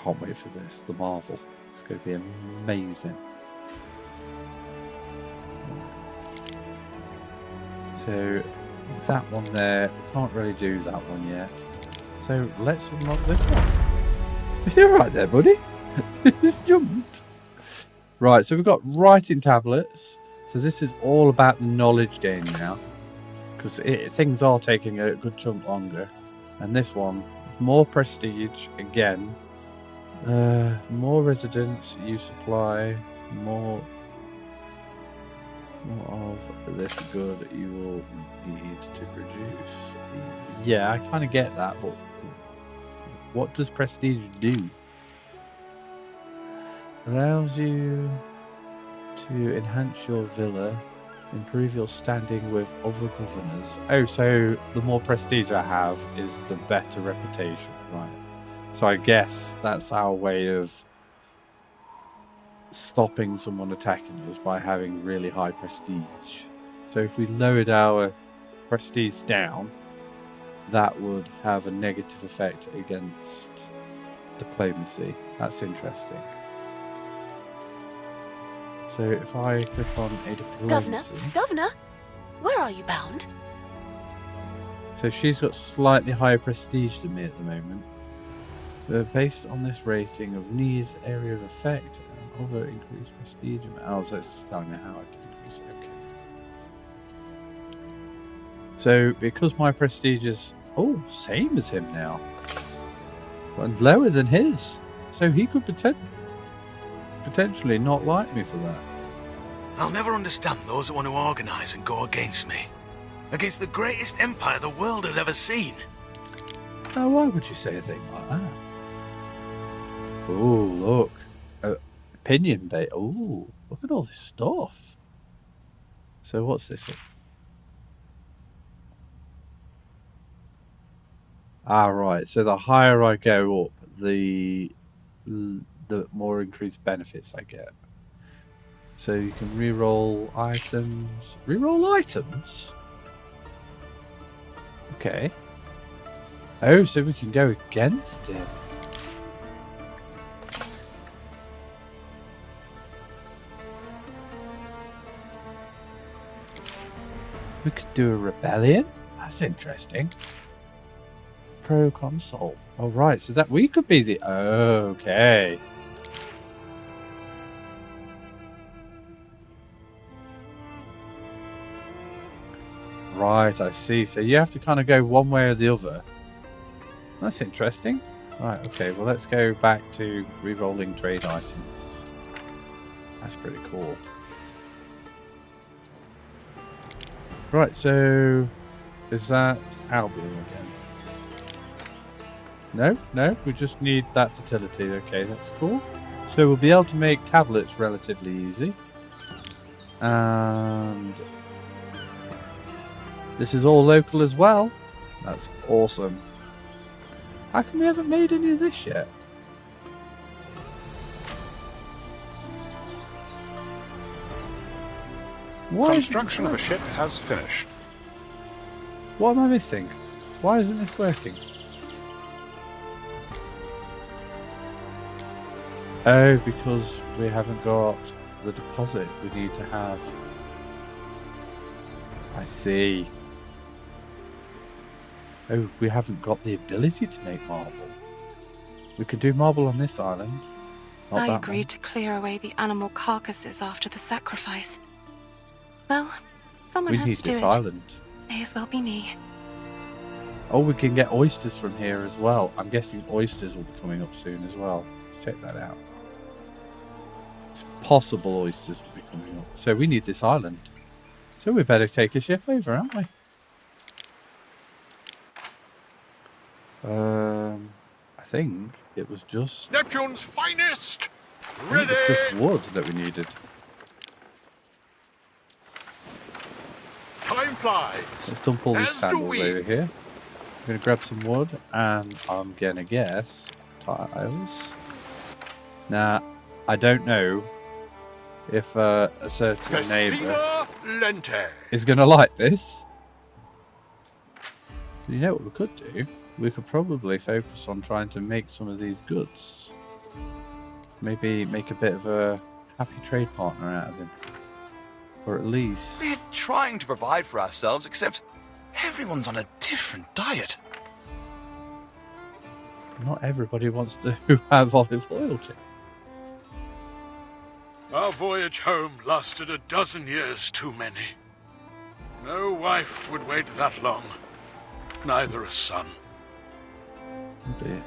can't wait for this. The Marvel. It's going to be amazing. So that one there, we can't really do that one yet. So let's unlock this one. You're right there, buddy. Just jumped. Right, so we've got writing tablets. So this is all about the knowledge gain now, because things are taking a good chunk longer. And this one, more prestige again, more residence, you supply more of this good you will need to produce. Yeah, I kind of get that, but what does prestige do? Allows you to enhance your villa, improve your standing with other governors. Oh, so the more prestige I have is the better reputation, right? So I guess that's our way of stopping someone attacking us by having really high prestige. So if we lowered our prestige down, that would have a negative effect against diplomacy. That's interesting. So if I click on a diplomacy... Governor, where are you bound? So she's got slightly higher prestige than me at the moment. Based on this rating of needs, area of effect, and other increased prestige. Oh, so it's just telling me how I can increase it. Okay. So because my prestige is same as him now, and lower than his, so he could potentially not like me for that. I'll never understand those that want to organise and go against me. Against the greatest empire the world has ever seen. Now, why would you say a thing like that? Oh, look. Opinion bait. Oh, look at all this stuff. So what's this? Ah, right. So the higher I go up, the more increased benefits I get. So you can reroll items. Reroll items? Okay. Oh, so we can go against him. We could do a rebellion? That's interesting. Pro console. Oh, right. So that we could be the... Okay. Right, I see. So you have to kind of go one way or the other. That's interesting. Right, okay. Well, let's go back to re-rolling trade items. That's pretty cool. Right, so is that Albion again? No, we just need that fertility. Okay, that's cool. So we'll be able to make tablets relatively easy. And this is all local as well. That's awesome. How come we haven't made any of this yet? Construction of a ship has finished. What am I missing? Why isn't this working? Oh, because we haven't got the deposit we need to have. I see. Oh, we haven't got the ability to make marble. We could do marble on this island. I agreed to clear away the animal carcasses after the sacrifice. Well, someone has to do it. We need this island. May as well be me. Oh, we can get oysters from here as well. I'm guessing oysters will be coming up soon as well. Let's check that out. It's possible oysters will be coming up. So we need this island. So we better take a ship over, aren't we? I think it was just... Neptune's finest! Ready! It was just wood that we needed. Time flies. Let's dump all these sandals over here. I'm going to grab some wood, and I'm going to guess tiles. Now, I don't know if a certain neighbour is going to like this. So you know what we could do? We could probably focus on trying to make some of these goods. Maybe make a bit of a happy trade partner out of him. Or at least... We're trying to provide for ourselves, except everyone's on a different diet. Not everybody wants to have olive oil, Jim. Our voyage home lasted a dozen years too many. No wife would wait that long. Neither a son. Oh dear.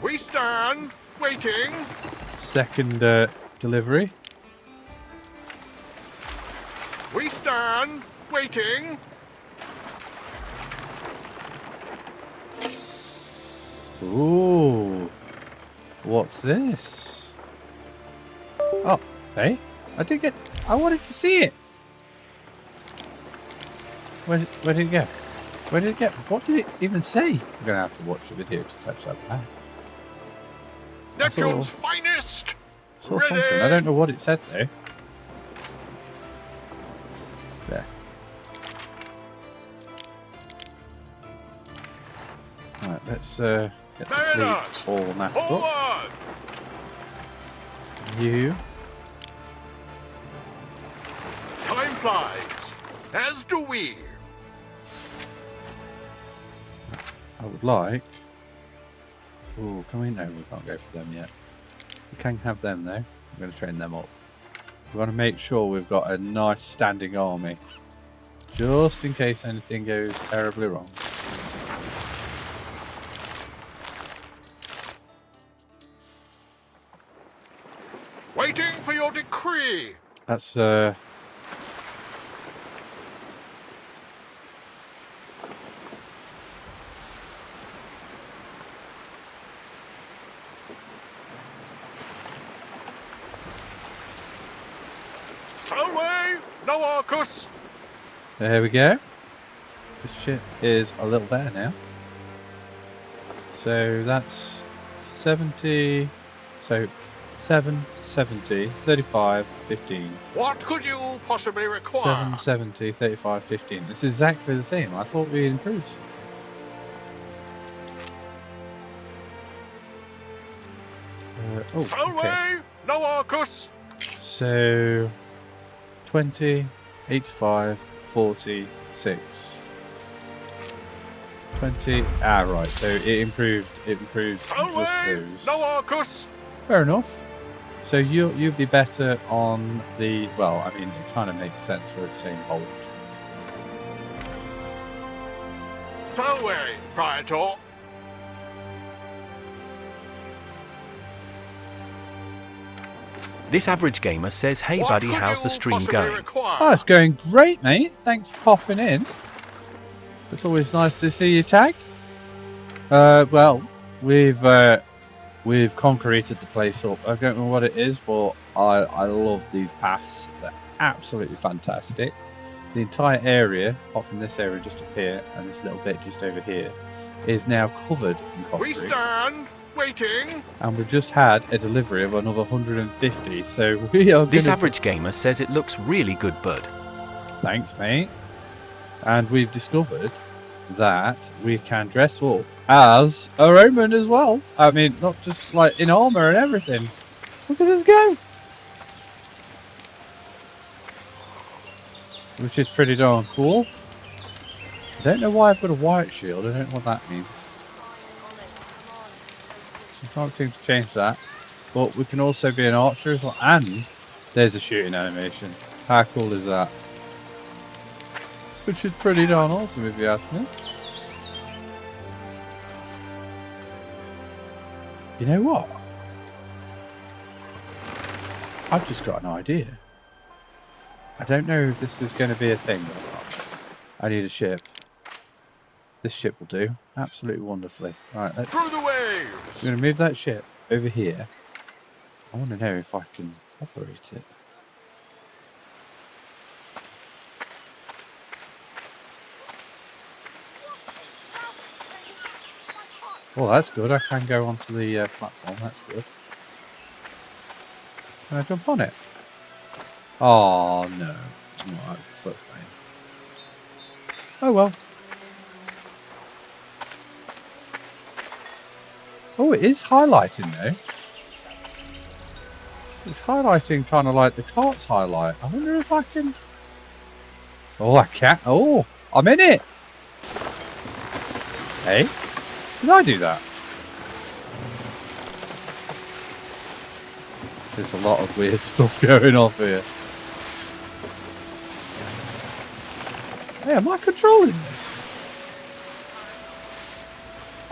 We stand, waiting. Second delivery. We stand, waiting. Ooh. What's this? Oh, hey. I wanted to see it. Where did it go? Where did it go? What did it even say? I'm going to have to watch the video to touch that back. Neptune's finest. Saw something. I don't know what it said though. There. Right, let's get the fleet all massed up. You. Time flies, as do we. I would like... Ooh, can we? No, we can't go for them yet. We can have them though. I'm going to train them up. We want to make sure we've got a nice standing army. Just in case anything goes terribly wrong. Waiting for your decree. That's Salway, no Arcus. there we go. This ship is a little better now. So that's 70. So 7, 70, 35, 15. What could you possibly require? 7, 70, 35, 15. This is exactly the same. I thought we improved some. Oh, Salway, no Arcus. So 20, 85, 46. 20. Ah, right. So it improved. It improved just those. No Arcus. Fair enough. So you'll be better on the... Well, I mean, it kind of makes sense for it saying bolt. Salway, Praetor. This average gamer says, hey buddy, how's the stream going? Oh, it's going great, mate. Thanks for popping in. It's always nice to see you, Tag. Well, we've concreted the place up. I don't know what it is, but I love these paths. They're absolutely fantastic. The entire area, apart from this area just up here and this little bit just over here, is now covered in concrete. We stand, waiting. And we've just had a delivery of another 150, so we are This average gamer says it looks really good, bud. Thanks, mate. And we've discovered that we can dress up as a Roman as well. I mean, not just like in armor and everything. Look at us go. Which is pretty darn cool. I don't know why I've got a white shield. I don't know what that means. I can't seem to change that. But we can also be an archer as well. And there's a shooting animation. How cool is that? Which is pretty darn awesome if you ask me. You know what? I've just got an idea. I don't know if this is going to be a thing or not. I need a ship. This ship will do. Absolutely wonderfully. Right, let's... Through the waves! I'm going to move that ship over here. I want to know if I can operate it. Well, that's good. I can go onto the platform. That's good. Can I jump on it? Oh, no. Oh, that's fine. Oh, well. Oh, it is highlighting though. It's highlighting kind of like the cart's highlight. I wonder if I can... Oh, I can't. Oh, I'm in it. Hey, did I do that? There's a lot of weird stuff going off here. Hey, am I controlling this?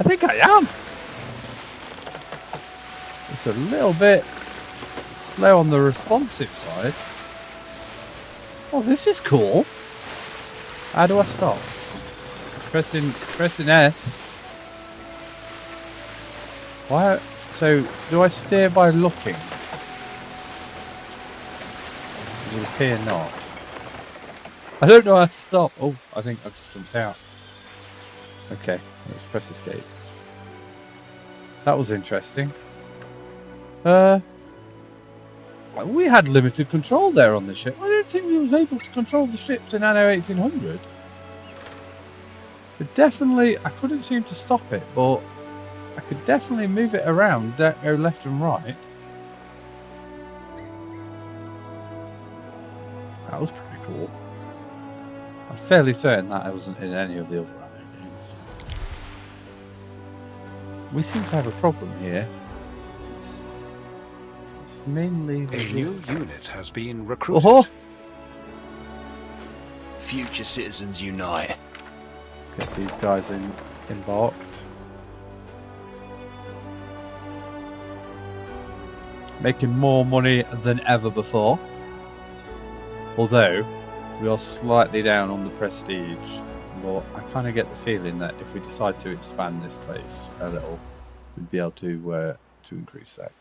I think I am. It's a little bit slow on the responsive side. Oh, this is cool. How do I stop? Pressing S. Why? So, do I steer by looking? It would appear not. I don't know how to stop. Oh, I think I've just jumped out. Okay, let's press escape. That was interesting. We had limited control there on the ship. I don't think we was able to control the ships in Anno 1800. But definitely, I couldn't seem to stop it, but I could definitely move it around, go left and right. That was pretty cool. I'm fairly certain that I wasn't in any of the other Anno games. We seem to have a problem here. It's mainly the... A new unit has been recruited. Oh! Future citizens unite. Let's get these guys embarked. Making more money than ever before. Although, we are slightly down on the prestige. But I kind of get the feeling that if we decide to expand this place a little, we'd be able to increase that.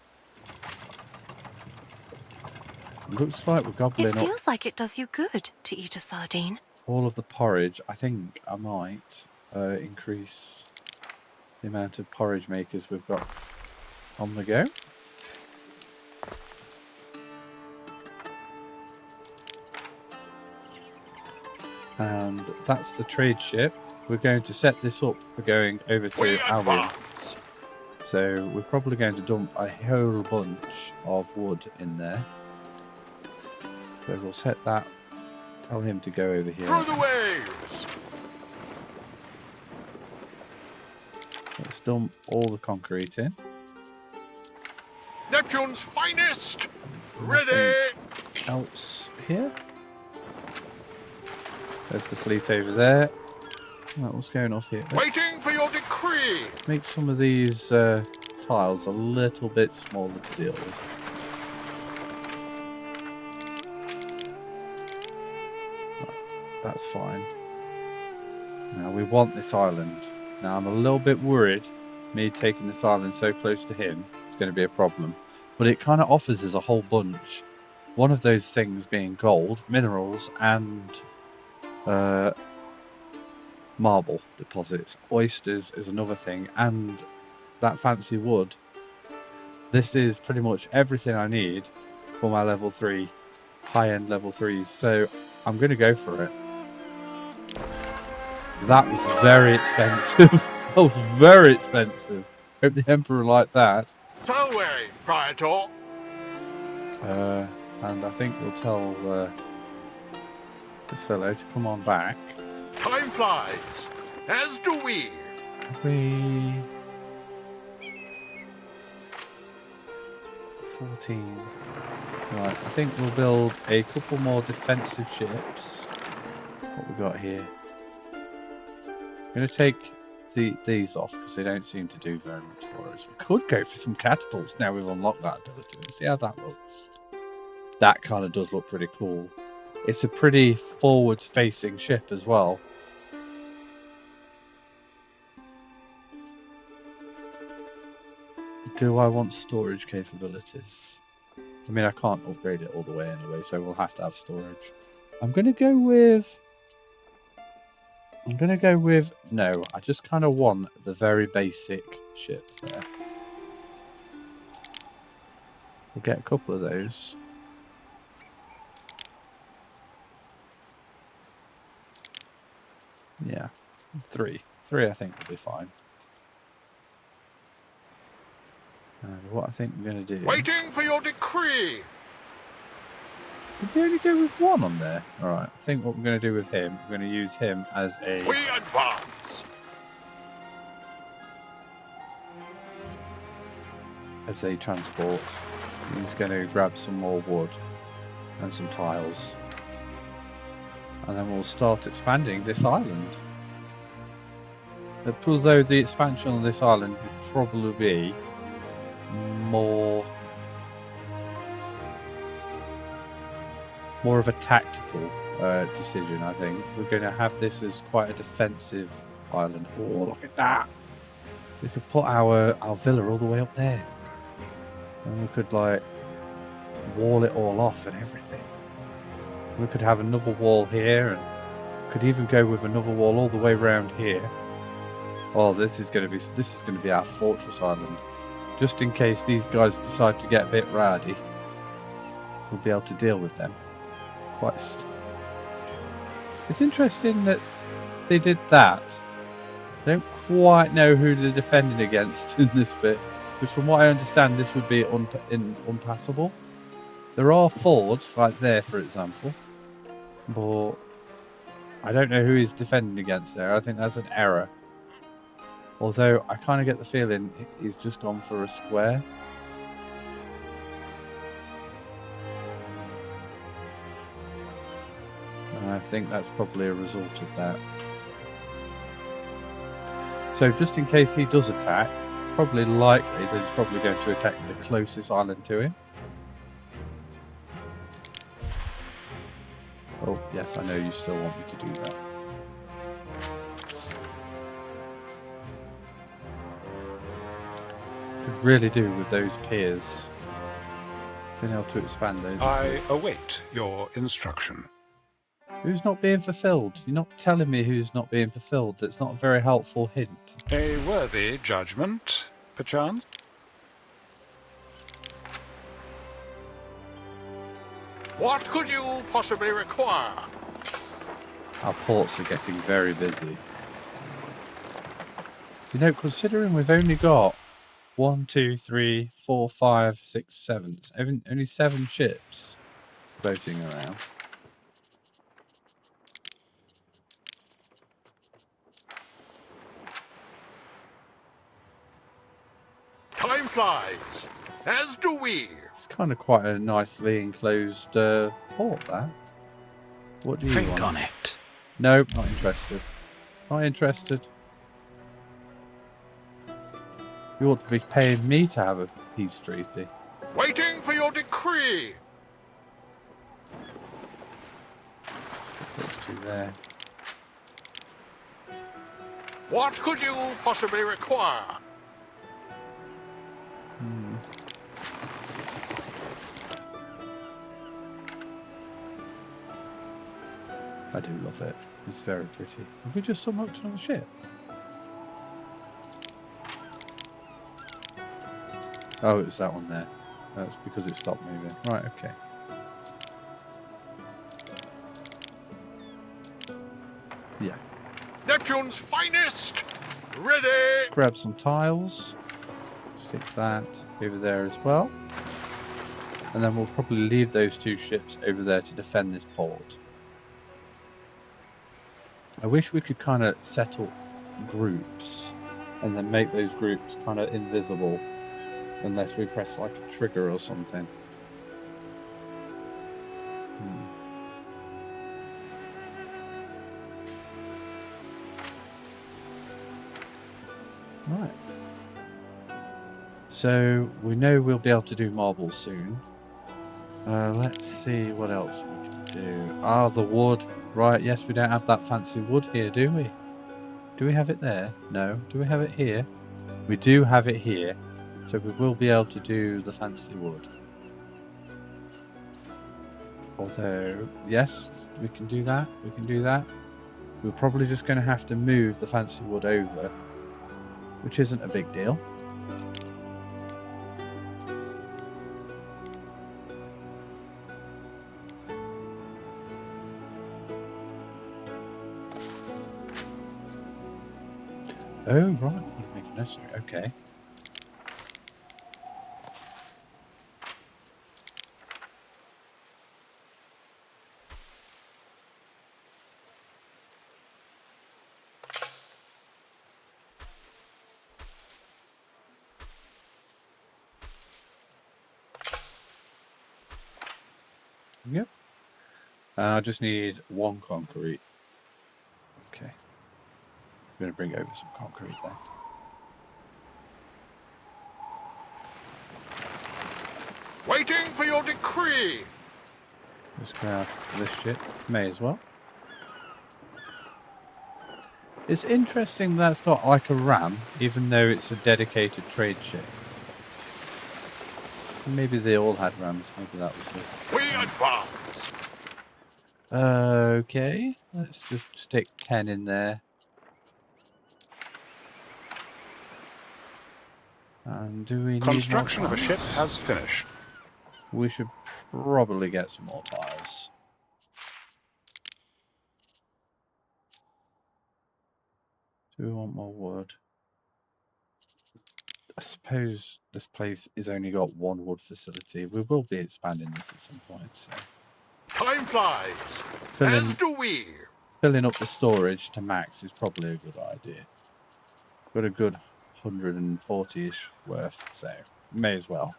Looks like we're gobbling up. It feels like it does you good to eat a sardine. All of the porridge. I think I might increase the amount of porridge makers we've got on the go. And that's the trade ship. We're going to set this up for going over to Albion. So we're probably going to dump a whole bunch of wood in there. So we'll set that. Tell him to go over here. Through the waves! Let's dump all the concrete in. Neptune's finest! Ready! Else here. There's the fleet over there. Right, what's going off here? Waiting for your decree! Make some of these tiles a little bit smaller to deal with. That's fine. Now we want this island. Now I'm a little bit worried, me taking this island so close to him, it's going to be a problem. But it kind of offers us a whole bunch. One of those things being gold, minerals, and marble deposits. Oysters is another thing, and that fancy wood. This is pretty much everything I need for my level 3, high-end level 3s. So I'm going to go for it. That was very expensive. That was very expensive. Hope the Emperor liked that. Salway, Praetor. And I think we'll tell this fellow to come on back. Time flies, as do we. We 14. Right, I think we'll build a couple more defensive ships. What we got here? I'm going to take these off because they don't seem to do very much for us. We could go for some catapults now we've unlocked that ability. See how that looks. That kind of does look pretty cool. It's a pretty forwards facing ship as well. Do I want storage capabilities? I mean, I can't upgrade it all the way anyway, so we'll have to have storage. I'm going to go with... No, I just kind of want the very basic ship there. We'll get a couple of those. Yeah, three I think will be fine. And what I think we're going to do... Waiting for your decree! Did we only go with one on there? Alright, I think what we're going to do with him, we're going to use him as a... We advance! As a transport. He's going to grab some more wood and some tiles. And then we'll start expanding this island. Although the expansion on this island would probably be more of a tactical decision, I think. We're going to have this as quite a defensive island. Oh, look at that! We could put our villa all the way up there. And we could, like, wall it all off and everything. We could have another wall here, and could even go with another wall all the way around here. Oh, this is going to be our fortress island. Just in case these guys decide to get a bit rowdy, we'll be able to deal with them. It's interesting that they did that. I don't quite know who they're defending against in this bit. Because from what I understand, this would be unpassable. There are fords, like there, for example. But I don't know who he's defending against there. I think that's an error. Although, I kind of get the feeling he's just gone for a square. And I think that's probably a result of that. So, just in case he does attack, it's probably likely that he's probably going to attack the closest island to him. Oh, yes, I know you still want me to do that. Could really do with those piers. Being able to expand those. I await your instruction. Who's not being fulfilled? You're not telling me who's not being fulfilled. That's not a very helpful hint. A worthy judgment, perchance? What could you possibly require? Our ports are getting very busy. You know, considering we've only got 1, 2, 3, 4, 5, 6, 7. Only 7 ships floating around. Time flies, as do we. It's kind of quite a nicely enclosed port, that. What do you Think want? on it. Nope, not interested. Not interested. You ought to be paying me to have a peace treaty. Waiting for your decree. Those two there. What could you possibly require? I do love it. It's very pretty. Have we just unlocked another ship? Oh, it was that one there. That's because it stopped moving. Right, okay. Yeah. Neptune's finest! Ready! Grab some tiles. Stick that over there as well. And then we'll probably leave those 2 ships over there to defend this port. I wish we could kind of settle groups and then make those groups kind of invisible unless we press like a trigger or something. Right. So we know we'll be able to do marbles soon. Let's see what else we can do. Ah, the wood. Right, yes, we don't have that fancy wood here, do we? Do we have it there? No. Do we have it here? We do have it here. So we will be able to do the fancy wood. Although, yes, we can do that. We can do that. We're probably just going to have to move the fancy wood over, which isn't a big deal. Oh, right. Make it necessary. Okay. Yep. I just need 1 concrete. Okay. I'm going to bring over some concrete then. Waiting for your decree. Just grab this shit. May as well. It's interesting that's got like a ram, even though it's a dedicated trade ship. Maybe they all had rams. Maybe that was it. We advance. Okay. Let's just stick 10 in there. And do we need Construction more of a ship has finished. We should probably get some more tiles. Do we want more wood? I suppose this place has only got 1 wood facility. We will be expanding this at some point, so. Time flies. As do we. Filling up the storage to max is probably a good idea. Got a good 140-ish worth, so may as well.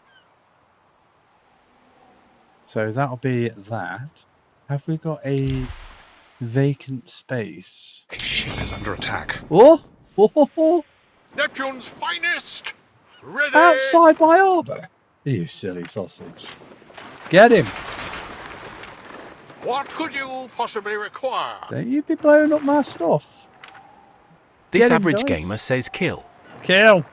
So that'll be that. Have we got a vacant space? A ship is under attack. Oh! Oh! Neptune's finest. Ready. Outside my harbour? You silly sausage. Get him! What could you possibly require? Don't you be blowing up my stuff. This Get him, average guys. gamer says kill. Kill!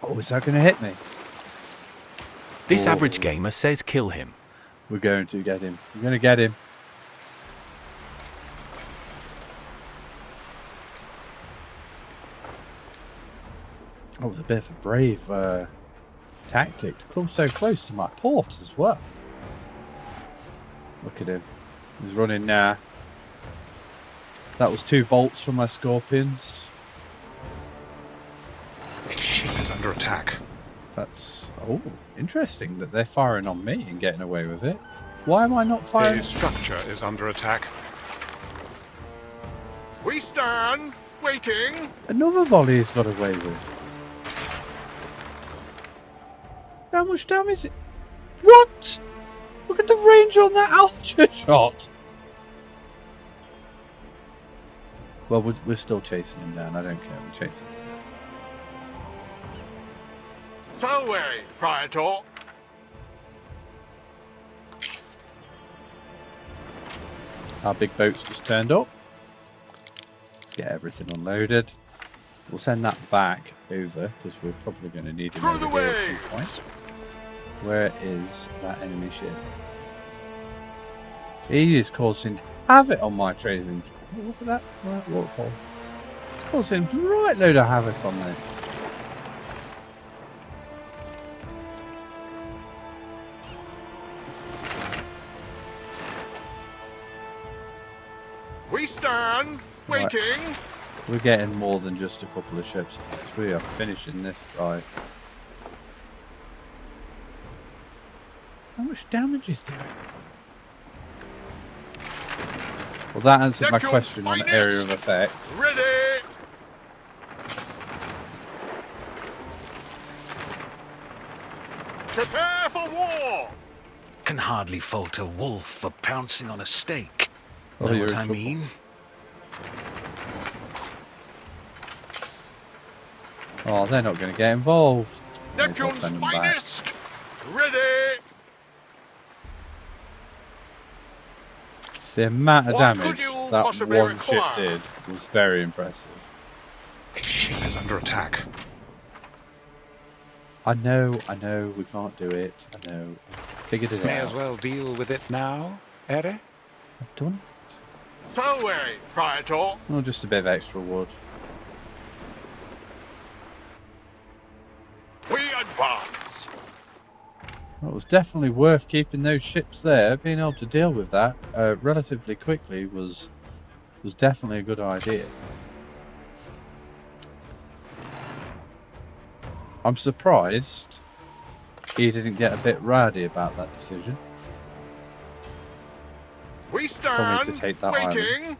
Oh, is that going to hit me? This average gamer says kill him. We're going to get him. We're going to get him. Oh, it's a bit of a brave tactic to come so close to my port as well. Look at him. He's running now. That was 2 bolts from my scorpions. A ship is under attack. That's... Oh, interesting that they're firing on me and getting away with it. Why am I not firing? A structure is under attack. We stand, waiting. Another volley has got away with. How much damage is it? What? Look at the range on that archer shot. Well, we're still chasing him down. I don't care. We're chasing him. Salway, Praetor. Our big boat's just turned up. Let's get everything unloaded. We'll send that back over because we're probably going to need him over here at some point. Where is that enemy ship? He is causing havoc on my trading. Oh, look at that right waterfall. It's causing a right load of havoc on this. We stand, waiting. Right. We're getting more than just a couple of ships. We are finishing this guy. How much damage is doing? Well, that answered my question on area of effect. Ready. Prepare for war. Can hardly fault a wolf for pouncing on a steak. Oh, Know you're what in I trouble. mean? Oh, they're not going to get involved. Neptune's finest. Ready. The amount of What damage could you that possibly one require? ship did was very impressive. A ship is under attack. I know, we can't do it. I know. I figured it May out. as well deal with it now, Ere? I've done Salway, Praetor. it. Oh, just a bit of extra wood. We advance. Well, it was definitely worth keeping those ships there. Being able to deal with that relatively quickly was definitely a good idea. I'm surprised he didn't get a bit rowdy about that decision. We For stand, me to take that waiting. island.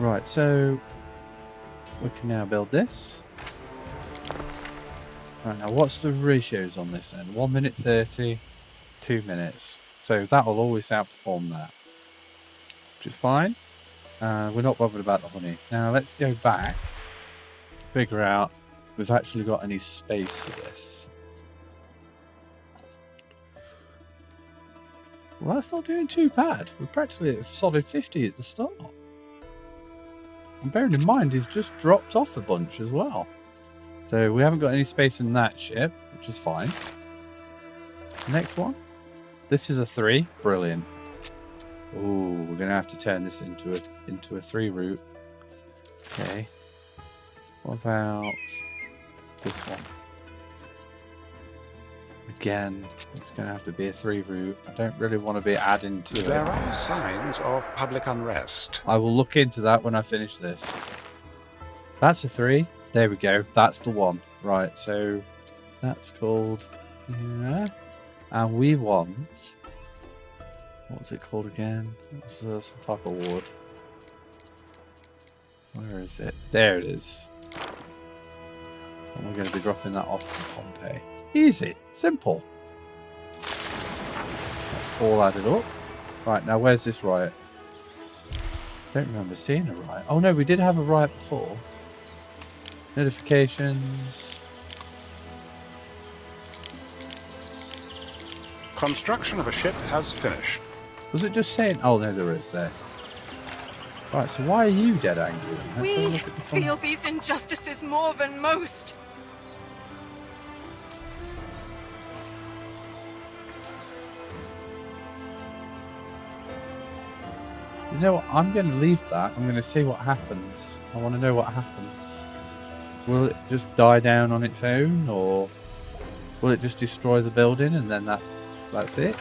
Right, so we can now build this. Right, now what's the ratios on this then? 1 minute 30, 2 minutes. So that'll always outperform that, which is fine. We're not bothered about the honey. Now let's go back, figure out if we've actually got any space for this. Well, that's not doing too bad. We're practically at a solid 50 at the start. And bearing in mind, he's just dropped off a bunch as well. So we haven't got any space in that ship, which is fine. Next one. This is a 3. Brilliant. Oh, we're going to have to turn this into a 3 route. Okay. What about this one? Again, it's going to have to be a 3 route. I don't really want to be adding to it. There are signs of public unrest. I will look into that when I finish this. That's a 3. There we go. That's the one. Right, so that's called... Yeah. And we want... What's it called again? It's some type of ward. Where is it? There it is. And we're going to be dropping that off from Pompeii. Easy. Simple. That's all added up. Right, now where's this riot? Don't remember seeing a riot. Oh no, we did have a riot before. Notifications. Construction of a ship has finished. Was it just saying? Oh no, there is there. Right, so why are you dead angry? We feel these injustices more than most. You know what? I'm going to leave that. I'm going to see what happens. I want to know what happens. Will it just die down on its own, or will it just destroy the building and then that's it?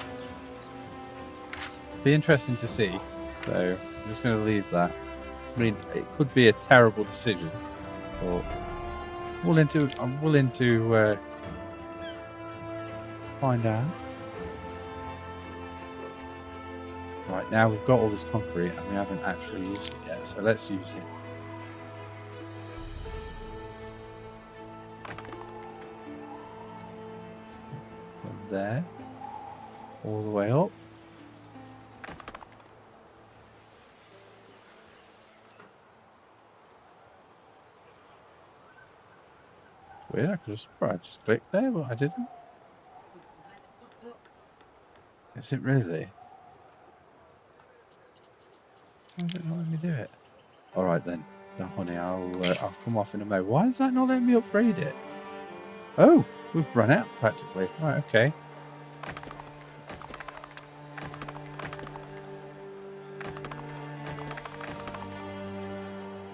Be interesting to see. So I'm just going to leave that. I mean, it could be a terrible decision, but I'm willing to find out. Right, now we've got all this concrete and we haven't actually used it yet, so let's use it. From there, all the way up. Weird, I could just click there, but I didn't. Is it really? Why is it not letting me do it? Alright then. No, honey, I'll come off in a moment. Why is that not letting me upgrade it? Oh, we've run out practically. Right, okay.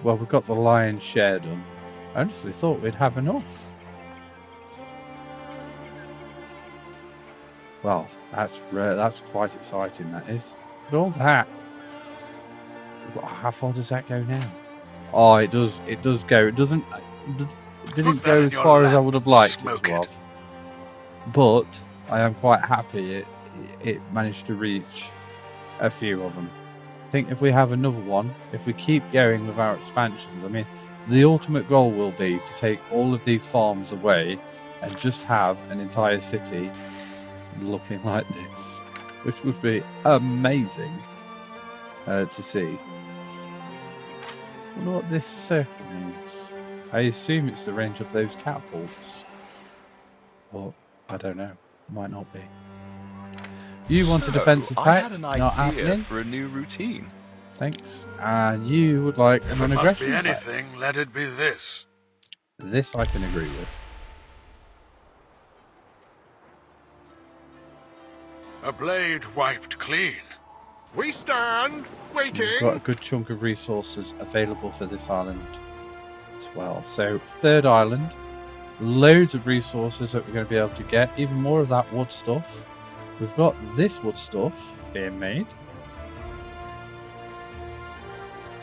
Well, we've got the lion's share done. I honestly thought we'd have enough. Well, that's quite exciting, that is. But all that... How far does that go now? Oh, it does go. It didn't go as far as I would have liked it to have. But I am quite happy it managed to reach a few of them. I think if we have another one, if we keep going with our expansions, I mean, the ultimate goal will be to take all of these farms away and just have an entire city looking like this, which would be amazing to see. I wonder what this circle means. I assume it's the range of those catapults. Or, I don't know. Might not be. You want a defensive pact? I had not an idea happening. for a new routine. Thanks. And you would like an aggression If it must be pact. anything, let it be this. This I can agree with. A blade wiped clean. We stand waiting. We've got a good chunk of resources available for this island as well. So, third island, loads of resources that we're going to be able to get. Even more of that wood stuff. We've got this wood stuff being made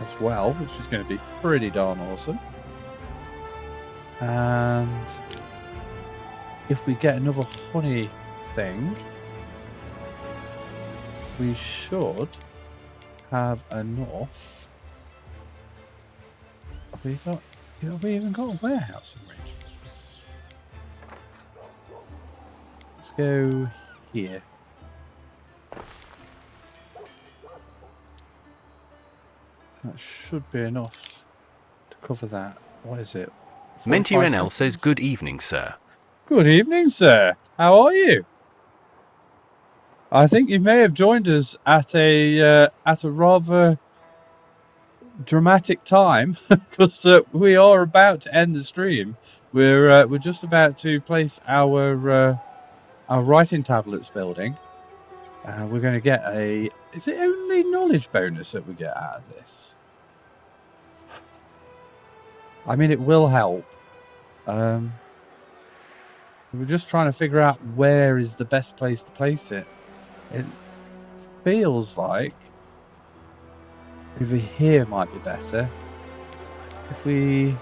as well, which is going to be pretty darn awesome. And if we get another honey thing, we should have enough Have we even got a warehouse in range of this? Let's go here. That should be enough to cover that. What is it? Mentirenl says, good evening, sir. Good evening, sir. How are you? I think you may have joined us at a rather dramatic time because we are about to end the stream. We're just about to place our writing tablets building. We're going to get a... Is it only knowledge bonus that we get out of this? I mean, it will help. We're just trying to figure out where is the best place to place it. It feels like over here might be better. If we...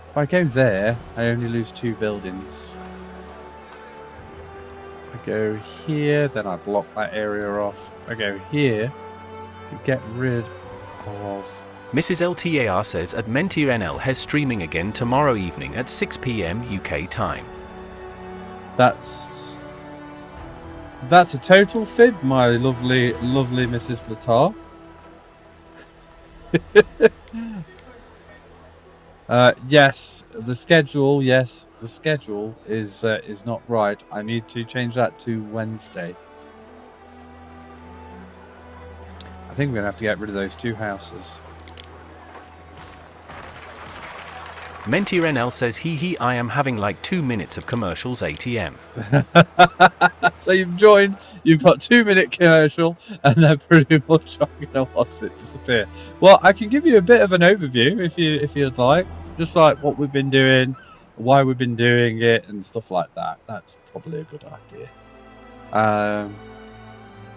If I go there, I only lose 2 buildings. I go here, then I block that area off. I go here to get rid of... Mrs. LTAR says Admentir has streaming again tomorrow evening at 6 PM UK time. That's a total fib, my lovely Mrs. SirLTAR. Yes, the schedule is not right. I need to change that to Wednesday. I think we're gonna have to get rid of those 2 houses. Mentirenl says, hee, I am having like 2 minutes of commercials ATM. So you've got 2-minute commercial, and then pretty much I'm gonna watch it disappear. Well, I can give you a bit of an overview if you'd like, just like what we've been doing, why we've been doing it, and stuff like that. That's probably a good idea.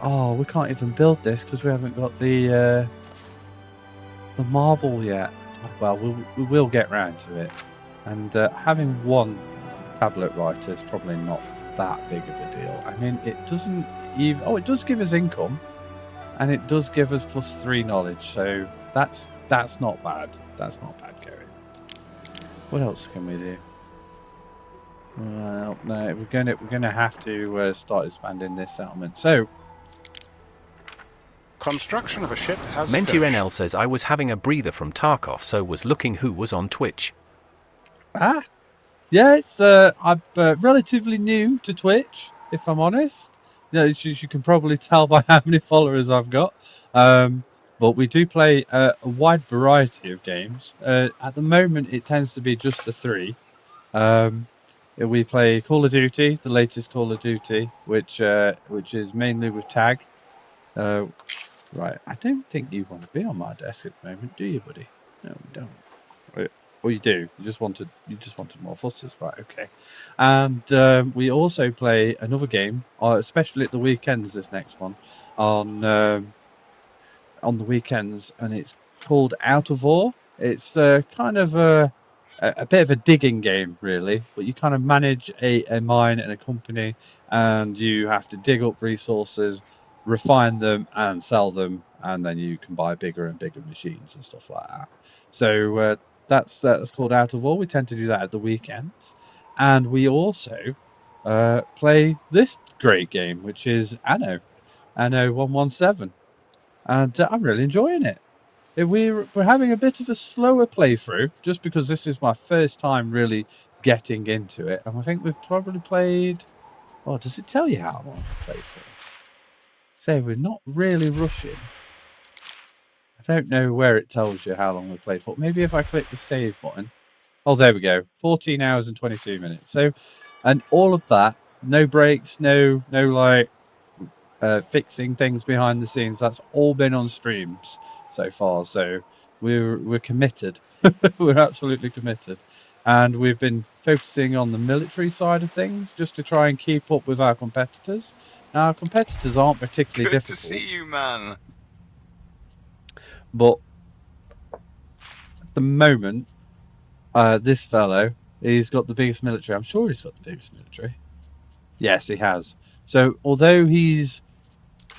Oh, we can't even build this because we haven't got the marble yet. Well, we will get round to it, and having 1 tablet writer is probably not that big of a deal. I mean, it doesn't even... Oh, it does give us income, and it does give us +3 knowledge, so that's not bad. That's not bad going. What else can we do? Well, no, we're gonna have to start expanding this settlement. So. Construction of a ship has Mentirenl says, I was having a breather from Tarkov, so was looking who was on Twitch. Ah, yeah, it's I'm relatively new to Twitch, if I'm honest. You know, you can probably tell by how many followers I've got. But we do play a wide variety of games. At the moment, it tends to be just the 3. We play Call of Duty, the latest Call of Duty, which is mainly with tag. Right, I don't think you want to be on my desk at the moment, do you, buddy? No, we don't. Or you do. You just wanted more fusses, right? Okay. And we also play another game, especially at the weekends. This next one on the weekends, and it's called Out of Ore. It's kind of a bit of a digging game, really, but you kind of manage a mine and a company, and you have to dig up resources, refine them and sell them, and then you can buy bigger and bigger machines and stuff like that. So that's called Out of Ore. We tend to do that at the weekends, and we also play this great game, which is ANNO 117, and I'm really enjoying it. We're having a bit of a slower playthrough just because this is my first time really getting into it, and I think we've probably played... Oh, does it tell you how long we played for? So we're not really rushing. I don't know where it tells you how long we played for. Maybe if I click the save button. Oh, there we go. 14 hours and 22 minutes. So, and all of that, no breaks, no like fixing things behind the scenes. That's all been on streams so far. So we're committed. We're absolutely committed. And we've been focusing on the military side of things just to try and keep up with our competitors. Now, our competitors aren't particularly difficult. Good to see you, man. But at the moment, this fellow, he's got the biggest military. I'm sure he's got the biggest military. Yes, he has. So, although he's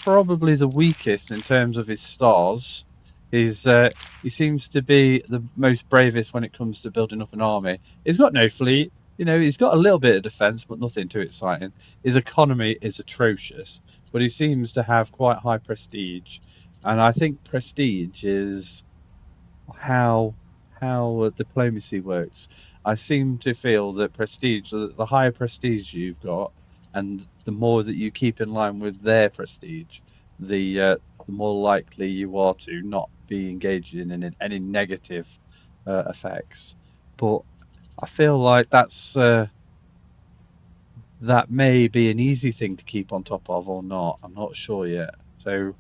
probably the weakest in terms of his stars. He seems to be the most bravest when it comes to building up an army. He's got no fleet. You know, he's got a little bit of defense, but nothing too exciting. His economy is atrocious, but he seems to have quite high prestige. And I think prestige is how diplomacy works. I seem to feel that prestige, the higher prestige you've got, and the more that you keep in line with their prestige, the more likely you are to not be engaged in any negative effects. But I feel like that may be an easy thing to keep on top of or not. I'm not sure yet. So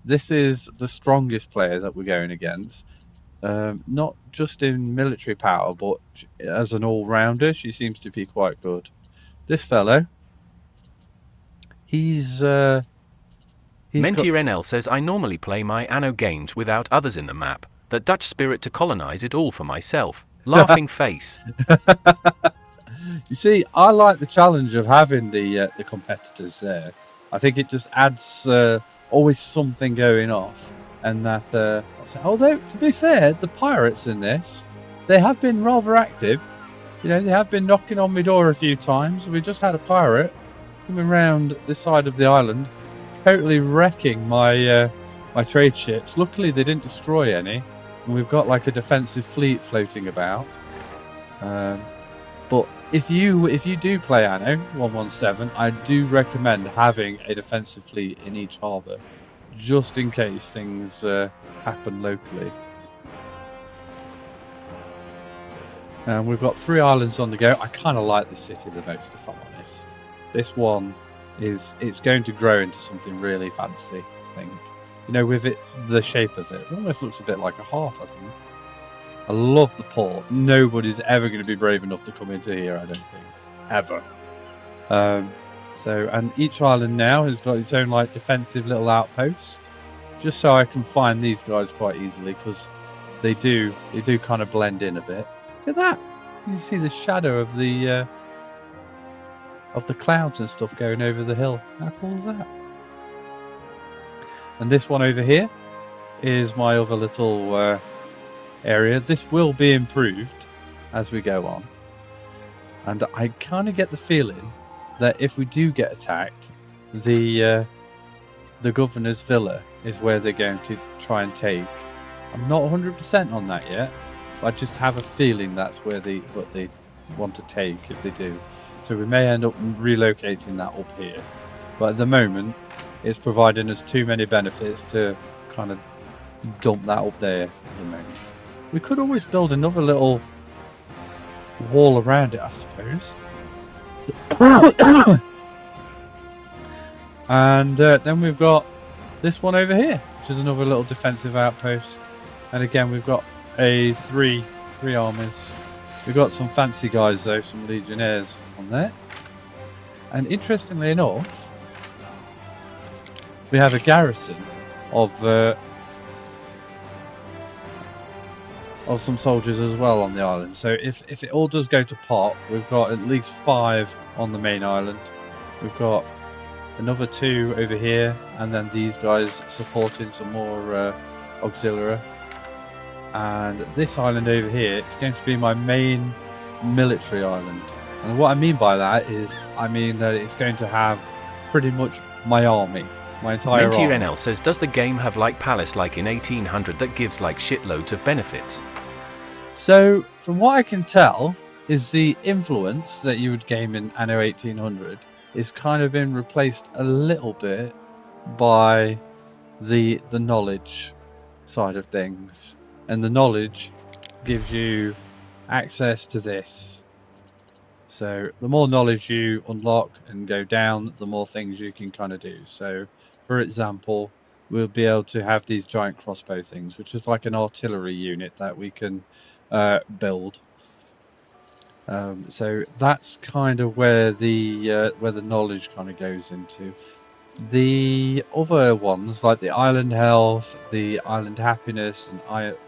this is the strongest player that we're going against. Not just in military power, but as an all-rounder, she seems to be quite good. This fellow, he's Mentier NL says, I normally play my Anno games without others in the map. That Dutch spirit to colonize it all for myself. Laughing face. You see, I like the challenge of having the competitors there. I think it just adds always something going off. And that, although to be fair, the pirates in this, they have been rather active. You know, they have been knocking on my door a few times. We just had a pirate coming round this side of the island, totally wrecking my my trade ships. Luckily, they didn't destroy any, and we've got like a defensive fleet floating about. But if you do play Anno 117, I do recommend having a defensive fleet in each harbour, just in case things happen locally. And we've got 3 islands on the go. I kind of like this city the most, if I'm honest. This one it's going to grow into something really fancy, I think. You know, with the shape of it almost looks a bit like a heart, I think. I love the port. Nobody's ever going to be brave enough to come into here, I don't think. Ever. And each island now has got its own like defensive little outpost, just so I can find these guys quite easily, because they do kind of blend in a bit. Look at that! You can see the shadow of the clouds and stuff going over the hill. How cool is that? And this one over here is my other little area. This will be improved as we go on, and I kind of get the feeling that if we do get attacked, the governor's villa is where they're going to try and take. I'm not 100% on that yet, but I just have a feeling that's where what they want to take if they do. So we may end up relocating that up here, but at the moment it's providing us too many benefits to kind of dump that up there at the moment. We could always build another little wall around it, I suppose. And then we've got this one over here, which is another little defensive outpost. And again, we've got three armies. We've got some fancy guys though, some legionnaires on there. And interestingly enough, we have a garrison of some soldiers as well on the island. So if it all does go to pot, we've got at least 5 on the main island. We've got another 2 over here, and then these guys supporting some more auxiliary. And this island over here is going to be my main military island. And what I mean by that is, I mean that it's going to have pretty much my army. My entire army. Mentier NL says, does the game have like Palace like in 1800 that gives like shitloads of benefits? So, from what I can tell, is the influence that you would gain in Anno 1800 is kind of been replaced a little bit by the knowledge side of things. And the knowledge gives you access to this. So the more knowledge you unlock and go down, the more things you can kind of do. So, for example, we'll be able to have these giant crossbow things, which is like an artillery unit that we can build. So that's kind of where the knowledge kind of goes into. The other ones, like the island health, the island happiness, and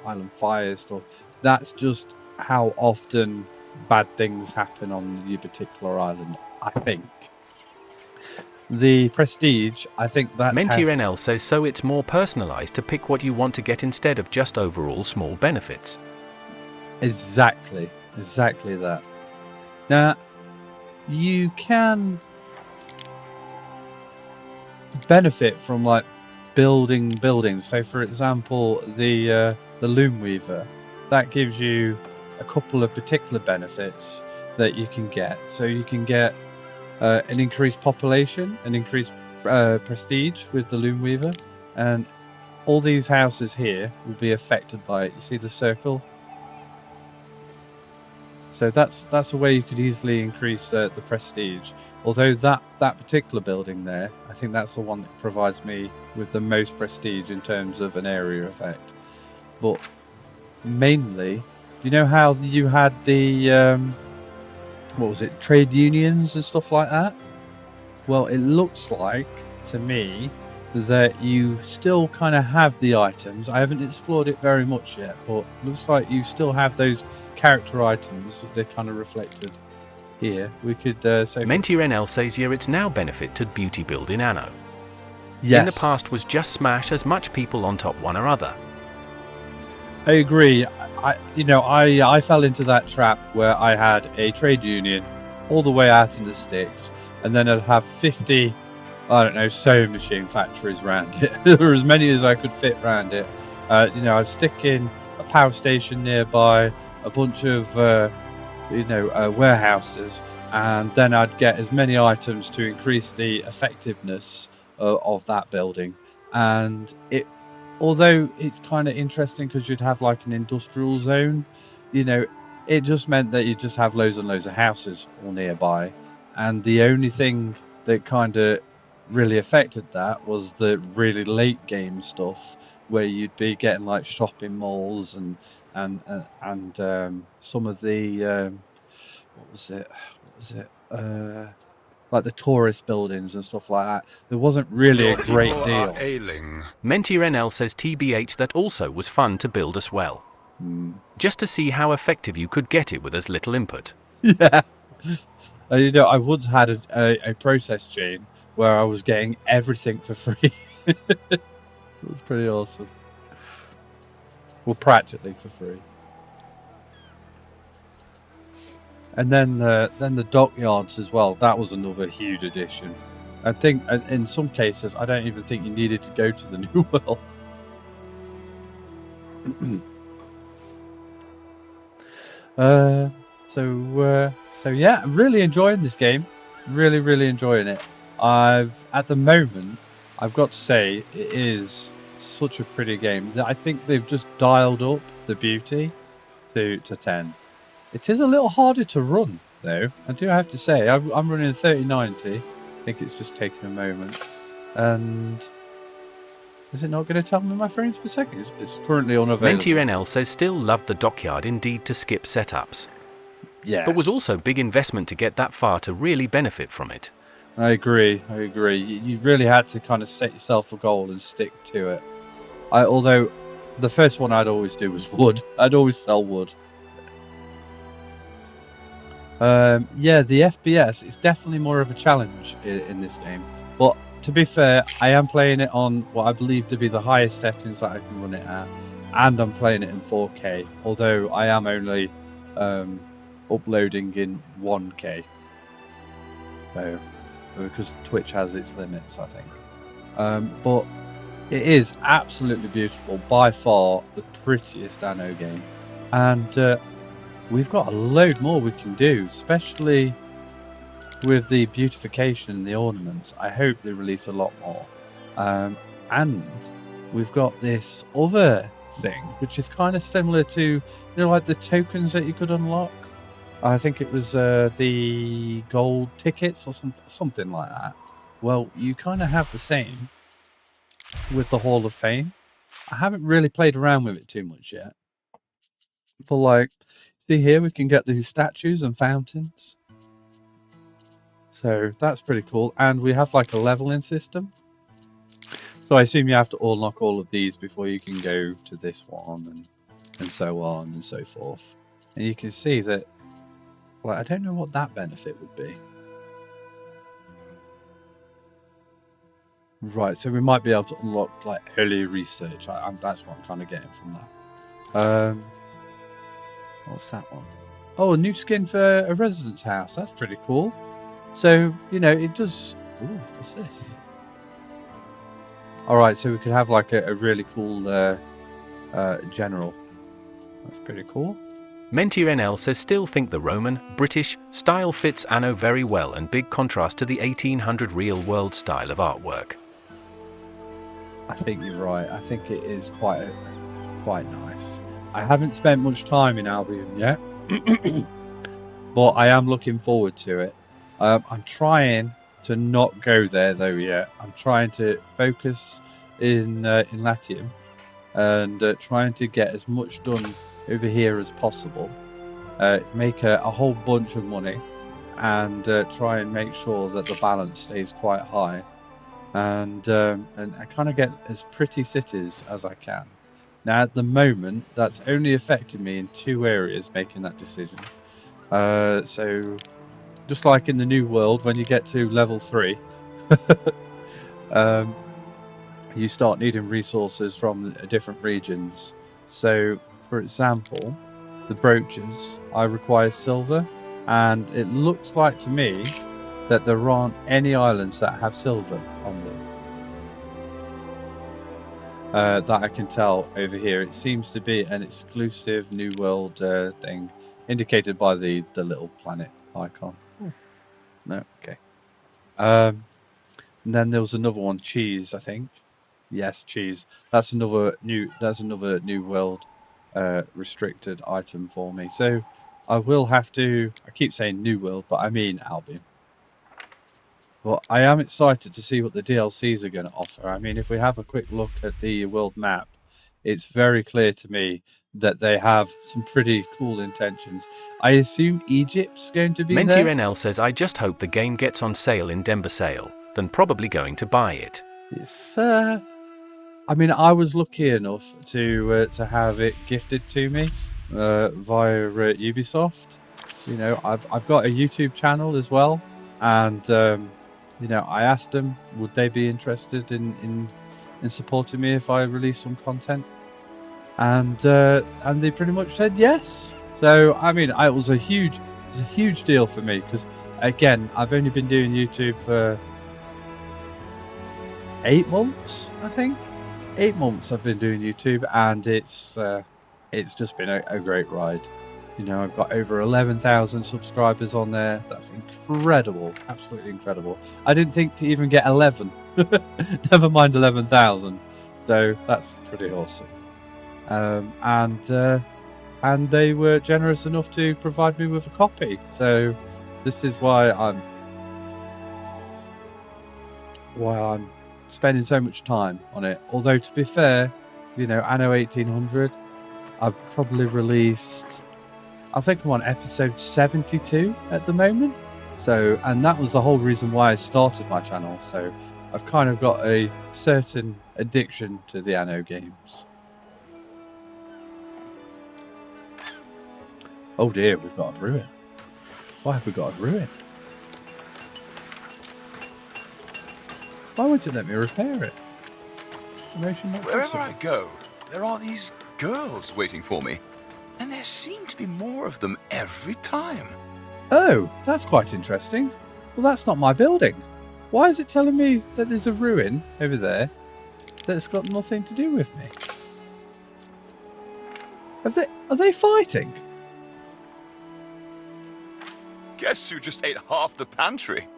island fire stuff, that's just how often bad things happen on your particular island, I think. the prestige, I think that's Mentir NL says so it's more personalized to pick what you want to get instead of just overall small benefits. Exactly that. Now, you can benefit from like building buildings. So, for example, the Loom Weaver, that gives you a couple of particular benefits that you can get. So you can get an increased population, an increased prestige with the Loom Weaver, and all these houses here will be affected by it. You see the circle? So that's a way you could easily increase the prestige. Although that particular building there, I think that's the one that provides me with the most prestige in terms of an area effect. But mainly, you know how you had the what was it, trade unions and stuff like that? Well, it looks like to me that you still kind of have the items. I haven't explored it very much yet, but it looks like you still have those character items. They're kind of reflected here. We could say Mentir NL says yeah, it's now benefit to beauty build in Anno. Yes. In the past was just smash as much people on top one or other. I agree. I fell into that trap where I had a trade union all the way out in the sticks, and then I'd have 50, I don't know, sewing machine factories around it. There were as many as I could fit around it. I'd stick in a power station nearby, a bunch of warehouses, and then I'd get as many items to increase the effectiveness of that building. And although it's kind of interesting because you'd have like an industrial zone, it just meant that you just have loads and loads of houses all nearby. And the only thing that kind of really affected that was the really late game stuff, where you'd be getting like shopping malls and some of the what was it like the tourist buildings and stuff like that. There wasn't really a great deal. Mentir NL says TBH that also was fun to build as well. Just to see how effective you could get it with as little input. Yeah. I once had a process chain where I was getting everything for free. It was pretty awesome. Well, practically for free. And then the dockyards as well. That was another huge addition. I think in some cases, I don't even think you needed to go to the new world. So yeah, I'm really enjoying this game. Really enjoying it. At the moment, I've got to say, it is such a pretty game. I think they've just dialed up the beauty to 10. It is a little harder to run, though. I do have to say, I'm running 3090. I think it's just taking a moment. And is it not going to tell me my frames per second? It's currently unavailable. Mentir NL says still loved the dockyard indeed to skip setups. Yes. But was also big investment to get that far to really benefit from it. I agree. You really had to kind of set yourself a goal and stick to it. Although the first one I'd always do was wood. I'd always sell wood. Yeah, the FPS is definitely more of a challenge in this game. But to be fair, I am playing it on what I believe to be the highest settings that I can run it at. And I'm playing it in 4K. Although I am only uploading in 1K. So, because Twitch has its limits, I think. But it is absolutely beautiful. By far the prettiest Anno game. And we've got a load more we can do, especially with the beautification and the ornaments. I hope they release a lot more. And we've got this other thing, which is kind of similar to, like the tokens that you could unlock. I think it was the gold tickets or something like that. Well, you kind of have the same with the Hall of Fame. I haven't really played around with it too much yet. But like, see here, we can get these statues and fountains. So that's pretty cool. And we have like a leveling system. So I assume you have to unlock all of these before you can go to this one and so on and so forth. And you can see that, well, I don't know what that benefit would be. Right, so we might be able to unlock like early research. That's what I'm kind of getting from that. What's that one? Oh, a new skin for a residence house. That's pretty cool. So, it does... Ooh, what's this? Alright, so we could have like a really cool general. That's pretty cool. Mentir NL says still think the Roman, British style fits Anno very well and big contrast to the 1800 real-world style of artwork. I think you're right. I think it is quite nice. I haven't spent much time in Albion yet, but I am looking forward to it. I'm trying to not go there though yet. I'm trying to focus in Latium and trying to get as much done over here as possible. Make a whole bunch of money and try and make sure that the balance stays quite high, and I kind of get as pretty cities as I can. Now at the moment that's only affected me in 2 areas making that decision. So just like in the new world, when you get to level 3 you start needing resources from different regions. So for example, the brooches, I require silver, and it looks like to me that there aren't any islands that have silver on them. That I can tell over here. It seems to be an exclusive New World thing, indicated by the little planet icon. No, okay. And then there was another one, cheese, I think. Yes, cheese. That's another New World restricted item for me. So I will have to... I keep saying New World, but I mean Albion. Well, I am excited to see what the DLCs are going to offer. I mean, if we have a quick look at the world map, it's very clear to me that they have some pretty cool intentions. I assume Egypt's going to be Mentir there. NL says, I just hope the game gets on sale in Denver sale, then probably going to buy it. It's, I mean, I was lucky enough to have it gifted to me via Ubisoft. I've got a YouTube channel as well, and I asked them would they be interested in supporting me if I release some content, and they pretty much said yes. So I mean, it was a huge deal for me, because again, I've only been doing YouTube for 8 months, I think. 8 months I've been doing YouTube, and it's just been a great ride. I've got over 11,000 subscribers on there. That's incredible, absolutely incredible. I didn't think to even get 11, never mind 11,000. So that's pretty awesome. And they were generous enough to provide me with a copy. So this is why I'm spending so much time on it. Although to be fair, Anno 1800, I've probably released, I think I'm on episode 72 at the moment. So, and that was the whole reason why I started my channel. So I've kind of got a certain addiction to the Anno games. Oh dear, we've got a ruin. Why have we got a ruin? Why won't it let me repair it? Wherever I go, there are these girls waiting for me. And there seem to be more of them every time. Oh, that's quite interesting. Well, that's not my building. Why is it telling me that there's a ruin over there that's got nothing to do with me? Are they fighting? Guess who just ate half the pantry?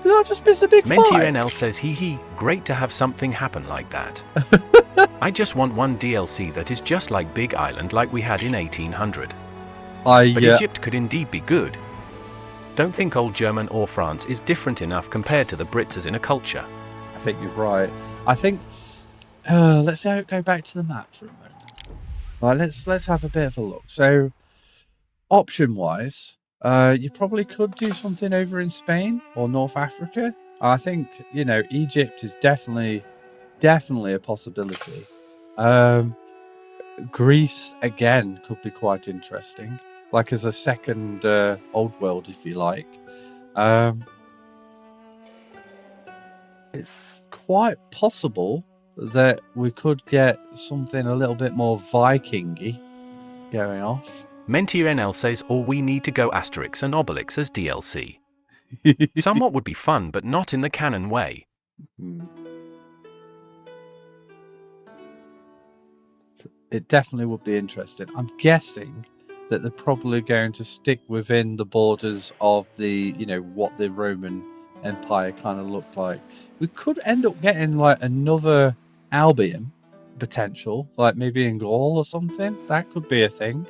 Did I just miss a big fight? Mentir NL says, hee, great to have something happen like that. I just want one DLC that is just like Big Island like we had in 1800. But Egypt could indeed be good. Don't think old German or France is different enough compared to the Brits as in a culture. I think you're right. I think... let's go back to the map for a moment. Right, let's have a bit of a look. So, option-wise, you probably could do something over in Spain or North Africa. I think, Egypt is definitely a possibility. Greece, again, could be quite interesting. Like as a second old world, if you like. it's quite possible that we could get something a little bit more Viking-y going off. Mentir NL says, or we need to go Asterix and Obelix as DLC. Somewhat would be fun, but not in the canon way. It definitely would be interesting. I'm guessing that they're probably going to stick within the borders of the, what the Roman Empire kind of looked like. We could end up getting like another Albion potential, like maybe in Gaul or something. That could be a thing.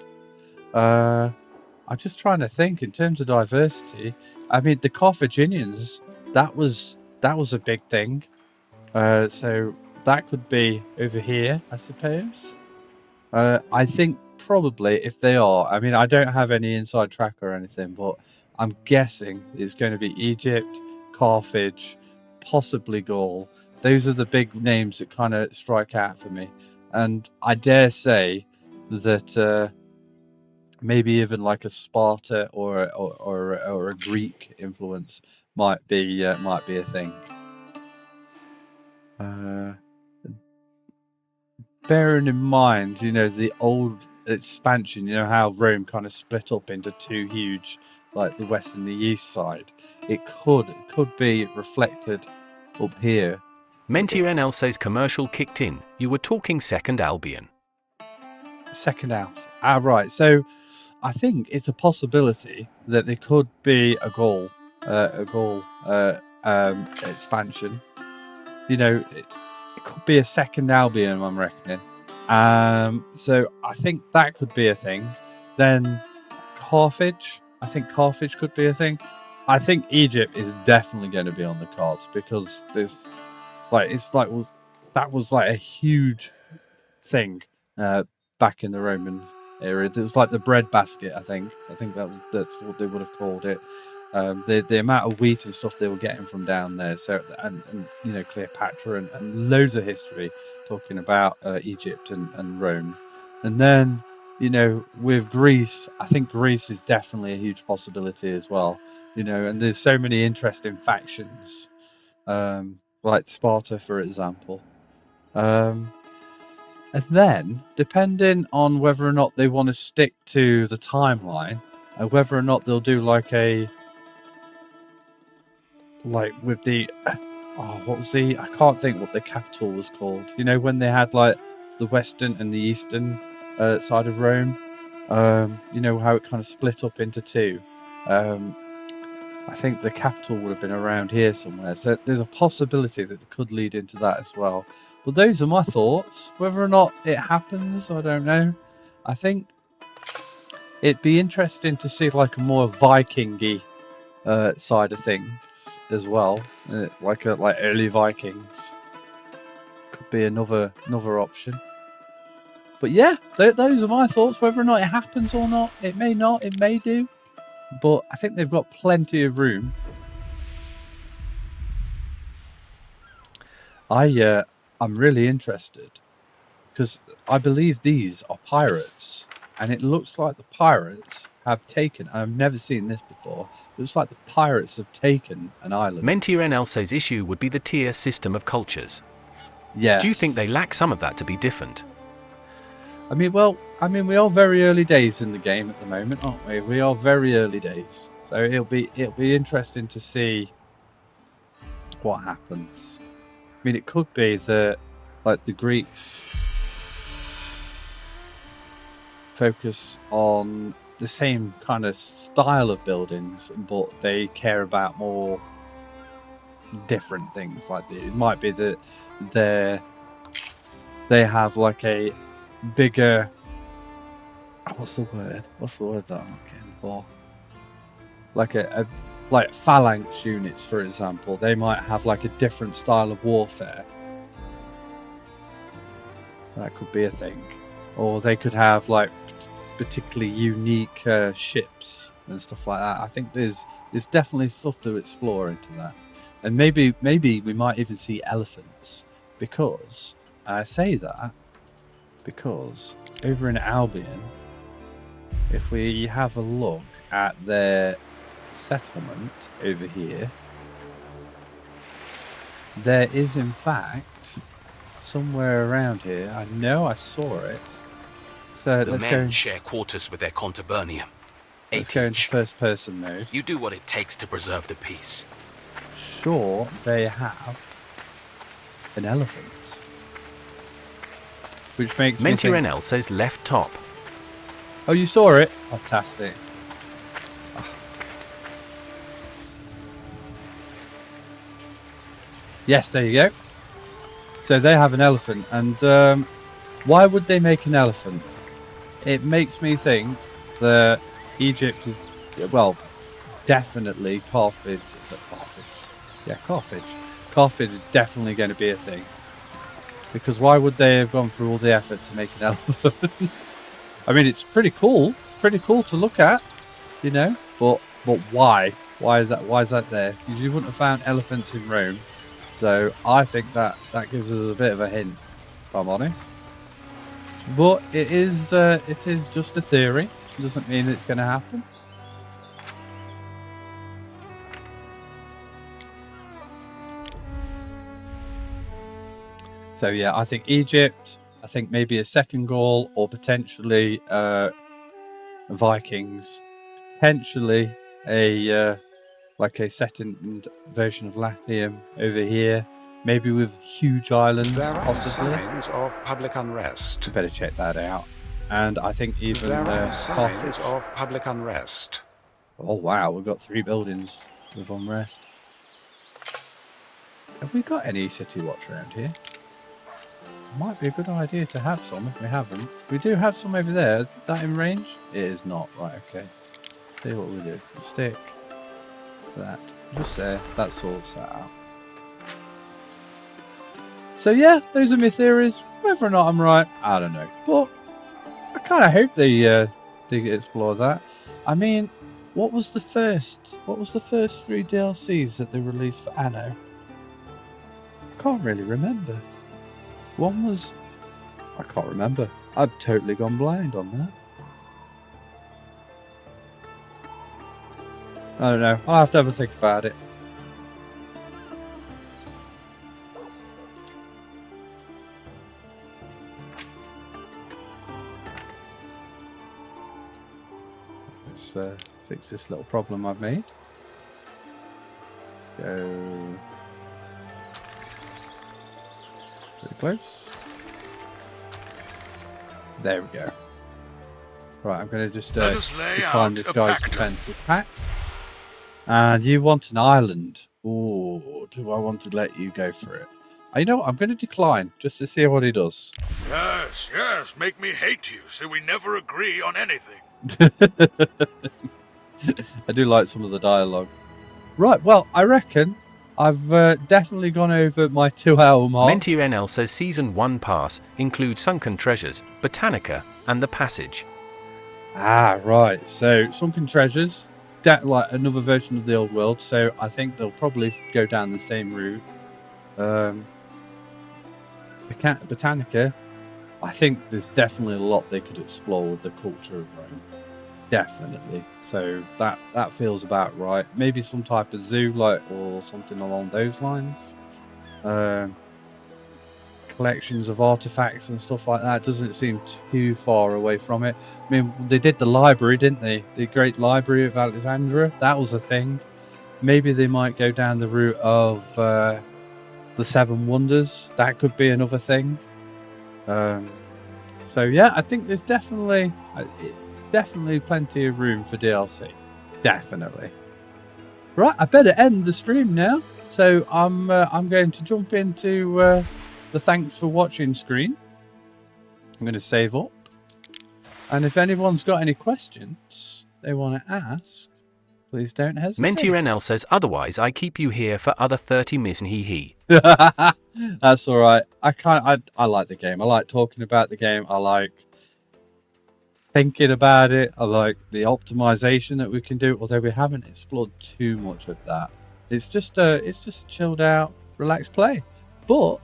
I'm just trying to think in terms of diversity. I mean, the Carthaginians, that was a big thing. So that could be over here, I suppose. I think probably if they are, I mean, I don't have any inside track or anything, but I'm guessing it's going to be Egypt, Carthage, possibly Gaul. Those are the big names that kind of strike out for me. And I dare say that maybe even like a Sparta or a Greek influence might be a thing. Bearing in mind, the old expansion, how Rome kind of split up into two huge, like the west and the east side. It could be reflected up here. Mentir NL says commercial kicked in. You were talking Second Albion. Second Albion. Right. So I think it's a possibility that there could be a Gaul expansion. It could be a second Albion, I'm reckoning. So I think that could be a thing. Then Carthage. I think Carthage could be a thing. I think Egypt is definitely going to be on the cards because there's that was like a huge thing back in the Roman era. It was like the bread basket. I think that's what they would have called it. The amount of wheat and stuff they were getting from down there. So and Cleopatra and loads of history talking about Egypt and Rome. And then with Greece, I think Greece is definitely a huge possibility as well. And there's so many interesting factions, like Sparta, for example. And then, depending on whether or not they want to stick to the timeline, and whether or not they'll do with the I can't think what the capital was called. When they had like the western and the eastern side of Rome, how it kind of split up into two. I think the capital would have been around here somewhere. So there's a possibility that it could lead into that as well. But those are my thoughts. Whether or not it happens, I don't know. I think it'd be interesting to see like a more Viking-y side of things as well. Like early Vikings. Could be another option. But yeah, those are my thoughts. Whether or not it happens or not, it may not, it may do. But I think they've got plenty of room. I'm really interested because I believe these are pirates, and it looks like the pirates have taken. I've never seen this before. It looks like the pirates have taken an island. Mentir NL says issue would be the tier system of cultures. Yes. Do you think they lack some of that to be different? I mean, we are very early days in the game at the moment, aren't we? We are very early days, so it'll be interesting to see what happens. I mean, it could be that like the Greeks focus on the same kind of style of buildings, but they care about more different things. Like it might be that they have like a bigger, what's the word that I'm looking for? Like phalanx units, for example. They might have like a different style of warfare. That could be a thing. Or they could have like particularly unique ships and stuff like that. I think there's definitely stuff to explore into that. And maybe we might even see elephants, because I say that because over in Albion, if we have a look at their settlement over here, there is in fact somewhere around here. I know I saw it. So The men share quarters with their contubernium. Let's go into first person mode. You do what it takes to preserve the peace. Sure, they have an elephant. Which makes me think... Mentirenl says left top. Oh, you saw it? Fantastic. Oh. Yes, there you go. So they have an elephant. And why would they make an elephant? It makes me think that Egypt is, well, definitely Carthage. Yeah, Carthage. Carthage is definitely going to be a thing. Because why would they have gone through all the effort to make an elephant? I mean, it's pretty cool. Pretty cool to look at, you know. But why? Why is that there? Because you wouldn't have found elephants in Rome. So I think that gives us a bit of a hint, if I'm honest. But it is just a theory. It doesn't mean it's going to happen. So yeah, I think Egypt. I think maybe a second Gaul, or potentially Vikings. Potentially a like a second version of Latium over here. Maybe with huge islands, there are possibly. Signs of public unrest. You better check that out. And I think even there are signs Carthage. of public unrest. Oh wow, we've got 3 buildings with unrest. Have we got any city watch around here? Might be a good idea to have some if we haven't. We do have some over there. Is that in range? It is not. Right, okay. See what we do. We'll stick that just there. That sorts that out. So yeah, those are my theories. Whether or not I'm right, I don't know. But I kind of hope they explore that. I mean, what was the first 3 DLCs that they released for Anno? I can't really remember. One was... I can't remember. I've totally gone blind on that. I don't know. I'll have to have a think about it. Let's fix this little problem I've made. Let's go... pretty close. There we go. Right, I'm going to just decline this guy's defensive pact. And you want an island. Ooh, do I want to let you go for it? You know what? I'm going to decline just to see what he does. Yes, yes, make me hate you so we never agree on anything. I do like some of the dialogue. Right, well, I reckon I've definitely gone over my 2-hour mark. MentiRNL says Season 1 pass includes Sunken Treasures, Botanica, and The Passage. Ah, right. So, Sunken Treasures, like another version of the old world. So, I think they'll probably go down the same route. Botanica, I think there's definitely a lot they could explore with the culture of Rome. Definitely. So that feels about right. Maybe some type of zoo, or something along those lines. Collections of artifacts and stuff like that doesn't seem too far away from it. I mean, they did the library, didn't they? The Great Library of Alexandria. That was a thing. Maybe they might go down the route of the 7 Wonders. That could be another thing. So yeah, I think there's definitely plenty of room for DLC. Definitely. Right, I better end the stream now. So I'm going to jump into the thanks for watching screen. I'm going to save up. And if anyone's got any questions they want to ask, please don't hesitate. MentiRNL says otherwise I keep you here for other 30 minutes. Hee. That's all right. I like the game. I like talking about the game. I like thinking about it. I like the optimization that we can do, although we haven't explored too much of that. It's just chilled out, relaxed play. But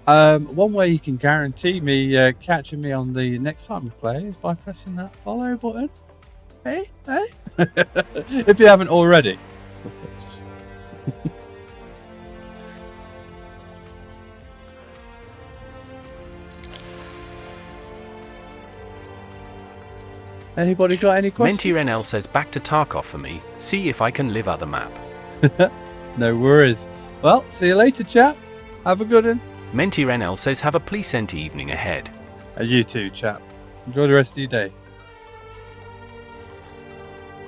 one way you can guarantee me catching me on the next time we play is by pressing that follow button. Hey, if you haven't already, of course. Anybody got any questions? Menti Renel says back to Tarkov for me. See if I can live other map. No worries. Well, see you later, chap. Have a good one. Menti Renel says have a pleasant evening ahead. And you too, chap. Enjoy the rest of your day.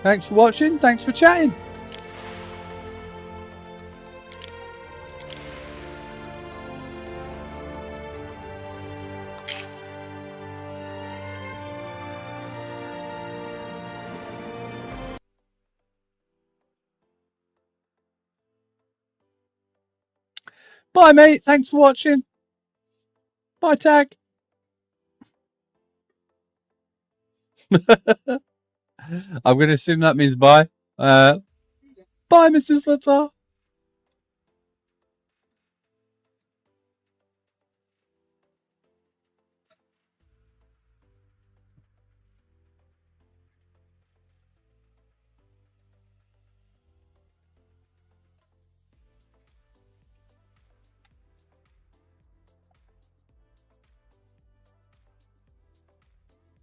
Thanks for watching. Thanks for chatting. Bye, mate. Thanks for watching. Bye, Tag. I'm going to assume that means bye. Bye, Mrs. SirLTAR.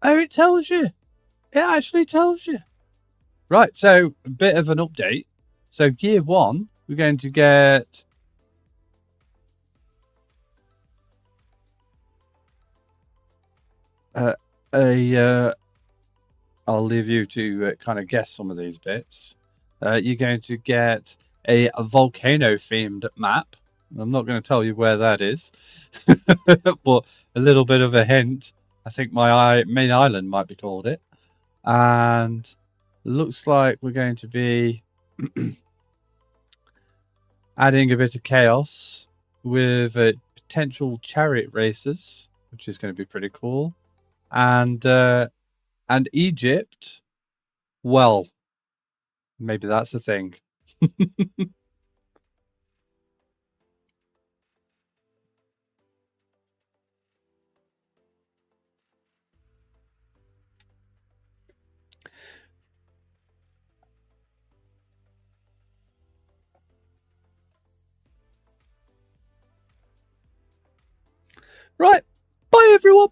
Oh, it tells you. It actually tells you. Right, so a bit of an update. So gear 1, we're going to get I'll leave you to kind of guess some of these bits. You're going to get a volcano themed map. I'm not going to tell you where that is, but a little bit of a hint. I think my main island might be called it. And looks like we're going to be adding a bit of chaos with potential chariot races, which is going to be pretty cool. And Egypt, well, maybe that's a thing. Right. Bye, everyone.